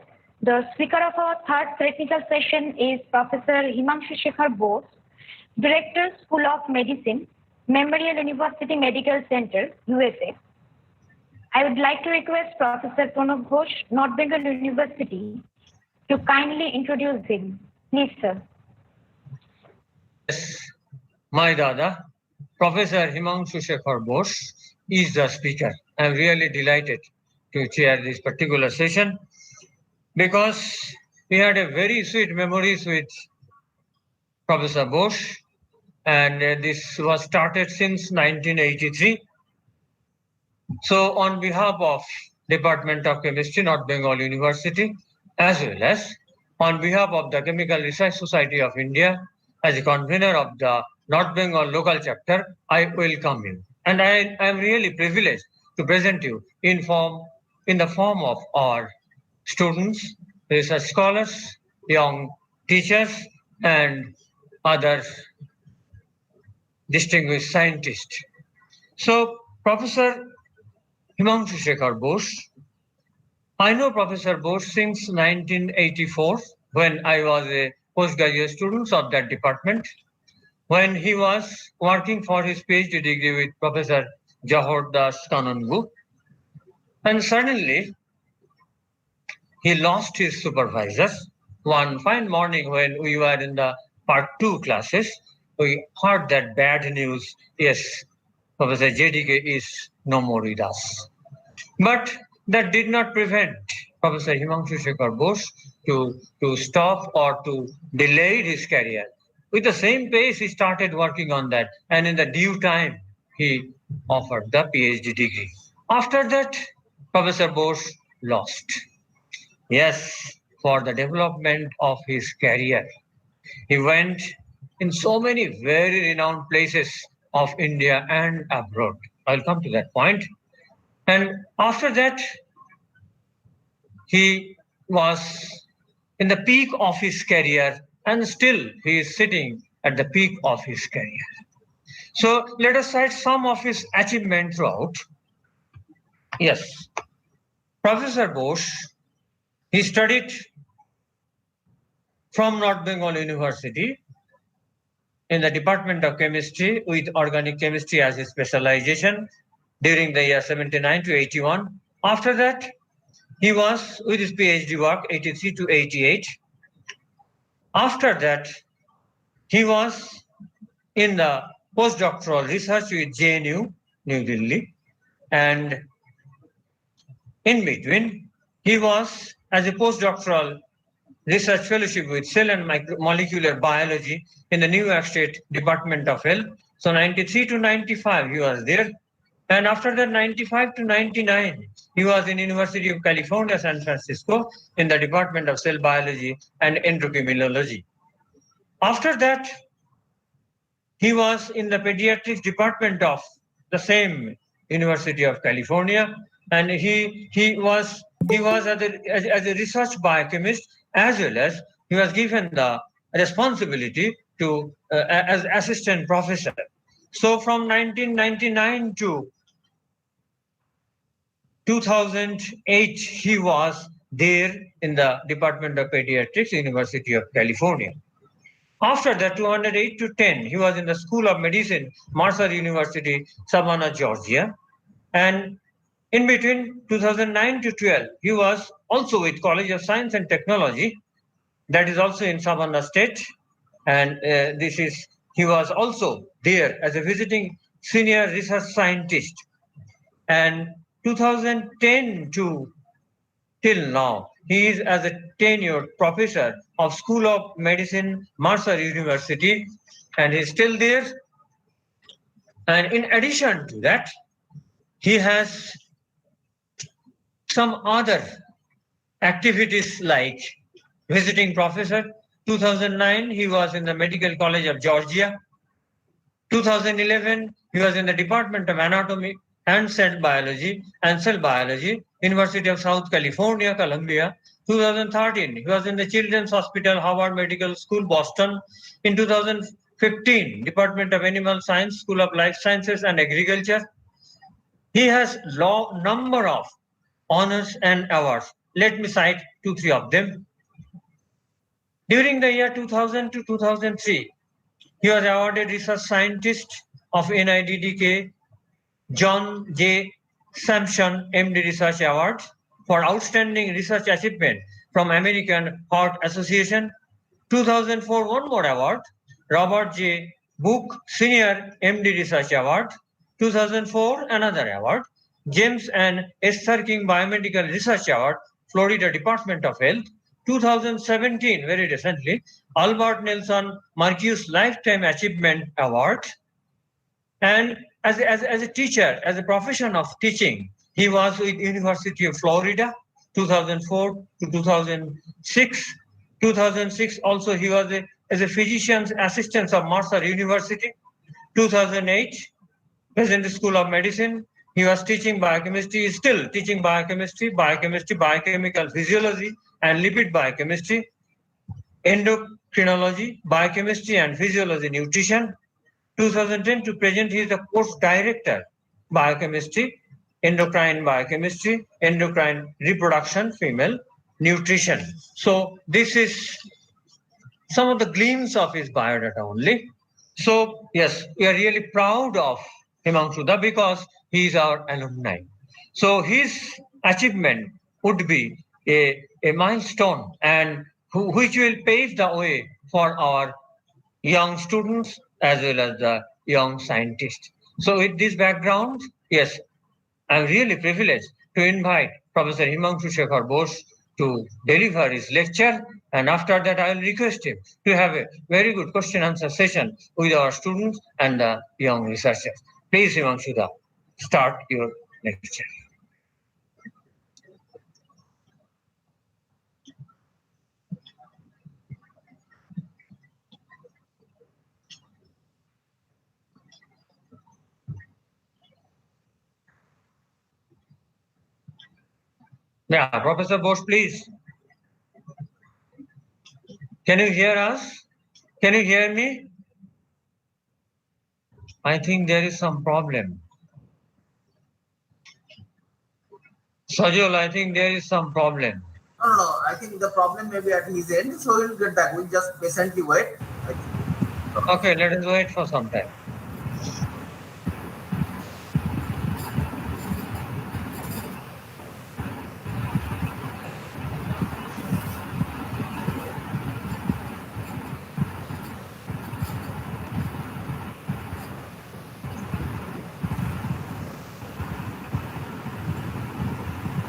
the speaker of our third technical session is Professor Himanshu Shekhar Bose, Director, School of Medicine, Memorial University Medical Center, USA. I would like to request Professor Pranab Ghosh, North Bengal University, to kindly introduce him. Please, sir. Yes, my Dada, Professor Himanshu Shekhar Bose is the speaker. I am really delighted to chair this particular session because we had a very sweet memories with Professor Bose, and this was started since 1983. So on behalf of Department of Chemistry, North Bengal University, as well as on behalf of the Chemical Research Society of India, as a convener of the North Bengal local chapter, I welcome you. And I am really privileged to present you in the form of our students, research scholars, young teachers, and other distinguished scientists. So Professor Himanshu Shekhar Bose, I know Professor Bose since 1984 when I was a postgraduate student of that department, when he was working for his PhD degree with Professor Jahor Das Kanungu. And suddenly, he lost his supervisors. One fine morning when we were in the part 2 classes, we heard that bad news. Yes, Professor JDK is no more with us. But that did not prevent Professor Himanshu Shekhar Bose to stop or to delay his career. With the same pace, he started working on that. And in the due time, he offered the PhD degree. After that, Professor Bose lost. Yes, for the development of his career. He went in so many very renowned places of India and abroad. I'll come to that point. And after that, he was in the peak of his career, and still he is sitting at the peak of his career. So let us cite some of his achievements throughout. Yes, Professor Bose, he studied from North Bengal University in the Department of Chemistry with Organic Chemistry as his specialization during the year 79 to 81. After that, he was with his PhD work 83 to 88. After that, he was in the postdoctoral research with JNU, New Delhi. And in between, he was as a postdoctoral research fellowship with cell and molecular biology in the New York State Department of Health. So 93 to 95, he was there. And after that, 95 to 99, he was in University of California, San Francisco, in the Department of Cell Biology and Endocrinology. After that, he was in the pediatrics department of the same University of California, and he was as a research biochemist, as well as he was given the responsibility to as assistant professor. So from 1999 to 2008, he was there in the Department of Pediatrics, University of California. After that, 208 to 10, he was in the School of Medicine, Mercer University, Savannah, Georgia. And in between 2009 to 12, he was also with College of Science and Technology, that is also in Savannah State. And he was also there as a visiting senior research scientist. And 2010 to till now, he is as a tenured professor of School of Medicine, Mercer University, and he's still there. And in addition to that, he has some other activities like visiting professor. 2009, he was in the Medical College of Georgia. 2011, he was in the Department of Anatomy and Cell Biology, University of South California, Columbia. 2013, he was in the Children's Hospital, Howard Medical School, Boston. In 2015, Department of Animal Science, School of Life Sciences and Agriculture. He has number of honors and awards. Let me cite 2-3 of them. During the year 2000 to 2003, he was awarded Research Scientist of NIDDK John J. Sampson MD Research Award for Outstanding Research Achievement from American Heart Association. 2004, one more award, Robert J. Book Senior MD Research Award. 2004, another award, James and Esther King Biomedical Research Award, Florida Department of Health. 2017, very recently, Albert Nelson Marcus Lifetime Achievement Award. And as a teacher, as a profession of teaching, he was with University of Florida, 2004 to 2006. 2006 also he was as a physician's assistant of Mercer University. 2008, President School of Medicine. He was teaching biochemistry, is still teaching biochemistry, biochemical physiology, and lipid biochemistry, endocrinology, biochemistry and physiology, nutrition. 2010 to present, he is the course director, biochemistry, endocrine biochemistry, endocrine reproduction, female nutrition. So this is some of the glimpses of his biodata only. So yes, we are really proud of Himanshu Da because he is our alumni. So his achievement would be a milestone and which will pave the way for our young students as well as the young scientists. So with this background, yes, I'm really privileged to invite Professor Himanshu Shekhar Bose to deliver his lecture. And after that, I will request him to have a very good question answer session with our students and the young researchers. Please, Himanshu Da, start your lecture. Yeah, Professor Bose, please. Can you hear us? Can you hear me? I think there is some problem. Sajol, I think there is some problem. No, I think the problem may be at his end, so he'll get back. We'll just patiently wait. Okay, let us wait for some time.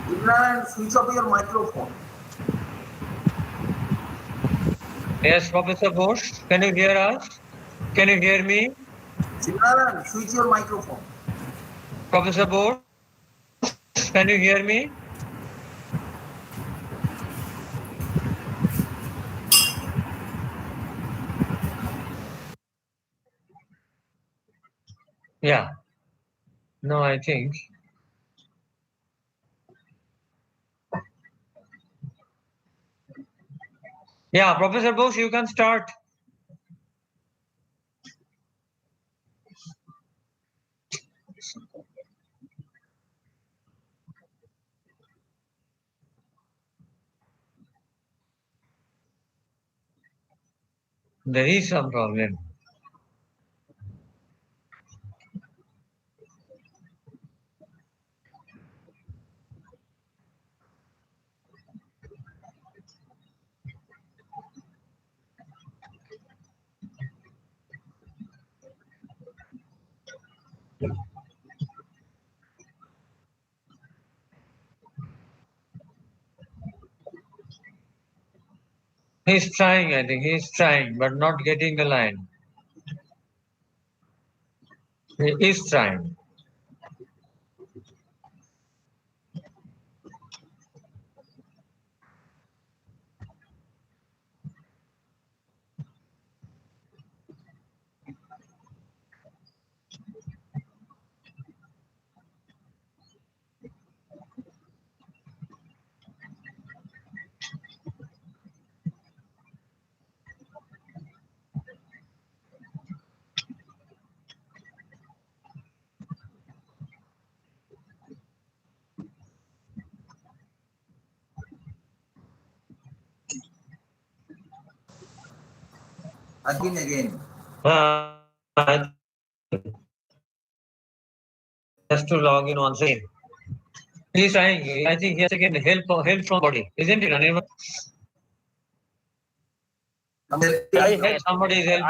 Imran, switch off your microphone. Yes, Professor Bose, can you hear us? Can you hear me? Imran, switch your microphone. Professor Bose, can you hear me? Yeah. No, I think. Yeah, Professor Bose, you can start. There is some problem. He's trying, I think. He's trying, but not getting the line. He is trying. Again. I has to log in once again. He's trying. I think he has taken help from body, isn't it? Anirban? Somebody is helping.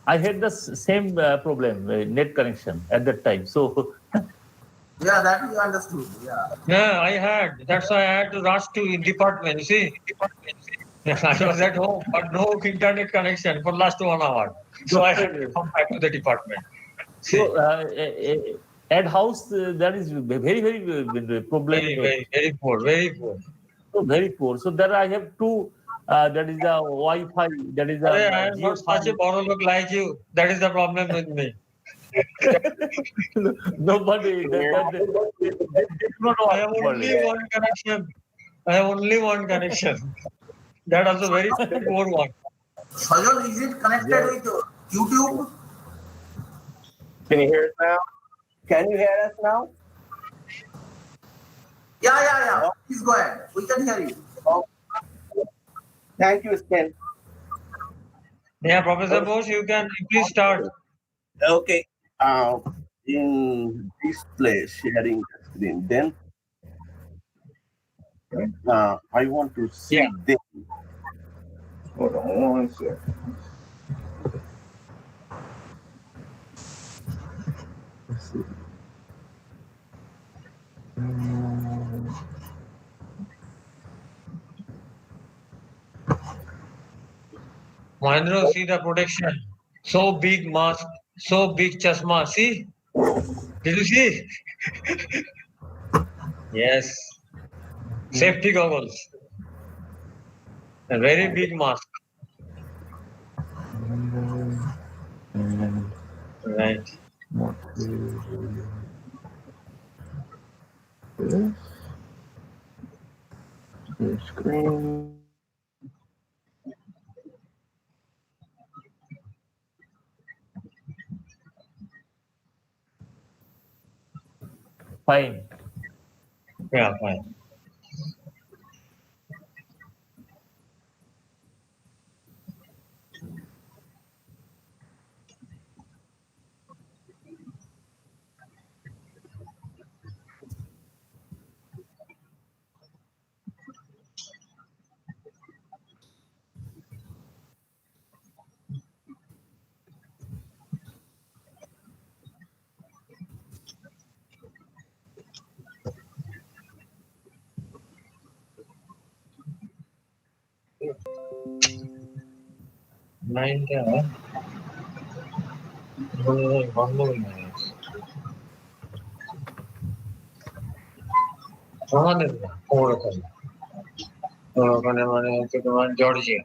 I had the same problem, net connection at that time. So Yeah, that we understood. Yeah. Yeah, I had. That's why I had to rush to department. You see, I was at home, but no internet connection for last 1 hour. So I had to come back to the department. See, so at house that is very problem. very poor, very poor. So very poor. So there I have two. That is the Wi-Fi. That is the. I am not such a poor look like you. That is the problem with me. Nobody. They do not know I have only one connection. I have only one connection. That also very poor one. Sajal, is it connected with YouTube? Can you hear us now? Can you hear us now? Yeah. Please go ahead. We can hear you. Thank you, Sten. Yeah, Professor Bose, you can please start. Okay. In this place, sharing the screen, then I want to see them. Hold on one second. Let's see. Mahendra, see the protection. So big mask, so big chashma. See? Did you see? Yes. Safety goggles. A very big mask. Right. The screen. Fine. Yeah, fine. Mind one more minute. আমাদের না, ওখানে মানে হচ্ছে তোমার Georgia.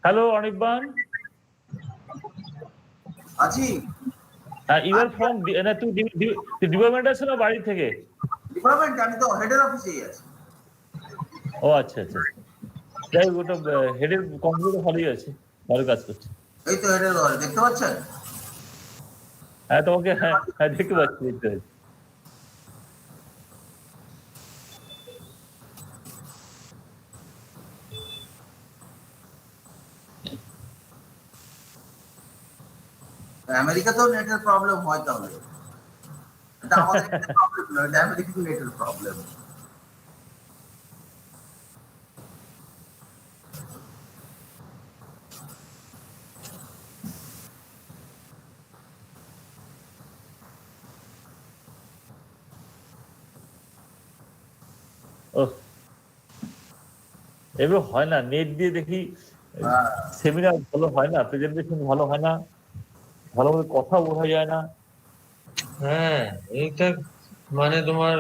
Hello, Anirban. আছি You are from department আছে না বাড়ি থেকে? ডিপার্টমেন্ট, আমি তো হেডের অফিসেই আছি। ও আচ্ছা আচ্ছা, যাই হোক, ওটা হেডের কম্পিউটার ভালোই আছে, ভালো কাজ করছে। এই তো হেডের ঘরে দেখতে পাচ্ছেন? হ্যাঁ তোমাকে, হ্যাঁ হ্যাঁ দেখতে পাচ্ছি, দেখতে পাচ্ছি। আমেরিকাতেও নেটের প্রবলেম হয় তাহলে? এটা আমাদের প্রবলেম নয়, এটা আমেরিকান নেটের প্রবলেম। ও এগুলো হয় না, নেট দিয়ে দেখি সেমিনার ভালো হয় না, প্রেজেন্টেশন ভালো হয় না, ভালো করে কথা বোঝা যায় না। হ্যাঁ, এইটা মানে তোমার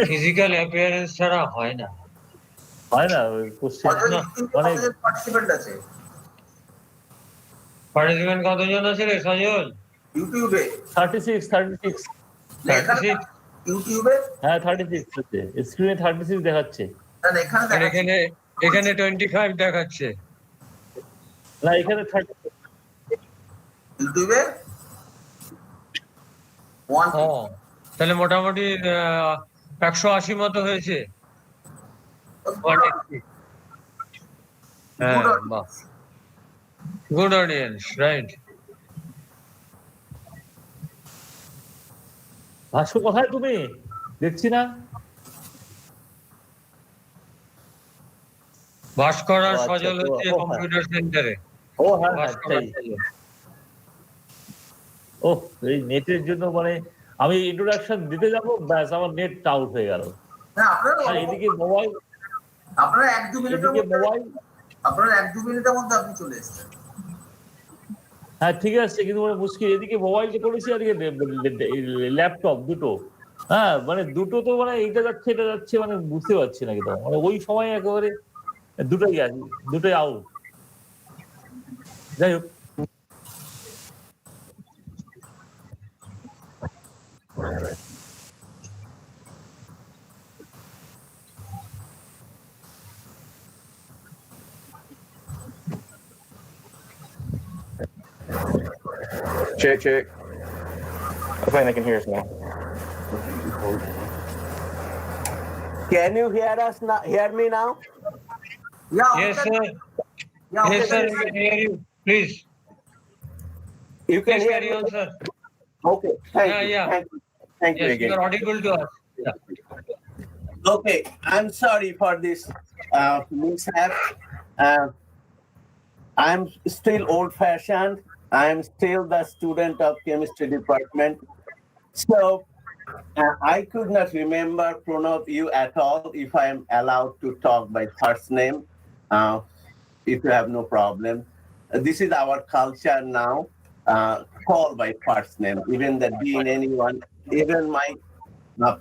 ফিজিক্যাল অ্যাপিয়ারেন্স ছাড়া হয় না। হয় না কোশ্চেন মানে। পার্টিসিপেন্ট আছে পার্টিসিপেন্ট কতজন আছে রে সজল? ইউটিউবে 36 ইউটিউবে হ্যাঁ 36 আছে, স্ক্রিনে 36 দেখাচ্ছে। এখানে 25 দেখাচ্ছে। না এখানে 30 ইউটিউবে তাহলে মোটামুটি 180 মতো হয়েছে। হ্যাঁ, বাহ, গুড অডিয়েন্স, রাইট। ভাস্কর কোথায় তুমি? দেখছি না। ভাস্কর আর সজল হচ্ছে কম্পিউটার সেন্টারে। ও হ্যাঁ ও এই নেটের জন্য মানে আমি ইন্ট্রোডাকশন দিতে যাবো, ব্যাস আমার নেট আউট হয়ে গেল। এদিকে মোবাইল, আপনারা 1-2 মিনিটের মধ্যে আপনি চলে এসেছেন। হ্যাঁ ঠিক আছে, কিন্তু মানে মুশকিল, এদিকে মোবাইলটা করেছি আর ল্যাপটপ দুটো, হ্যাঁ মানে দুটো তো মানে এইটা যাচ্ছে এটা যাচ্ছে, মানে বুঝতে পারছি না কিন্তু, মানে ওই সময় একেবারে দুটোই আছে, দুটোই আউট। যাই হোক, Check, check. I think they can hear us now. Can you hear us now? Hear me now? Yes, sir. Yes, sir. We can hear you. Please. You can Please hear carry me? on, sir. Okay. Thank you. Yeah. Thank you Yes, again. you are audible to us. Yeah. Okay. I'm sorry for this mishap. I'm still old-fashioned. I'm still the student of chemistry department. So I could not remember Pranav you at all. If I am allowed to talk by first name, if you have no problem. This is our culture now. Call by first name. Even the dean, anyone, even my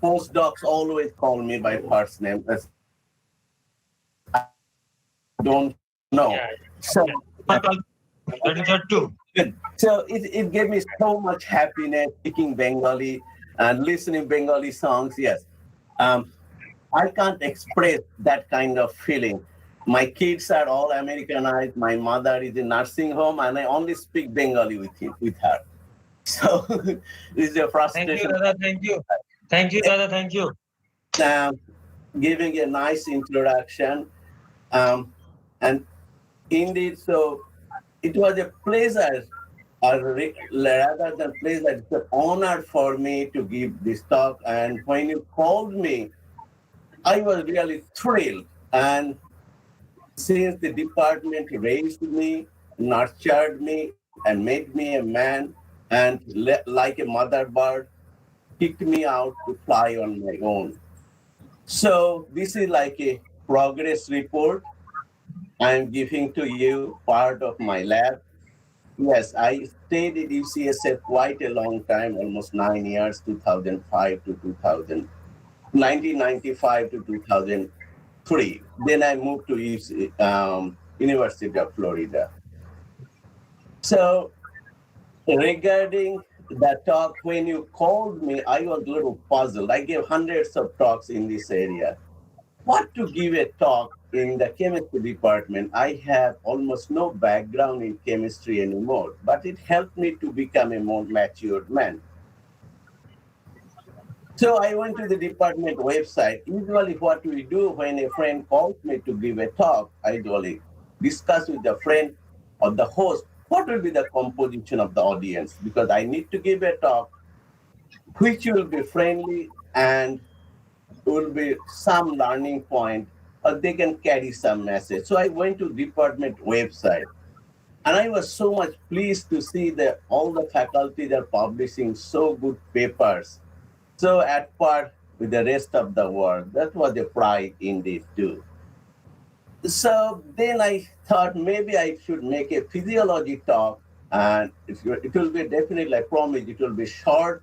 postdocs always call me by first name. I don't know. So. That is that too. So it gave me so much happiness speaking Bengali and listening Bengali songs. Yes, I can't express that kind of feeling. My kids are all Americanized. My mother is in nursing home, and I only speak Bengali with her. So this is a frustration. Thank you, Dada. Thank you. Thank you, Dada. Thank you. Giving a nice introduction, and indeed, so it was a pleasure rather than pleasure, it's an honor for me to give this talk. And when you called me, I was really thrilled. And since the department raised me, nurtured me, and made me a man, and like a mother bird, kicked me out to fly on my own. So this is like a progress report I'm giving to you, part of my lab. Yes, I stayed at UCSF quite a long time, almost 9 years, 2005 to 2000, 1995 to 2003. Then I moved to University of Florida. So regarding the talk, when you called me, I was a little puzzled. I gave hundreds of talks in this area. What to give a talk in the chemistry department? I have almost no background in chemistry anymore, but it helped me to become a more matured man. So I went to the department website. Usually what we do when a friend calls me to give a talk, I usually discuss with the friend or the host, what will be the composition of the audience? Because I need to give a talk which will be friendly and will be some learning point, or they can carry some message. So I went to department website, and I was so much pleased to see that all the faculties are publishing so good papers, so at par with the rest of the world. That was a pride indeed too. So then I thought maybe I should make a physiology talk, and it will be definitely, I promise, it will be short,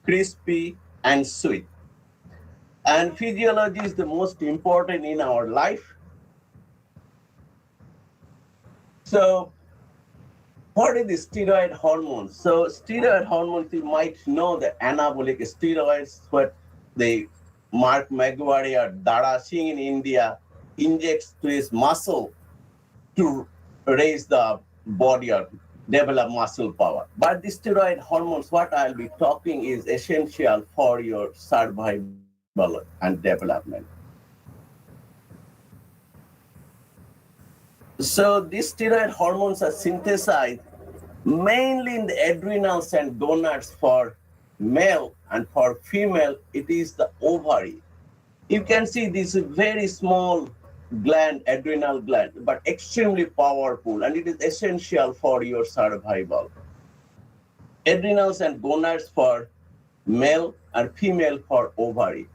crispy, and sweet. And physiology is the most important in our life. So what is the steroid hormones? So steroid hormones, you might know the anabolic steroids, what the Mark Magwari or Dara Singh in India injects to his muscle to raise the body or develop muscle power. But the steroid hormones, what I'll be talking is essential for your survival and development. So these steroid hormones are synthesized mainly in the adrenals and gonads for male, and for female, it is the ovary. You can see this very small gland, adrenal gland, but extremely powerful, and it is essential for your survival. Adrenals and gonads for male and female for ovary.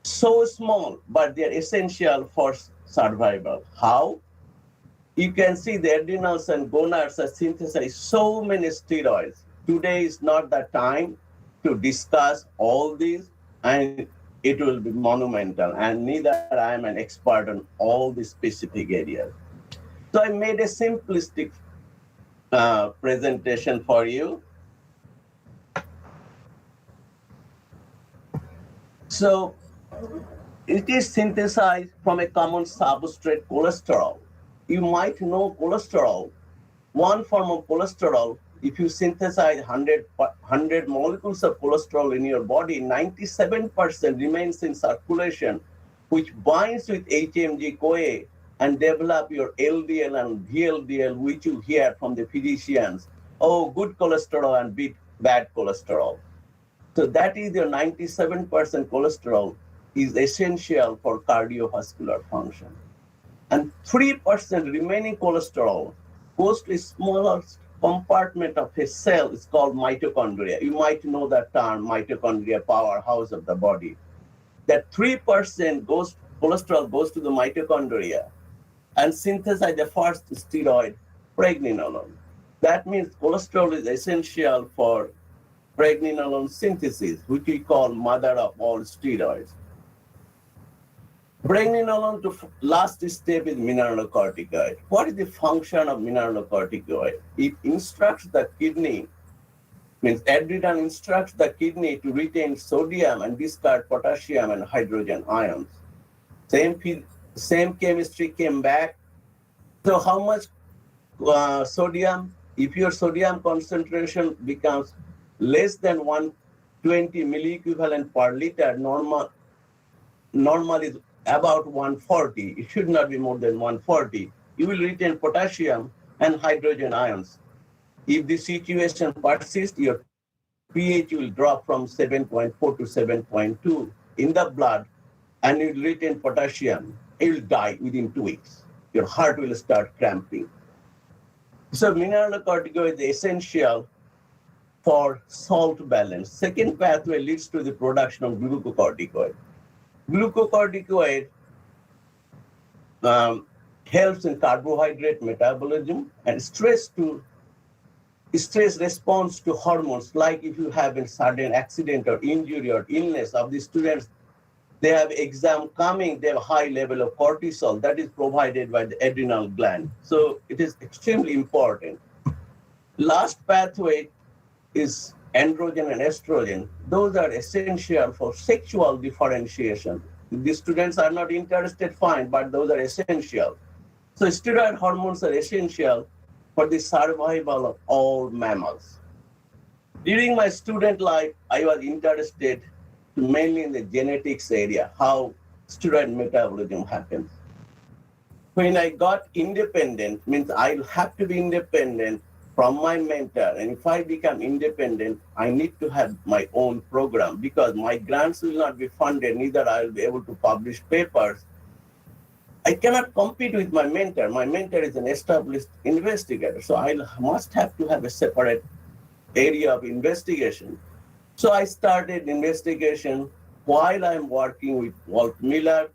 So small, but they're essential for survival. How? You can see the adrenals and gonads are synthesized so many steroids. Today is not the time to discuss all these, and it will be monumental, and neither I am an expert on all the specific areas. So I made a simplistic presentation for you. So it is synthesized from a common substrate, cholesterol. You might know cholesterol. One form of cholesterol, if you synthesize 100 molecules of cholesterol in your body, 97% remains in circulation, which binds with HMG-CoA and develop your LDL and VLDL, which you hear from the physicians. Oh, good cholesterol and bad cholesterol. So that is your 97% cholesterol is essential for cardiovascular function. And 3% remaining cholesterol goes to a smaller compartment of a cell. It's called mitochondria. You might know that term, mitochondria, powerhouse of the body. That 3% cholesterol goes to the mitochondria and synthesize the first steroid, pregnenolone. That means cholesterol is essential for pregnenolone synthesis, which we call mother of all steroids. Pregnenolone to last step is mineralocorticoid. What is the function of mineralocorticoid? It instructs the kidney, means adrenal instructs the kidney to retain sodium and discard potassium and hydrogen ions. Same chemistry came back. So how much sodium? If your sodium concentration becomes less than 120 milliequivalent per liter, normal is about 140. It should not be more than 140. You will retain potassium and hydrogen ions. If the situation persists, your pH will drop from 7.4 to 7.2 in the blood, and you will retain potassium. You will die within 2 weeks. Your heart will start cramping. So mineralocorticoid is essential for salt balance. Second pathway leads to the production of glucocorticoid. Glucocorticoid helps in carbohydrate metabolism and stress response to hormones. Like if you have a sudden accident or injury or illness of the students, they have exam coming, they have high level of cortisol that is provided by the adrenal gland. So it is extremely important. Last pathway is androgen and estrogen. Those are essential for sexual differentiation. The students are not interested, fine, but those are essential. So steroid hormones are essential for the survival of all mammals. During my student life, I was interested mainly in the genetics area, how steroid metabolism happens. When I got independent, means I'll have to be independent from my mentor. And if I become independent, I need to have my own program because my grants will not be funded, neither I will be able to publish papers. I cannot compete with my mentor. My mentor is an established investigator, so I must have to have a separate area of investigation. So I started investigation while I'm working with Walt Miller.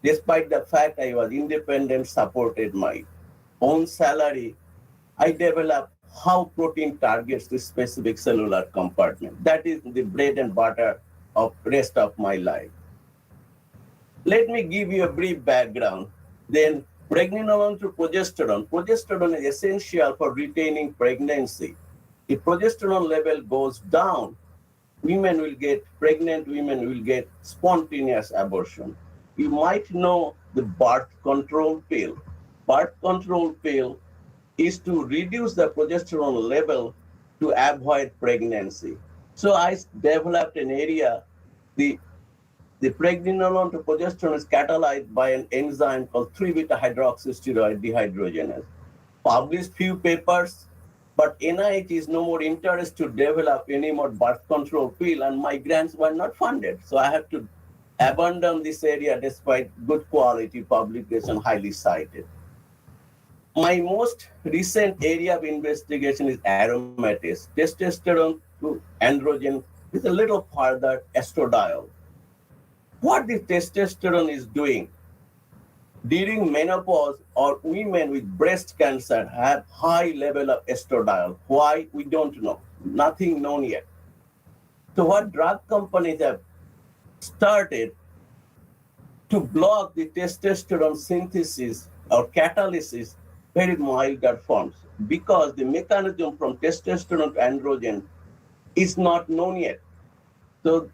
Despite the fact I was independent, supported my own salary, I developed how protein targets the specific cellular compartment. That is the bread and butter of rest of my life. Let me give you a brief background. Then pregnenolone to progesterone. Progesterone is essential for retaining pregnancy. If progesterone level goes down, pregnant women will get spontaneous abortion. You might know the birth control pill. Birth control pill is to reduce the progesterone level to avoid pregnancy. So I developed an area, the pregnenolone to progesterone is catalyzed by an enzyme called 3-beta-hydroxysteroid dehydrogenase. Published few papers, but NIH is no more interested to develop any more birth control pill, and my grants were not funded. So I have to abandon this area despite good quality publication, highly cited. My most recent area of investigation is aromatase, testosterone to androgen with a little further estradiol. What the testosterone is doing during menopause or women with breast cancer have high level of estradiol. Why? We don't know. Nothing known yet. So what drug companies have started to block the testosterone synthesis or catalysis very milder forms because the mechanism from testosterone to androgen is not known yet. So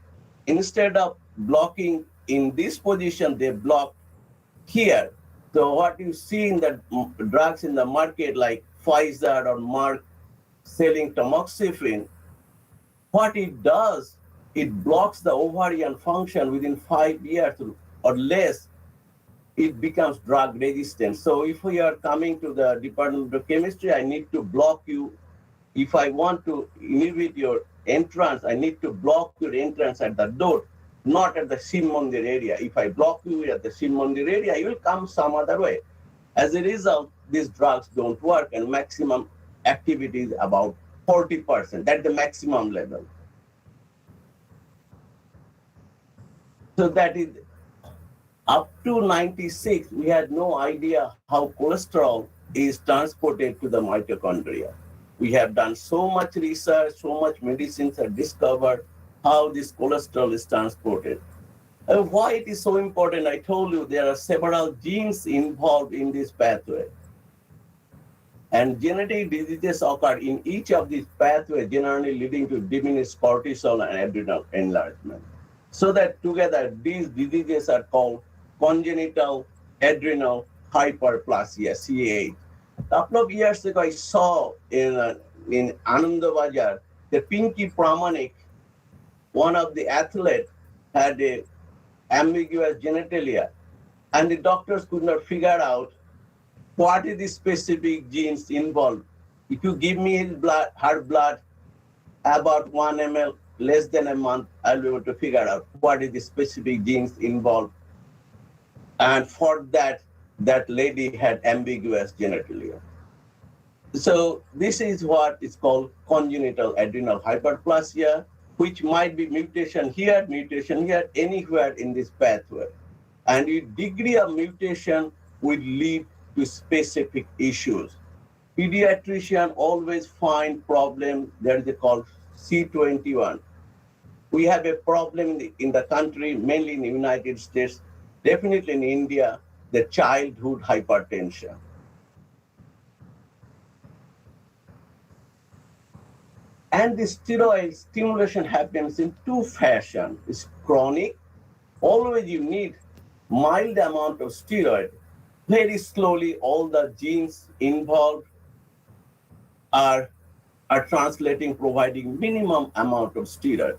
instead of blocking in this position, they block here. So what you see in the drugs in the market like Pfizer or Merck selling tamoxifen, what it does, it blocks the ovarian function within 5 years or less, it becomes drug resistant. So if we are coming to the Department of Chemistry, I need to block you. If I want to inhibit your entrance, I need to block your entrance at the door, not at the Shiv Mandir area. If I block you at the Shiv Mandir area, you will come some other way. As a result, these drugs don't work and maximum activity is about 40%. That's the maximum level. So that is up to 96, we had no idea how cholesterol is transported to the mitochondria. We have done so much research, so much medicines are discovered how this cholesterol is transported. Why it is so important, I told you there are several genes involved in this pathway. And genetic diseases occur in each of these pathways, generally leading to diminished cortisol and adrenal enlargement. So that together, these diseases are called congenital adrenal hyperplasia, CAH. A couple of years ago, I saw in Anandabazar, the Pinky Pramanik, one of the athletes had a ambiguous genitalia, and the doctors could not figure out what is the specific genes involved If you give me his blood, her blood, about 1 ml, less than a month, I'll be able to figure out what is the specific genes involved. And for that, that lady had ambiguous genitalia. So this is what is called congenital adrenal hyperplasia, which might be mutation here, anywhere in this pathway. And the degree of mutation will lead to specific issues. Pediatrician always find problem that they call C21. We have a problem in the country, mainly in the United States, definitely in India, the childhood hypertension. And the steroid stimulation happens in two fashions. It's chronic. Always you need mild amount of steroid. Very slowly, all the genes involved are translating, providing minimum amount of steroid.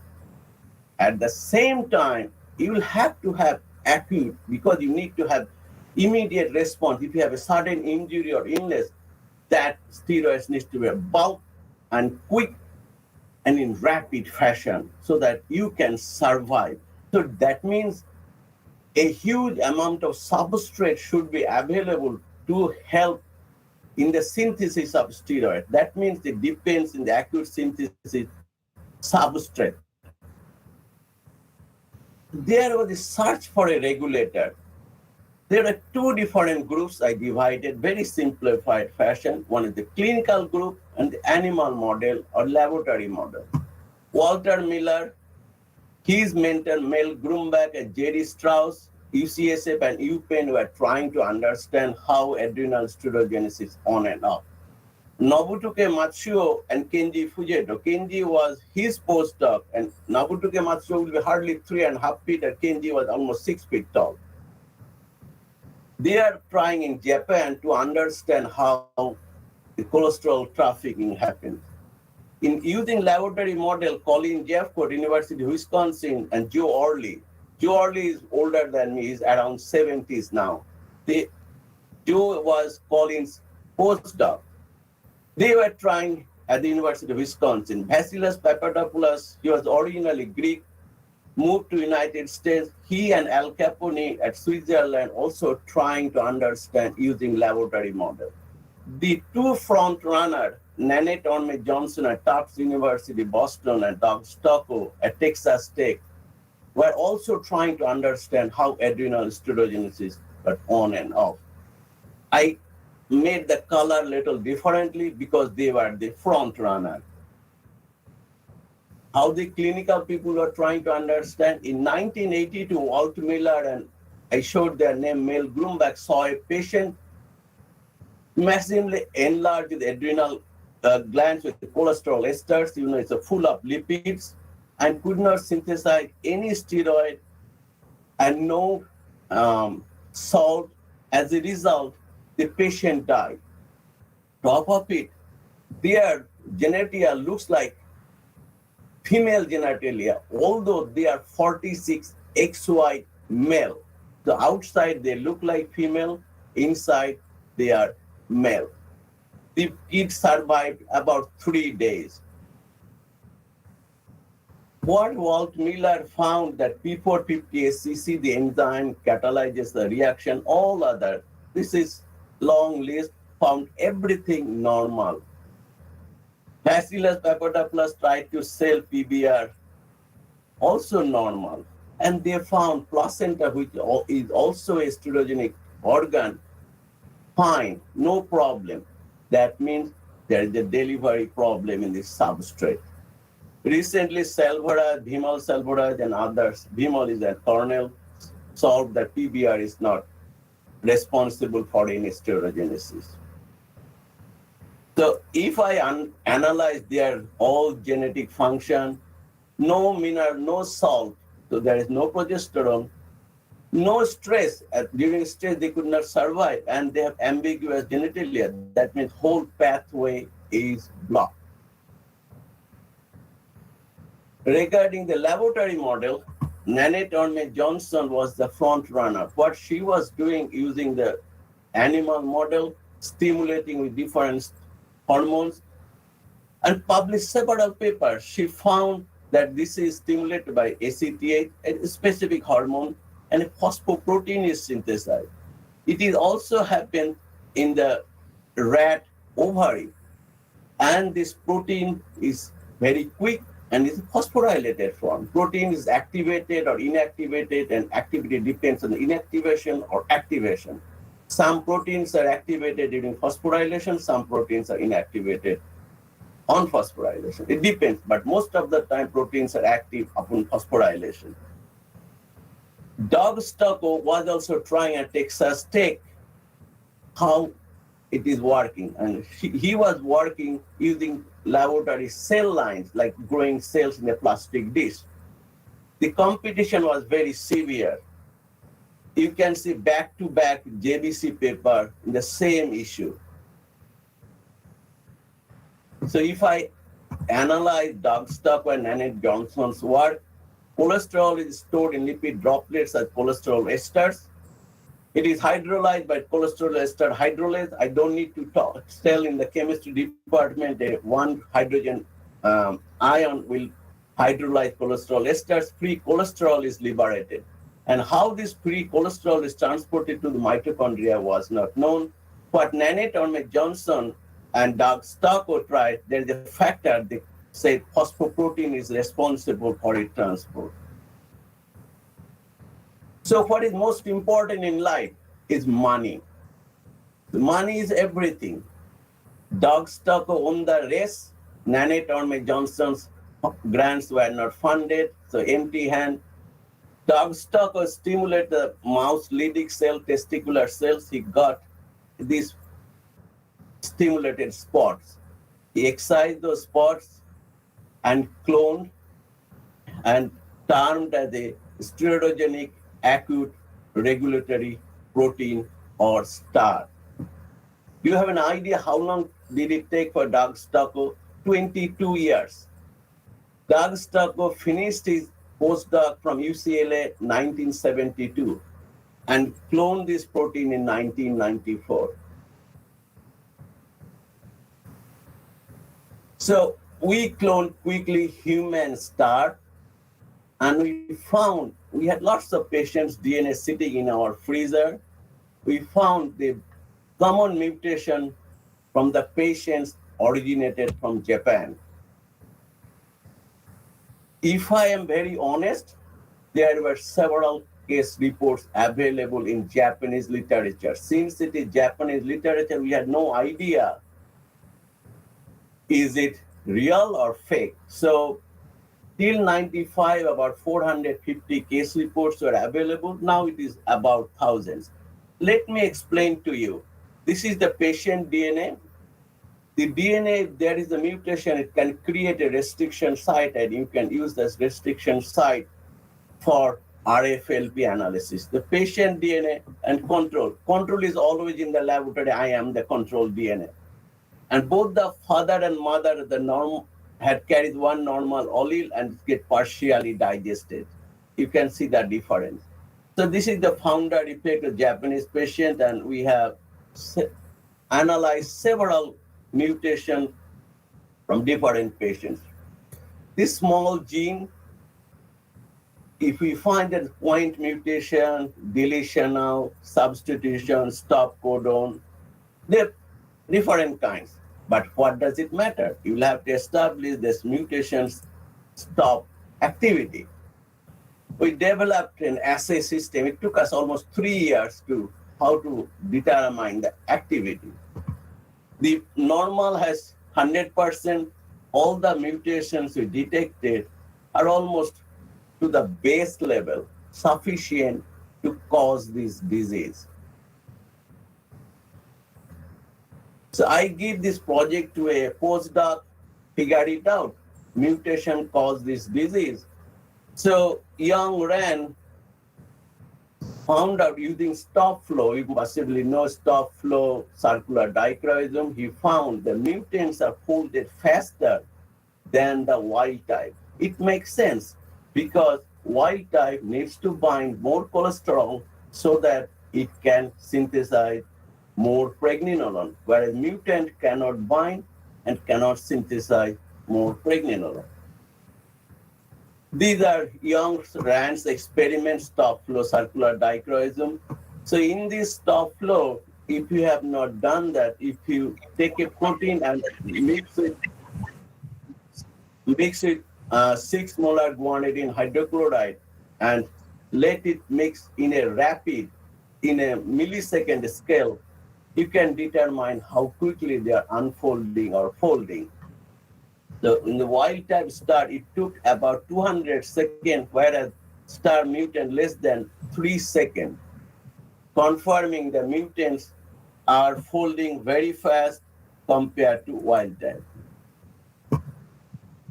At the same time, you will have to have acute, because you need to have immediate response. If you have a sudden injury or illness, that steroids needs to be bulk and quick and in rapid fashion so that you can survive. So that means a huge amount of substrate should be available to help in the synthesis of steroid. That means it depends in the acute synthesis substrate. There was a search for a regulator. There are two different groups I divided, very simplified fashion. One is the clinical group and the animal model or laboratory model. Walter Miller, his mentor Mel Grumbach and Jerry Strauss, UCSF and UPenn were trying to understand how adrenal steroidogenesis on and off. Nobutuke Matsuo and Kenji Fujeto. Kenji was his postdoc, and Nobutuke Matsuo will be hardly 3.5 feet, and Kenji was almost 6 feet tall. They are trying in Japan to understand how the cholesterol trafficking happens. In using laboratory model, Colin Jeffcoat, University of Wisconsin, and Joe Orley. Joe Orley is older than me, he's around 70s now. Joe was Colin's postdoc. They were trying at the University of Wisconsin. Vasilis Papadopoulos, he was originally Greek, moved to United States. He and Al Capone at Switzerland also trying to understand using laboratory model. The two front runners, Nanette Orme Johnson at Tufts University, Boston, and Doug Stocco at Texas Tech, were also trying to understand how adrenal steroidogenesis but on and off. I made the color a little differently because they were the front runner. How the clinical people were trying to understand. In 1982, Walt Miller and I showed their name, Mel Grumbach, saw a patient massively enlarged with adrenal glands with cholesterol esters, it's full of lipids, and could not synthesize any steroid and no salt. As a result, the patient died. Top of it, their genitalia looks like female genitalia, although they are 46XY male. So outside they look like female, inside they are male. The kid survived about 3 days. What Walt Miller found that P450-SCC, the enzyme catalyzes the reaction, all other, this is long list, found everything normal. Bacillus Papadopoulos tried to sell PBR, also normal. And they found placenta, which is also a steroidogenic organ, fine, no problem. That means there is a delivery problem in the substrate. Recently, Vimal Selvaraj and others, Vimal is at Cornell, solved that PBR is not responsible for any steroidogenesis. So if I analyze their all genetic function, no mineral, no salt, so there is no progesterone, no stress. During stress, they could not survive, and they have ambiguous genitalia. That means whole pathway is blocked. Regarding the laboratory model, Nanette Orme Johnson was the front runner. What she was doing using the animal model, stimulating with different hormones and published several papers. She found that this is stimulated by ACTH, a specific hormone, and a phosphoprotein is synthesized. It is also happened in the rat ovary, and this protein is very quick and is phosphorylated form. Protein is activated or inactivated, and activity depends on the inactivation or activation. Some proteins are activated during phosphorylation, some proteins are inactivated on phosphorylation. It depends, but most of the time proteins are active upon phosphorylation. Doug Stocko was also trying at Texas Tech how it is working, and he was working using laboratory cell lines, like growing cells in a plastic dish. The competition was very severe. You can see back-to-back JBC paper in the same issue. So if I analyze Doug Stocko and Nanette Johnson's work, cholesterol is stored in lipid droplets as cholesterol esters. It is hydrolyzed by cholesterol ester hydrolase. I don't need to tell in the chemistry department that one hydrogen ion will hydrolyze cholesterol esters. Free cholesterol is liberated. And how this free cholesterol is transported to the mitochondria was not known. What Nanette Johnson and Doug Stocko tried, there is a factor, they say phosphoprotein is responsible for its transport. So what is most important in life is money. Money is everything. Doug Stocko won the race. Nanette Johnson's grants were not funded, so empty hand. Doug Stocko stimulated the mouse Leydig cell, testicular cells. He got these stimulated spots. He excised those spots and cloned and termed as a steroidogenic acute regulatory protein, or STAR. Do you have an idea how long did it take for Doug Stocko? 22 years. Doug Stocko finished his postdoc from UCLA 1972 and cloned this protein in 1994. So we cloned quickly human STAR, and we found we had lots of patients' DNA sitting in our freezer. We found the common mutation from the patients originated from Japan. If I am very honest, there were several case reports available in Japanese literature. Since it is Japanese literature, we had no idea, is it real or fake? So till 95, about 450 case reports were available. Now it is about thousands. Let me explain to you. This is the patient DNA. The DNA, if there is a mutation, it can create a restriction site, and you can use this restriction site for RFLP analysis. The patient DNA and control. Control is always in the laboratory. I am the control DNA. And both the father and mother, the norm had carried one normal allele and get partially digested. You can see the difference. So this is the founder effect of Japanese patient, and we have analyzed several mutations from different patients. This small gene, if we find that point mutation, deletional, substitution, stop codon, they're different kinds. But what does it matter? You will have to establish this mutations stop activity. We developed an assay system. It took us almost 3 years to how to determine the activity. The normal has 100%. All the mutations we detected are almost to the base level, sufficient to cause this disease. So I give this project to a postdoc, figure it out. Mutation caused this disease. So young Ren found out using stop flow, you possibly know stop flow circular dichroism, he found the mutants are folded faster than the wild type. It makes sense because wild type needs to bind more cholesterol so that it can synthesize more pregnenolone, whereas mutant cannot bind and cannot synthesize more pregnenolone. These are young rats experiment stop flow circular dichroism. So in this stop flow, if you have not done that, if you take a protein and mix with 6 molar guanidine hydrochloride and let it mix in a millisecond scale, you can determine how quickly they are unfolding or folding. So in the wild type star, it took about 200 seconds, whereas star mutant less than 3 seconds, confirming the mutants are folding very fast compared to wild type.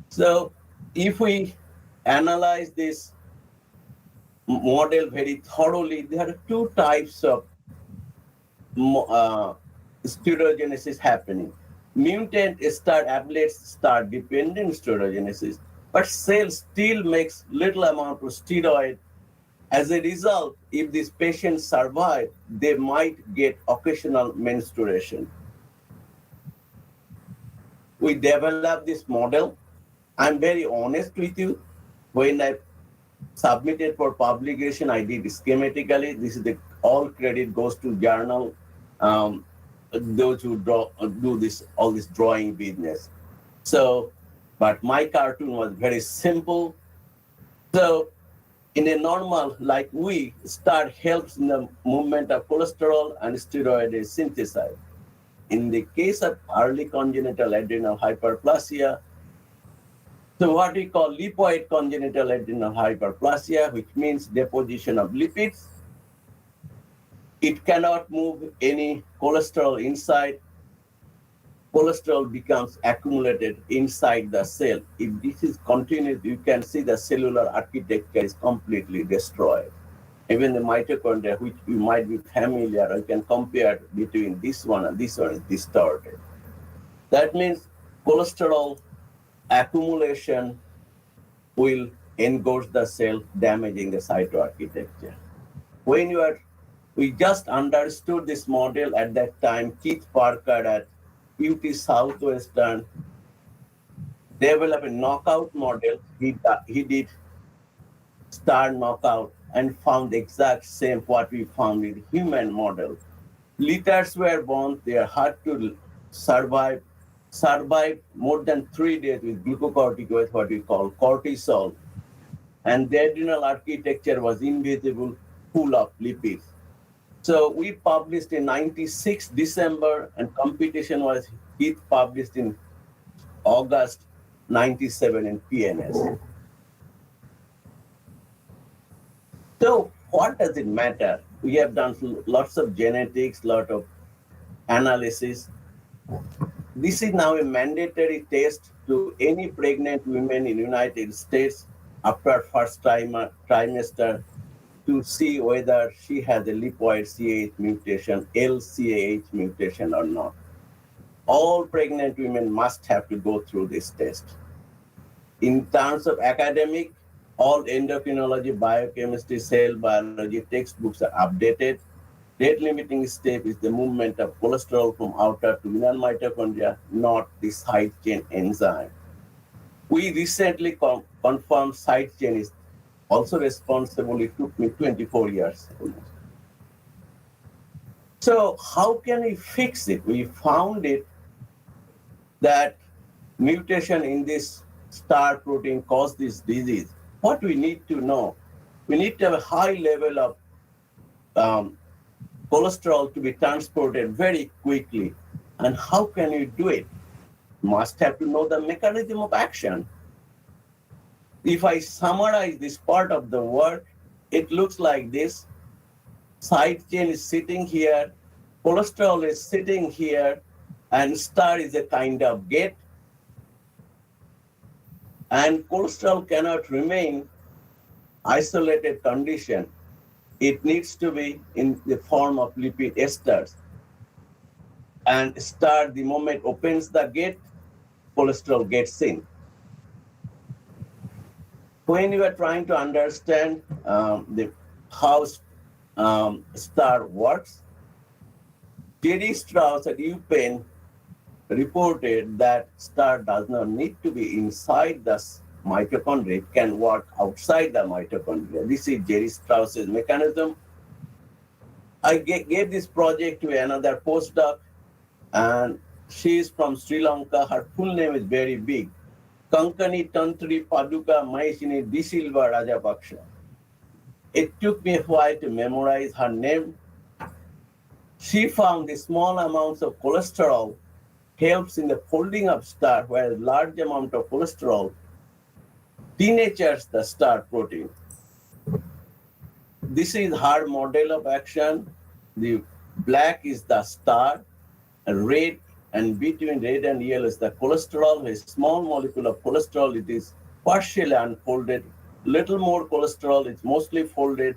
So if we analyze this model very thoroughly, there are 2 types of sterogenesis happening. Mutant star ablates star dependent sterogenesis, but cell still makes little amount of steroid. As a result, if these patients survive, they might get occasional menstruation. We developed this model. I'm very honest with you. When I submitted for publication, I did schematically. This is all credit goes to journal. Those who do all this drawing business. So, but my cartoon was very simple. So, in a normal, like star helps in the movement of cholesterol and steroid is synthesized. In the case of early congenital adrenal hyperplasia, so what we call lipoid congenital adrenal hyperplasia, which means deposition of lipids, it cannot move any cholesterol inside. Cholesterol becomes accumulated inside the cell. If this is continued, you can see the cellular architecture is completely destroyed. Even the mitochondria, which you might be familiar, you can compare between this one and this one is distorted. That means cholesterol accumulation will engorge the cell, damaging the cytoarchitecture. We just understood this model at that time. Keith Parker at UT Southwestern developed a knockout model. He did star knockout and found the exact same what we found in human model. Litters were born, they are hard to survive more than 3 days with glucocorticoids, what we call cortisol. And the adrenal architecture was invisible, full of lipids. So we published in 96 December, and competition was published in August 97 in PNS. So what does it matter? We have done lots of genetics, lot of analysis. This is now a mandatory test to any pregnant women in United States after first trimester to see whether she has a lipoid CAH mutation, LCAH mutation or not. All pregnant women must have to go through this test. In terms of academic, all endocrinology, biochemistry, cell biology textbooks are updated. Rate limiting step is the movement of cholesterol from outer to inner mitochondria, not the side chain enzyme. We recently confirmed side chain is also responsible. It took me 24 years. So how can we fix it? We found it that mutation in this star protein caused this disease. What we need to know, we need to have a high level of cholesterol to be transported very quickly. And how can you do it? Must have to know the mechanism of action. If I summarize this part of the work, it looks like this. Side chain is sitting here, cholesterol is sitting here, and star is a kind of gate. And cholesterol cannot remain isolated condition. It needs to be in the form of lipid esters. And star, the moment opens the gate, cholesterol gets in. When you are trying to understand how star works, Jerry Strauss at UPenn reported that star does not need to be inside the mitochondria, it can work outside the mitochondria. This is Jerry Strauss's mechanism. I gave this project to another postdoc, and she is from Sri Lanka. Her full name is very big. Kankani Tantri Paduka Maishini De Silva Rajapaksha. It took me a while to memorize her name. She found the small amounts of cholesterol helps in the folding of star, whereas large amount of cholesterol denatures the star protein. This is her model of action. The black is the star, red, and between red and yellow is the cholesterol. A small molecule of cholesterol, it is partially unfolded. Little more cholesterol, it's mostly folded.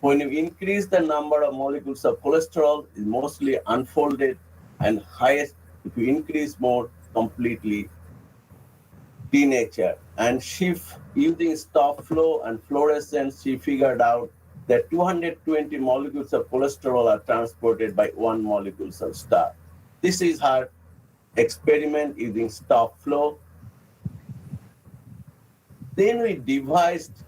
When you increase the number of molecules of cholesterol, it's mostly unfolded, and highest, if you increase more, completely denature. And she, using stop flow and fluorescence, she figured out that 220 molecules of cholesterol are transported by 1 molecule of star. This is her experiment using stop flow. Then we devised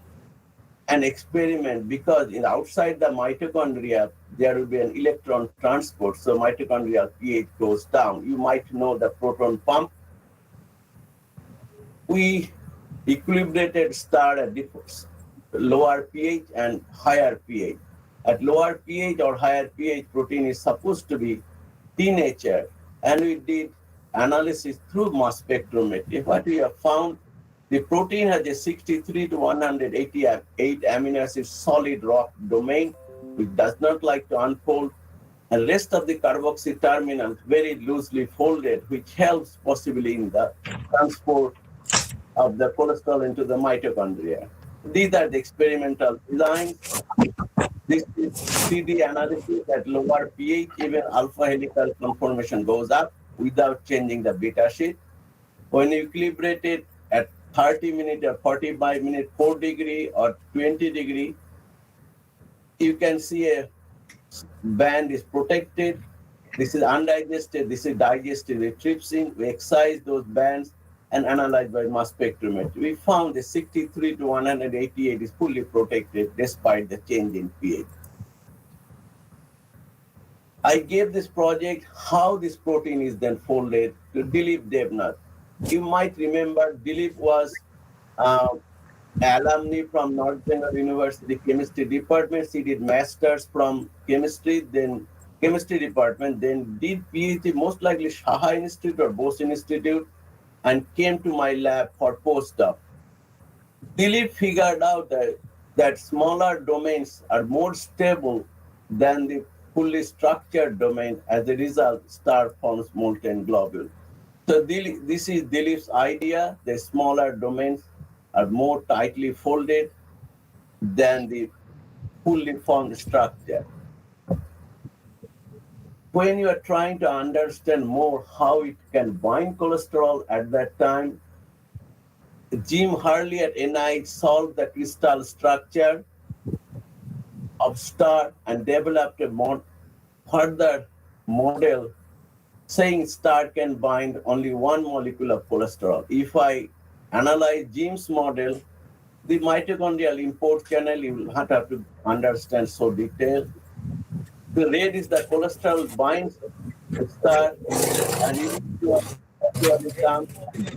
an experiment because outside the mitochondria, there will be an electron transport, so mitochondrial pH goes down. You might know the proton pump. We equilibrated star at lower pH and higher pH. At lower pH or higher pH, protein is supposed to be denatured, and we did analysis through mass spectrometry. What we have found, the protein has a 63 to 188 amino acid solid rock domain, which does not like to unfold, and rest of the carboxy terminal very loosely folded, which helps possibly in the transport of the cholesterol into the mitochondria. These are the experimental designs. This is 3D analysis at lower pH, even alpha helical conformation goes up without changing the beta sheet. When you equilibrate it at 30 minutes or 45 minutes, 4 degree or 20 degree, you can see a band is protected. This is undigested, this is digested with trypsin. We excise those bands and analyze by mass spectrometry. We found the 63 to 188 is fully protected despite the change in pH. I gave this project how this protein is then folded to Dilip Devnath. You might remember Dilip was alumni from North Bengal University Chemistry Department. He did masters from chemistry, then chemistry department, then did PhD most likely Shaha Institute or Bose Institute, and came to my lab for postdoc. Dilip figured out that smaller domains are more stable than the fully structured domain. As a result, star forms molten globule. So this is Dilip's idea. The smaller domains are more tightly folded than the fully formed structure. When you are trying to understand more how it can bind cholesterol at that time, Jim Hurley at NIH solved the crystal structure of star and developed a further model saying star can bind only 1 molecule of cholesterol. If I analyze Jim's model, the mitochondrial import channel, you will not have to understand so detailed. The red is the cholesterol binds the star, and it becomes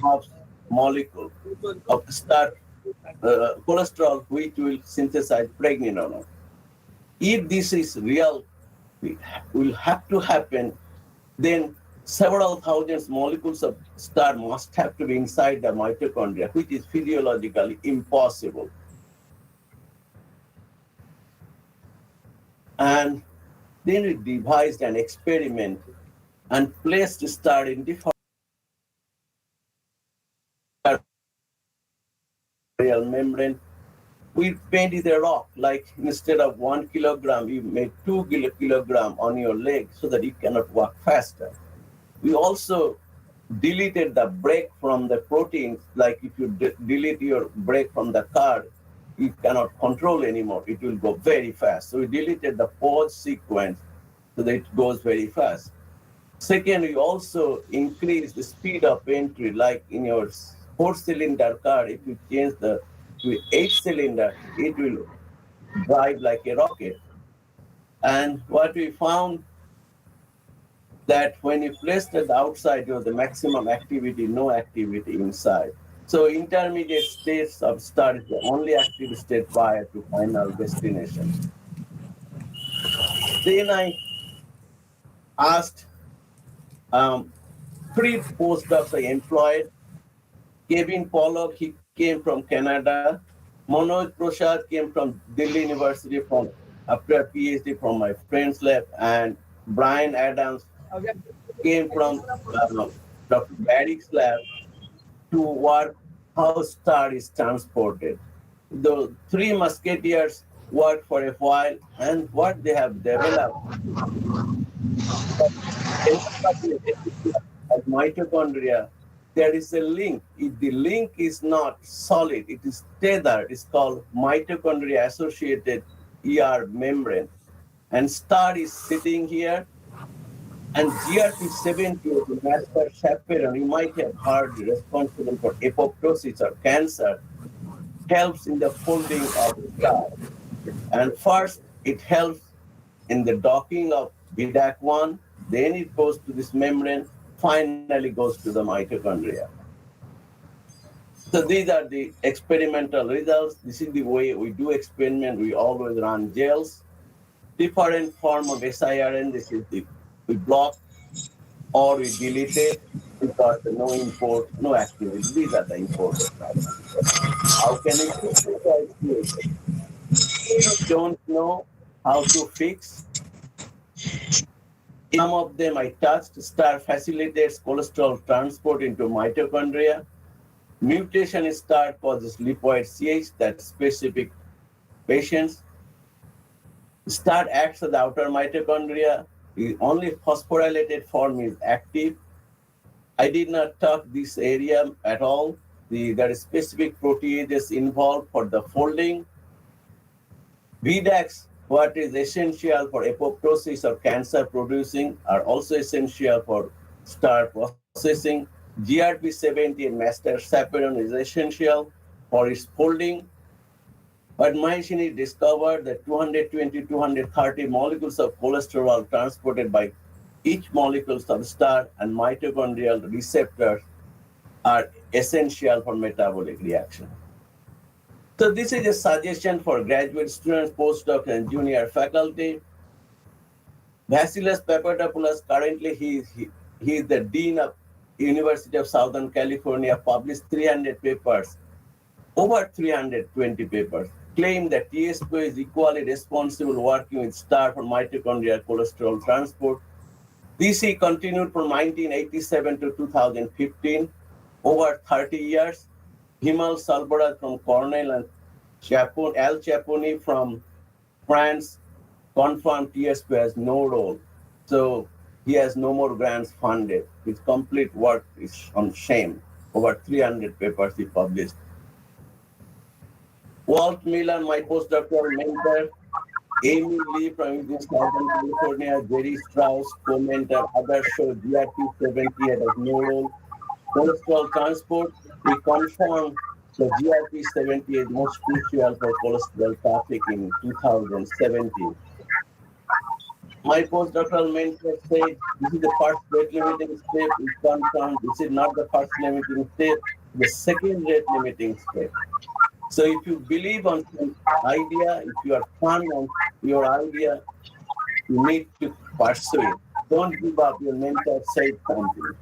of molecule of star cholesterol, which will synthesize pregnenolone. If this is real, it will have to happen, then several thousands molecules of star must have to be inside the mitochondria, which is physiologically impossible. And then we devised an experiment and placed star in different membrane. We painted a rock, like instead of 1 kilogram, you made 2 kilogram on your leg so that you cannot walk faster. We also deleted the brake from the proteins, like if you delete your brake from the car, you cannot control anymore. It will go very fast. So we deleted the pause sequence so that it goes very fast. Second, we also increase the speed of entry, like in your 4-cylinder car, if you change to 8-cylinder, it will drive like a rocket. And what we found that when you placed at the outside, you have the maximum activity, no activity inside. So intermediate states of start is the only active state prior to final destination. Then I asked 3 postdocs I employed. Kevin Pollock, he came from Canada. Manoj Prasad came from Delhi University after a PhD from my friend's lab. And Brian Adams came from Dr. Barrick's lab to work how star is transported. The 3 musketeers worked for a while, and what they have developed as mitochondria, there is a link. If the link is not solid, it is tethered. It's called mitochondria associated ER membrane. And star is sitting here. And GRP70, the master chaperone, you might have heard, responsible for apoptosis or cancer, helps in the folding of the star. And first, it helps in the docking of BDAC1, then it goes to this membrane, finally goes to the mitochondria. So these are the experimental results. This is the way we do experiment. We always run gels. Different form of siRNA, this is the we block or we delete it because no import, no activity. These are the important problems. How can we fix it? If you don't know how to fix, some of them I touched. STAR facilitates cholesterol transport into mitochondria. Mutation in STAR causes lipoid CH, that's specific patients. STAR acts on the outer mitochondria. The only phosphorylated form is active. I did not touch this area at all. There is specific proteases involved for the folding. BDACs, what is essential for apoptosis or cancer producing, are also essential for STAR processing. GRP70 and master chaperone is essential for its folding. But Mancini discovered that 220, 230 molecules of cholesterol transported by each molecule of STAR and mitochondrial receptors are essential for metabolic reaction. So this is a suggestion for graduate students, postdocs, and junior faculty. Vasilis Papadopoulos, currently he is the Dean of University of Southern California, published 300 papers, over 320 papers, claim that TSPO is equally responsible working with STAR for mitochondrial cholesterol transport. This he continued from 1987 to 2015, over 30 years. Himal Salborad from Cornell and Al Chaponi from France confirmed TSPO has no role. So he has no more grants funded. His complete work is on shame. Over 300 papers he published. Walt Miller, my postdoctoral mentor, Amy Lee from Southern California, Jerry Strauss, commenter, others show GRP70 has no role. Cholesterol transport, we confirmed the GRP70 is most crucial for cholesterol traffic in 2017. My postdoctoral mentor said, this is the first rate limiting step. We confirmed this is not the first limiting step, the second rate limiting step. So if you believe on some idea, if you are firm on your idea, you need to pursue it. Don't give up. Your mentor said something.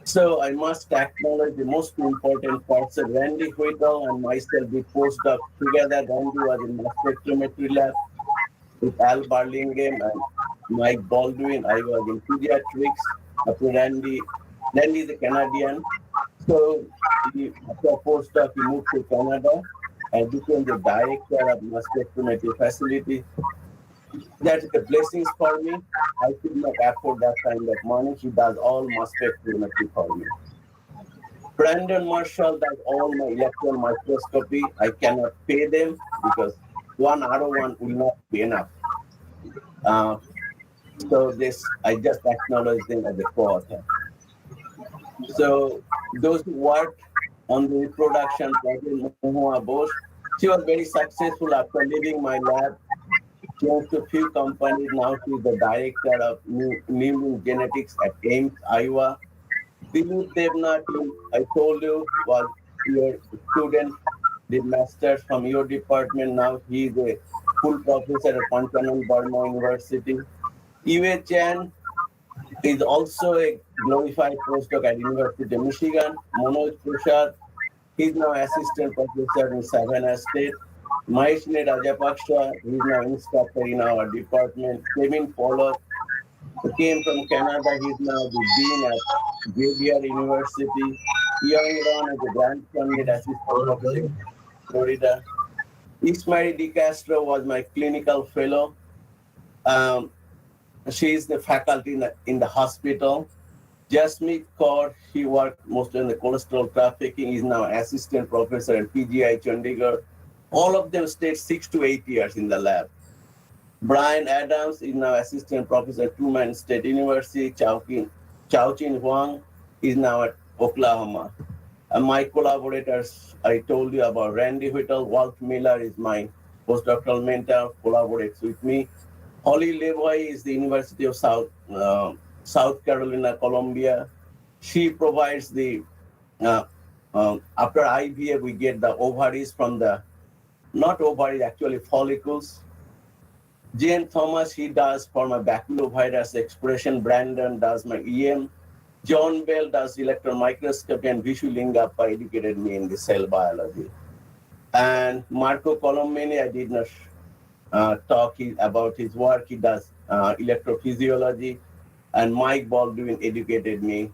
So I must acknowledge the most important person, Randy Whittle and myself, the postdoc together. Randy was in mass spectrometry lab with Al Burlingame and Mike Baldwin. I was in pediatrics. After Randy is a Canadian. So after a postdoc, he moved to Canada and became the director of mass spectrometry facility. That's the blessings for me. I could not afford that kind of money. He does all mass spectrometry for me. Brandon Marshall does all my electron microscopy. I cannot pay them because one R01 will not be enough. So this, I just acknowledge them as a co-author. So those who worked on the reproduction project, Mohua Bose, she was very successful after leaving my lab. She went to a few companies. Now she's the director of new genetics at Ames, Iowa. Dilip Devnath, I told you, was your student, did masters from your department. Now he is a full professor at Panchanan Burma University. Yue Chen is also a glorified postdoc at University of Michigan. Manoj Prasad, he's now assistant professor in Savannah State. Maheshne Rajapaksha, he's now instructor in our department. Kevin Pollard, who came from Canada, he's now the dean at Xavier University. Young Ron is a grant-funded assistant professor in Florida. Ismail De Castro was my clinical fellow. She is the faculty in the hospital. Jasmeet Kaur, he worked mostly in the cholesterol trafficking, is now assistant professor at PGI Chandigarh. All of them stayed 6 to 8 years in the lab. Brian Adams is now assistant professor at Truman State University. Chao-Chin Huang is now at Oklahoma. And my collaborators, I told you about Randy Whittle. Walt Miller is my postdoctoral mentor, collaborates with me. Holly Levoy is the University of South Carolina, Columbia. She provides the, after IVF, we get the ovaries from the, not ovaries, actually follicles. Jane Thomas, he does for my baculovirus expression. Brandon does my EM. John Bell does electron microscopy, and Vishu Lingappa educated me in the cell biology. And Marco Colombini, I did not talk about his work. He does electrophysiology. And Mike Baldwin educated me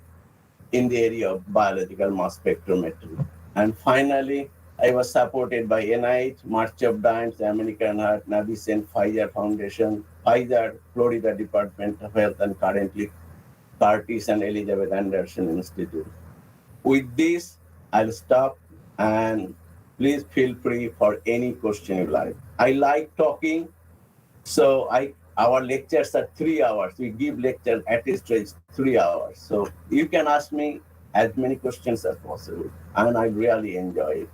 in the area of biological mass spectrometry. And finally, I was supported by NIH, March of Dimes, American Heart, Navicent, Pfizer Foundation, Pfizer, Florida Department of Health, and currently Curtis and Elizabeth Anderson Institute. With this, I'll stop, and please feel free for any question you like. I like talking, so our lectures are 3 hours. We give lectures at least 3 hours. So you can ask me as many questions as possible, and I really enjoy it.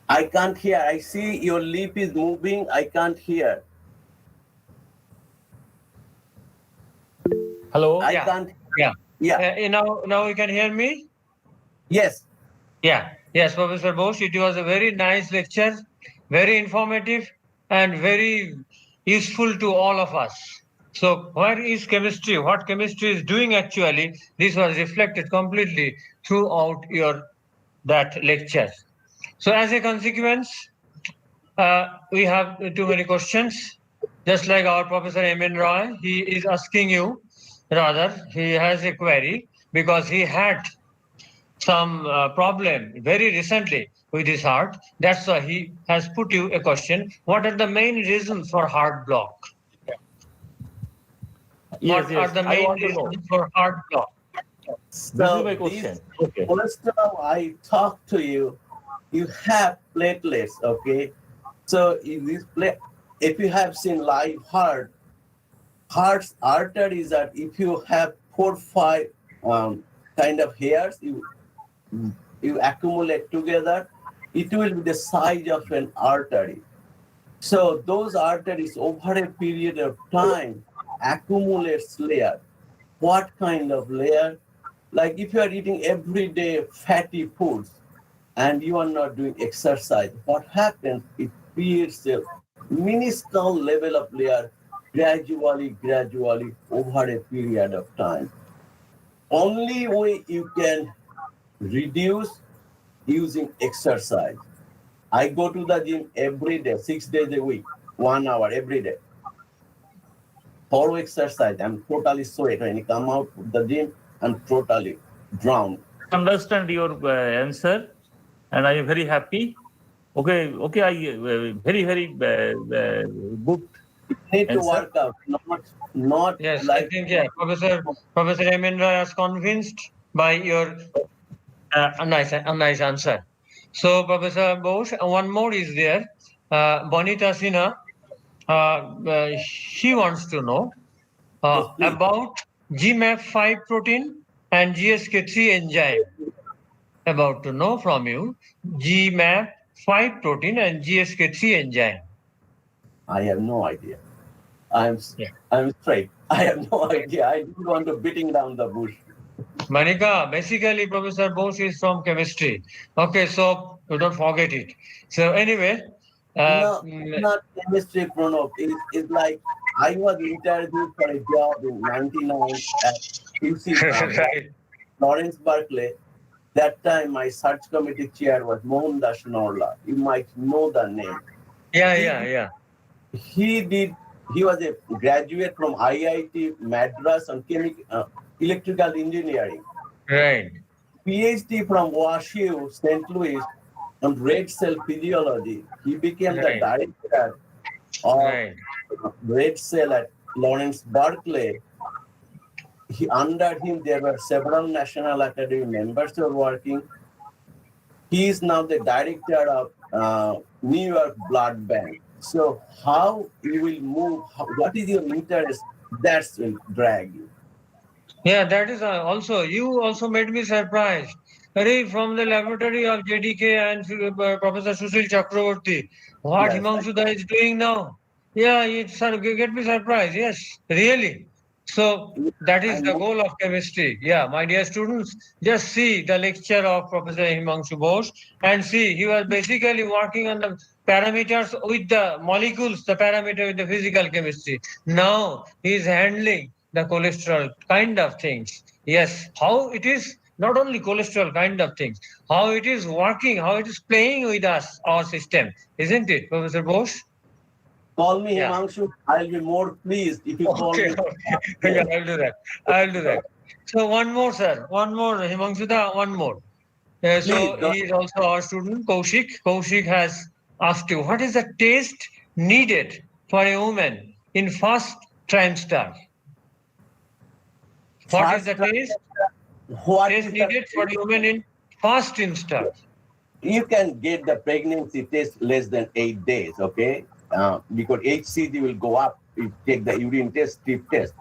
I can't hear. I see your lip is moving. I can't hear. Hello? I can't. Yeah. Yeah. Now you can hear me? Yes. Yeah. Yes, Professor Bose, it was a very nice lecture, very informative, and very useful to all of us. So where is chemistry? What chemistry is doing actually, this was reflected completely throughout that lecture. So as a consequence, we have too many questions. Just like our Professor Emin Roy, he is asking you, rather, he has a query because he had some problem very recently with his heart. That's why he has put you a question. What are the main reasons for heart block? Yes, What are the main reasons for heart block? This is my question. Okay. Cholesterol, I talked to you. You have platelets, okay? So if you have seen live heart's arteries are, if you have 4 or 5 kind of hairs, you accumulate together, it will be the size of an artery. So those arteries over a period of time accumulates layer. What kind of layer? Like if you are eating every day fatty foods and you are not doing exercise, what happens? It creates a minuscule level of layer gradually over a period of time. Only way you can reduce using exercise. I go to the gym every day, 6 days a week, 1 hour every day. Follow exercise. I'm totally sweat. When I come out of the gym, I'm totally drowned. Understand your answer, and I am very happy. Okay. I very good. You need to work out, not Yes, like. I think Professor Emin Roy is convinced by your A nice answer. So, Professor Bose, one more is there. Bonita Sinha, she wants to know Yes, please. about GMAP5 protein and GSK3 enzyme. About to know from you GMAP5 protein and GSK3 enzyme. I have no idea. I'm Yeah. I'm straight. I have no idea. I don't want to beating down the bush. Manika, basically Professor Bose is from chemistry. Okay, so you don't forget it. So anyway, No, not chemistry, Pranab. It's like I was interviewed for a job in '99 at UC right. Lawrence Berkeley. That time, my search committee chair was Mohan Das Norla. You might know the name. Yeah. He was a graduate from IIT Madras on electrical engineering. Right. PhD from WashU, St. Louis, on red cell physiology. He became the Right. director of Right. red cell at Lawrence Berkeley. Under him, there were several National Academy members who were working. He is now the director of New York Blood Bank. So how you will move, what is your interest? That's will drag you. Yeah, that is also, you also made me surprised. From the laboratory of JDK and Professor Sushil Chakraborty, what Yes. Himanshuda is doing now. Yeah, it's get me surprised. Yes, really. So that is the goal of chemistry. Yeah, my dear students, just see the lecture of Professor Himanshu Bose and see he was basically working on the parameters with the molecules, the parameter with the physical chemistry. Now he is handling the cholesterol kind of things. Yes, how it is not only cholesterol kind of things, how it is working, how it is playing with us, our system, isn't it, Professor Bose? Call me Yeah. Himanshu. I'll be more pleased if you call Okay, me. okay. Yeah, I'll do that. So one more, sir. One more, Himanshuda, one more. Please, So go he is also our student, Kaushik. Kaushik has asked you, what is the taste needed for a woman in first trimester? What is the taste? What Taste is the- needed for a woman in first trimester? You can get the pregnancy test less than 8 days, okay? Because HCG will go up if you take the urine test, strip test.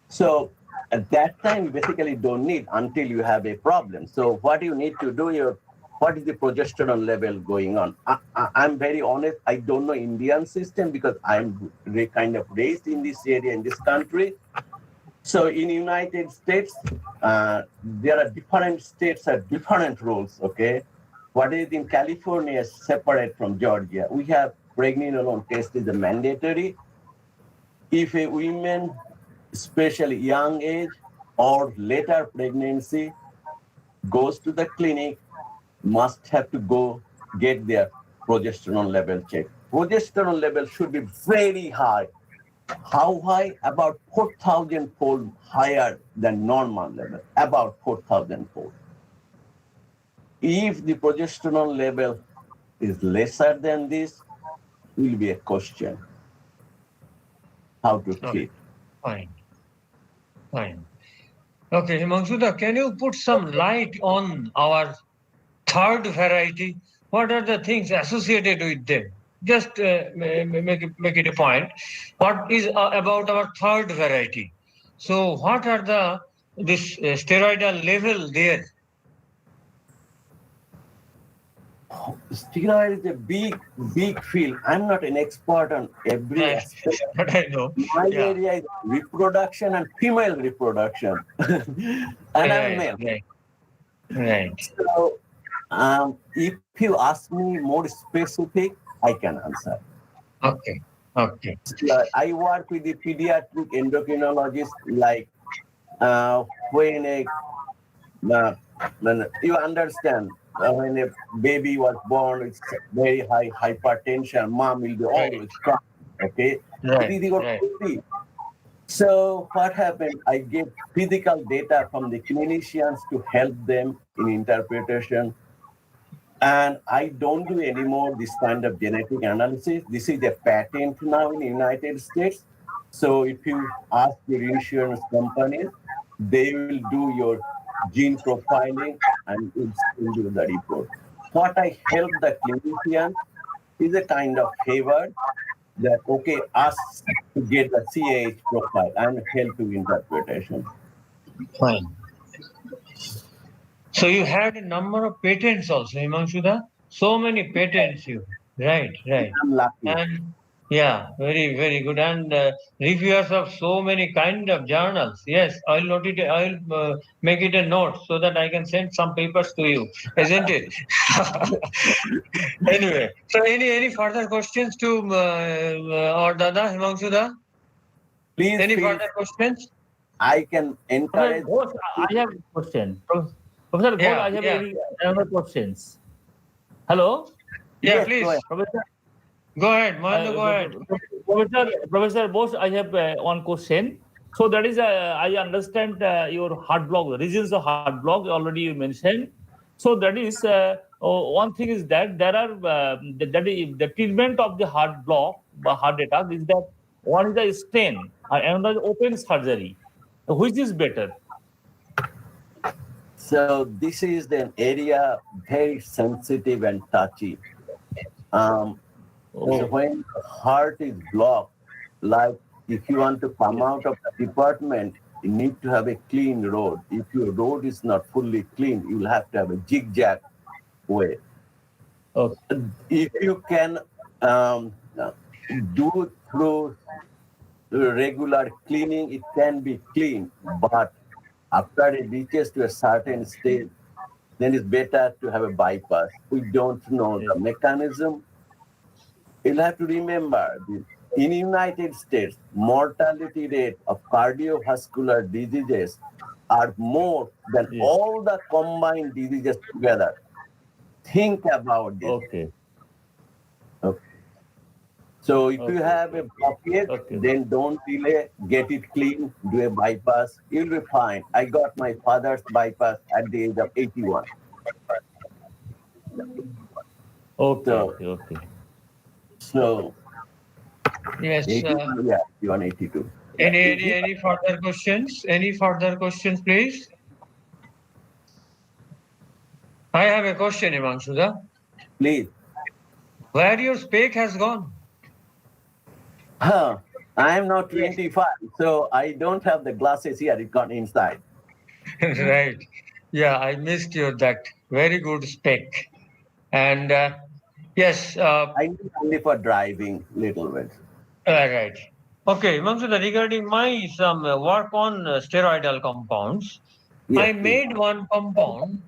So at that time, you basically don't need until you have a problem. So what you need to do, what is the progesterone level going on? I'm very honest, I don't know Indian system because I'm kind of raised in this area, in this country. So in United States, there are different states have different rules, okay? What is in California is separate from Georgia. We have pregnenolone test is mandatory. If a woman, especially young age or later pregnancy, goes to the clinic, must have to go get their progesterone level checked. Progesterone level should be very high. How high? About 4,000-fold higher than normal level, about 4,000-fold. If the progesterone level is lesser than this, will be a question how to treat. Fine. Okay, Himanshuda, can you put some light on our third variety? What are the things associated with them? Just make it a point. What is about our third variety? So what are this steroidal level there? Steroid is a big field. I'm not an expert on every aspect. But I know. My Yeah. area is reproduction and female reproduction. And I'm male. Right. So if you ask me more specific, I can answer. Okay. I work with the pediatric endocrinologist, like when you understand, when a baby was born, it's very high hypertension, mom will be always crying, okay? Right, It is your right. baby. So what happened, I get physical data from the clinicians to help them in interpretation. And I don't do anymore this kind of genetic analysis. This is a patent now in the United States. So if you ask your insurance companies, they will do your gene profiling, and we'll send you the report. What I help the clinician is a kind of favor that, okay, ask to get the CAH profile and help you interpretation. Fine. So you had a number of patents also, Himanshuda? So many patents you. Right. I'm lucky. And yeah, very, very good. And reviewers of so many kind of journals. Yes, I'll note it. I'll make it a note so that I can send some papers to you, isn't it? Anyway, so any further questions to or Dada Himanshuda? Please, Any please, further questions? I can encourage. Ghosh, I have a question. Professor Ghosh, Yeah, I have yeah. any other questions. Hello? Yeah, Yes, please. go ahead. Professor, Go ahead, Mohan, go ahead. Professor Bose, I have one question. So that is, I understand your heart block, reasons of heart block already you mentioned. So that is, one thing is that there are, the treatment of the heart block, heart attack is that one is the stent and another open surgery. Which is better? So this is an area very sensitive and touchy. So when the heart is blocked, like if you want to come out of the department, you need to have a clean road. If your road is not fully clean, you'll have to have a zigzag way. Okay. If you can do through regular cleaning, it can be clean, but after it reaches to a certain stage, then it's better to have a bypass. We don't know the mechanism. You'll have to remember, in United States, mortality rate of cardiovascular diseases are more than all the combined diseases together. Think about this. Okay. So if you have a blockage, Okay. then don't delay, get it clean, do a bypass, you'll be fine. I got my father's bypass at the age of 81. Okay. So, Yes. 82, yeah, you are 82. Any further questions? Any further questions, please? I have a question, Himanshuda. Please. Where your spec has gone? I am now 25, so I don't have the glasses here, it got inside. Right. Yeah, I missed your that. Very good spec. And yes. I need only for driving little bit. Right. Okay, Himanshuda, regarding my some work on steroidal compounds, Yes, I made one compound,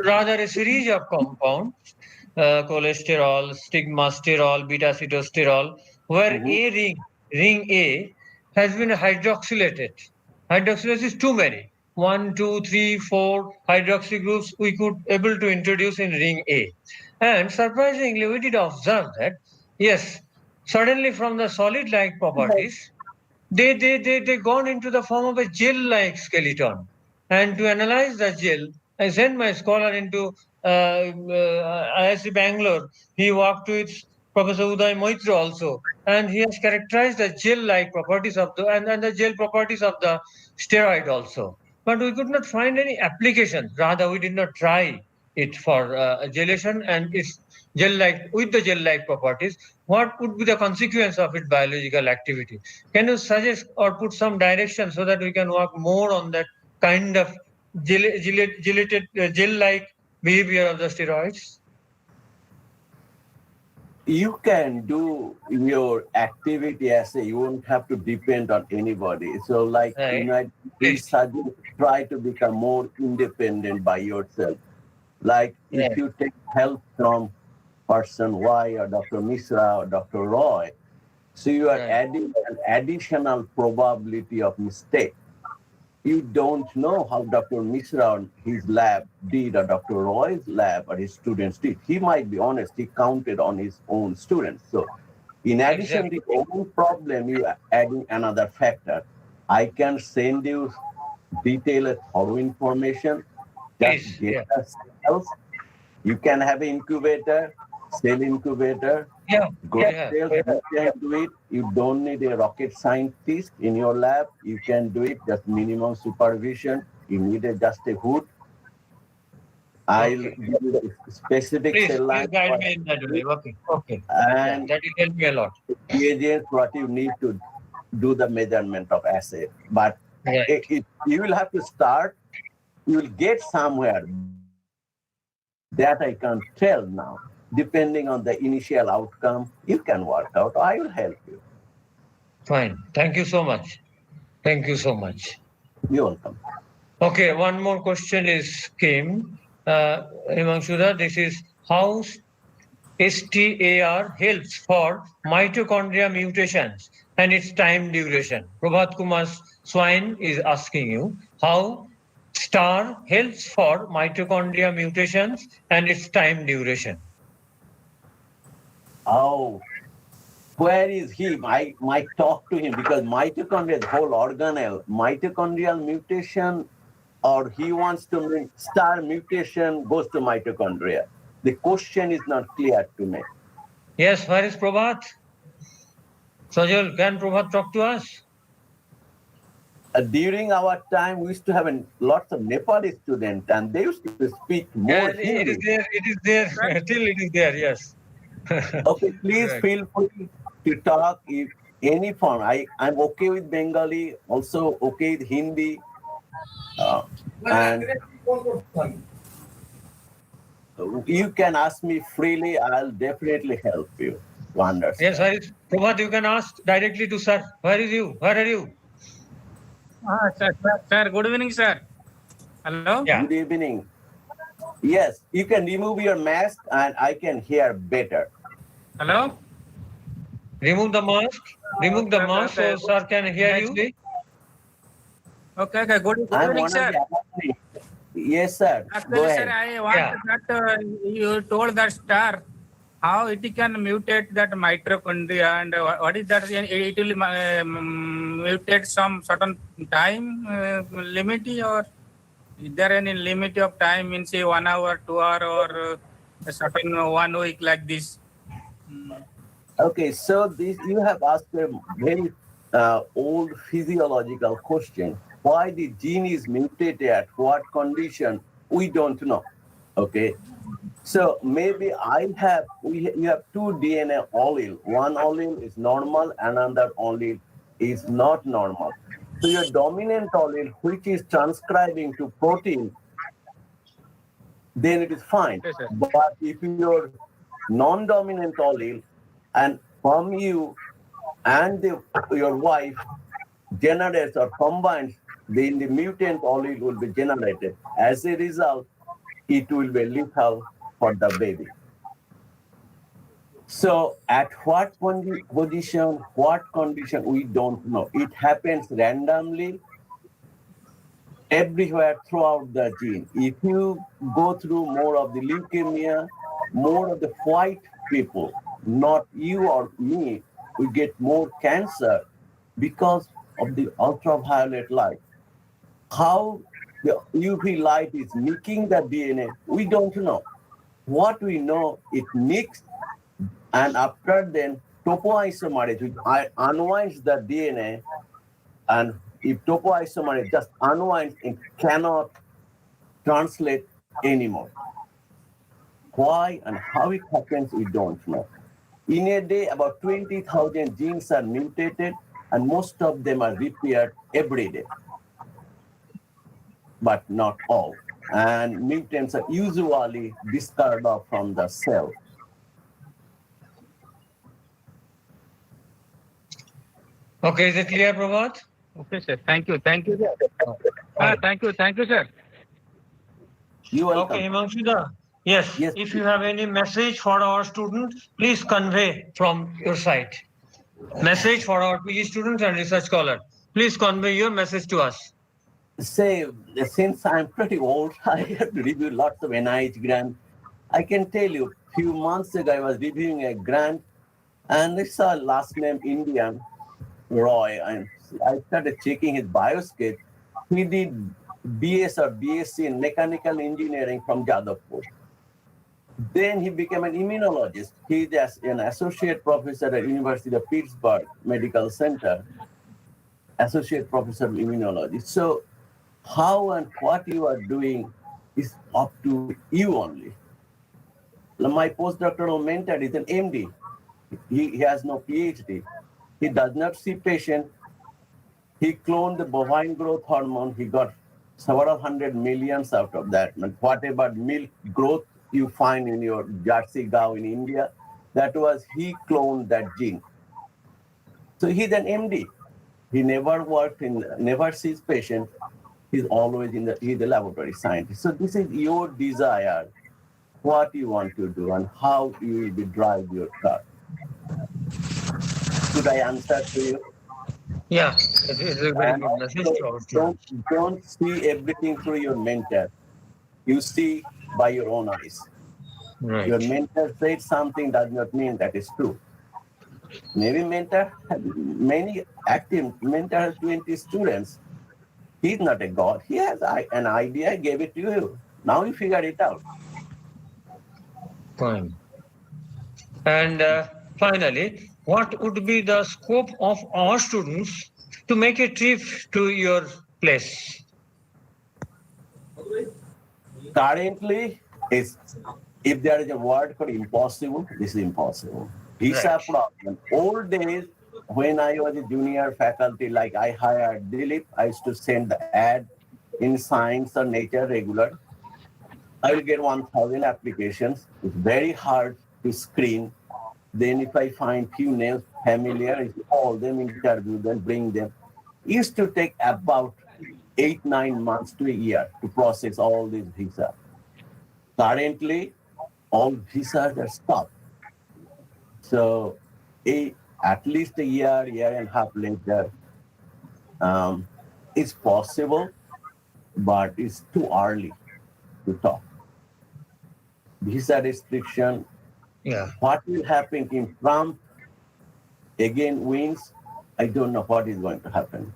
rather a series of compounds, cholesterol, stigmasterol, beta-sitosterol, where ring A has been hydroxylated. Hydroxylase is too many. 1, 2, 3, 4 hydroxy groups we could able to introduce in ring A. And surprisingly, we did observe that, yes, suddenly from the solid-like properties, they gone into the form of a gel-like skeleton. And to analyze the gel, I sent my scholar into IISc Bangalore. He worked with Professor Uday Moitra also, and he has characterized the gel-like properties of the and the gel properties of the steroid also. But we could not find any application. Rather, we did not try it for gelation and its gel-like with the gel-like properties. What would be the consequence of its biological activity? Can you suggest or put some direction so that we can work more on that kind of gel-like behavior of the steroids? You can do your activity as you won't have to depend on anybody. So like we suggest try to become more independent by yourself. Like if you take help from person Y or Dr. Misra or Dr. Roy, so you are adding an additional probability of mistake. You don't know how Dr. Misra or his lab did, or Dr. Roy's lab or his students did. He might be honest, he counted on his own students. So in addition to your own problem, you are adding another factor. I can send you detailed thorough information. Just get us cells. You can have an incubator, cell incubator. Go cells, you can do it. You don't need a rocket scientist in your lab. You can do it, just minimum supervision. You need just a hood, I'll Okay. give you the specific Please, cell please line guide me in that way. Okay. Okay. and That will help me a lot. reagents what you need to do the measurement of assay. But Right. you will have to start, you will get somewhere. That I can't tell now. Depending on the initial outcome, you can work out. I will help you. Fine. Thank you so much. Thank you so much. You're welcome. Okay, one more question is came. Himanshuda, this is how STAR helps for mitochondria mutations and its time duration. Prabhat Kumar Swine is asking you how STAR helps for mitochondria mutations and its time duration. Oh, where is he? I might talk to him because mitochondria, the whole organelle, mitochondrial mutation, or he wants to STAR mutation goes to mitochondria. The question is not clear to me. Yes, where is Prabhat? Sajal, can Prabhat talk to us? During our time, we used to have lots of Nepali students, and they used to speak more Yeah, it Hindi. is there. It is there. Till it is there. Yes. Okay, please Right. feel free to talk if any form. I'm okay with Bengali, also okay with Hindi. And you can ask me freely. I'll definitely help you to understand. Yes, where is Prabhat? You can ask directly to sir. Where is you? Where are you? Sir, good evening, sir. Hello? Yeah. Good evening. Yes, you can remove your mask and I can hear better. Hello? Remove the mask. Remove the Okay, mask so okay. sir can hear you. Okay. Good I'm evening, one sir. of the alumni. Yes, sir. Go Actually, sir, ahead. I want that you told that STAR how it can mutate that mitochondria and what is that? It will mutate some certain time limit, or is there any limit of time in say 1 hour, 2 hour, or a certain 1 week like this? Okay, so this you have asked a very old physiological question. Why the gene is mutated at what condition? We don't know. Okay, so maybe you have two DNA allele. One allele is normal, another allele is not normal. So your dominant allele, which is transcribing to protein, then it is fine. Yes, sir. But if your non-dominant allele and from you and your wife generates or combines, then the mutant allele will be generated. As a result, it will be lethal for the baby. So at what position, what condition, we don't know. It happens randomly everywhere throughout the gene. If you go through more of the leukemia, more of the white people, not you or me, we get more cancer because of the ultraviolet light. How the UV light is nicking the DNA, we don't know. What we know, it nicks, and after then, topoisomerase, which unwinds the DNA, and if topoisomerase just unwinds, it cannot translate anymore. Why and how it happens, we don't know. In a day, about 20,000 genes are mutated, and most of them are repaired every day, but not all. And mutants are usually discarded off from the cell. Okay, is it clear, Prabhat? Okay, sir. Thank you. Thank you, sir. Thank you, sir. You welcome. Okay, Himanshuda. Yes. Yes, If you have any message for our students, please convey from your side. Message for our PG students and research scholars. Please convey your message to us. Say, since I'm pretty old, I have to review lots of NIH grants. I can tell you, a few months ago, I was reviewing a grant, and I saw last name Indian, Roy, and I started checking his biosketch. He did BS or BSc in mechanical engineering from Jadavpur. Then he became an immunologist. He's an associate professor at University of Pittsburgh Medical Center, associate professor of immunology. So how and what you are doing is up to you only. My postdoctoral mentor is an MD. He has no PhD. He does not see patient. He cloned the bovine growth hormone. He got several hundred millions out of that. And whatever milk growth you find in your Jersey cow in India, that was he cloned that gene. So he's an MD. He never worked never sees patient. He's always he's a laboratory scientist. So this is your desire, what you want to do and how you will drive your car. Should I answer to you? Yeah, it is a very good message to our students. Don't see everything through your mentor. You see by your own eyes. Right. Your mentor said something does not mean that is true. Maybe mentor has many active, mentor has 20 students. He's not a god. He has an idea, gave it to you. Now you figure it out. Fine. And finally, what would be the scope of our students to make a trip to your place? Currently, if there is a word called impossible, this is impossible. Visa Right. problem. Old days, when I was a junior faculty, like I hired Dilip, I used to send the ad in science or nature regular. I will get 1,000 applications. It's very hard to screen. Then if I find few names familiar, I call them, interview them, bring them. It used to take about 8-9 months to a year to process all these visas. Currently, all visas are stopped. So at least a year and a half later, it's possible, but it's too early to talk. Visa restriction. Yeah. What will happen if Trump again wins? I don't know what is going to happen.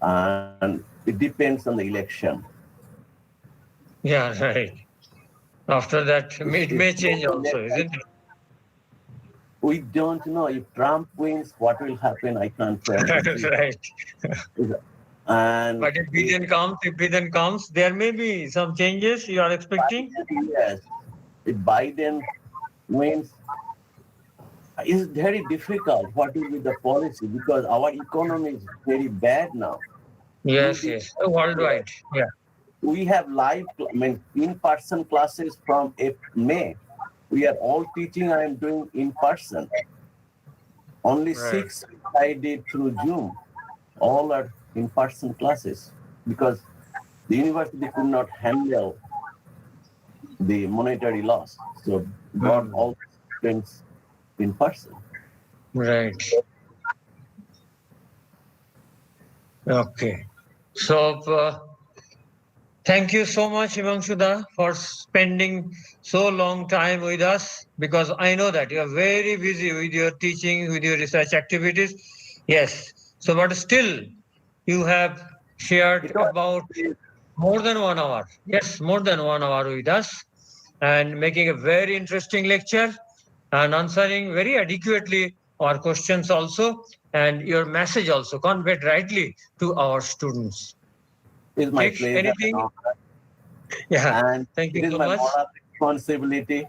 And it depends on the election. Yeah, right. After that, it may change also, isn't it? We don't know if Trump wins, what will happen. I can't tell. Right. And But if Biden comes, there may be some changes you are expecting. yes, if Biden wins, it's very difficult. What will be the policy? Because our economy is very bad now. Yes, worldwide. Yeah. We have in-person classes from May. We are all teaching. I am doing in person. Only Right. 6 I did through Zoom. All are in-person classes because the university could not handle the monetary loss. So brought all students in person. Right. Okay. So thank you so much, Himanshuda, for spending so long time with us, because I know that you are very busy with your teaching, with your research activities. Yes. So, but still, you have shared about more than 1 hour. Yes, more than 1 hour with us, and making a very interesting lecture and answering very adequately our questions also, and your message also conveyed rightly to our students. It's my Take pleasure. anything? and honor. Yeah. And Thank you it is so my much. moral responsibility.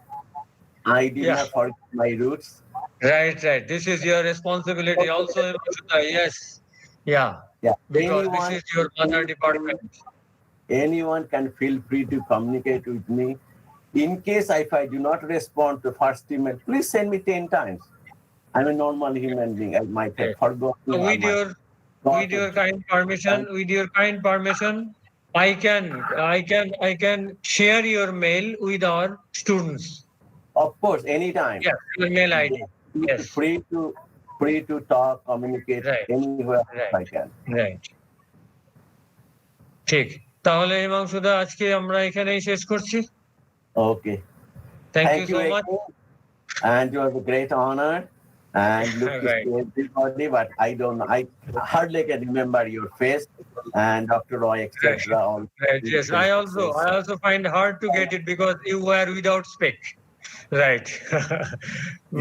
I did Yeah. not forget my roots. Right. This is your responsibility also, Himanshuda. Yes. Yeah. Yeah. Because this is your mother department. Anyone can feel free to communicate with me. In case if I do not respond to first email, please send me 10 times. I'm a normal human being. I might have forgotten. So I with might- your kind permission, I can share your mail with our students. Of course, anytime. Yes, your mail ID. Yes. Free to talk, communicate anywhere I can. Right. ঠিক তাহলে হিমাংশুদা আজকে আমরা এখানেই শেষ করছি। Okay. Thank you so again. much. And it was a great honor. And look to Right. see everybody, but I don't know. I hardly can remember your face and Dr. Roy, etc. all. Right. Yes. I also find hard to get it because you were without spec. Right.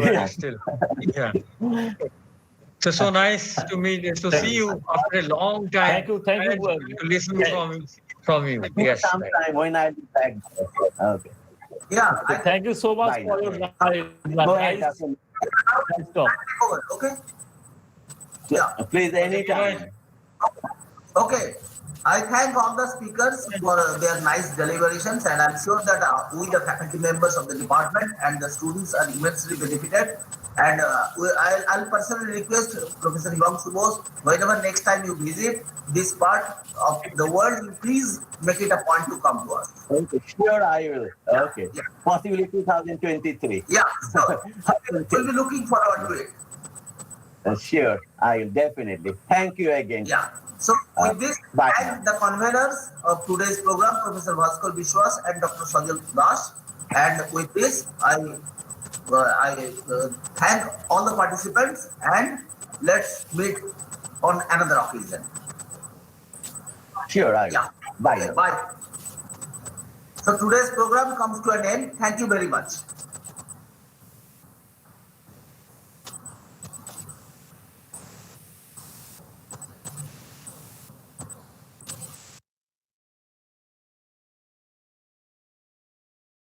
But Yeah. still. Yeah. So nice to meet you, to see you after a long time. Thank you. And to listen from you. from you. Yes. right. Sometime when I'll be back. Okay. Yeah, I Thank you so much Bye for now. your Go ahead, nice Dr. talk. over, okay? Yeah. Please, anytime. Okay. I thank all the speakers for their nice deliberations, and I'm sure that we, the faculty members of the department and the students, are immensely benefited. And I'll personally request Professor Himamshu Bose, whenever next time you visit this part of the world, you please make it a point to come to us. Okay, sure, I will. Okay. Yeah. Possibly 2023. Yeah, so we'll be looking forward to it. Sure, I will definitely. Thank you again. Yeah. So with this, Bye. thank the conveners of today's program, Professor Bhaskar Bishwas and Dr. Sajal Das. And with this, I thank all the participants, and let's meet on another occasion. Sure, I will. Yeah. Bye. Okay, bye. So today's program comes to an end. Thank you very much.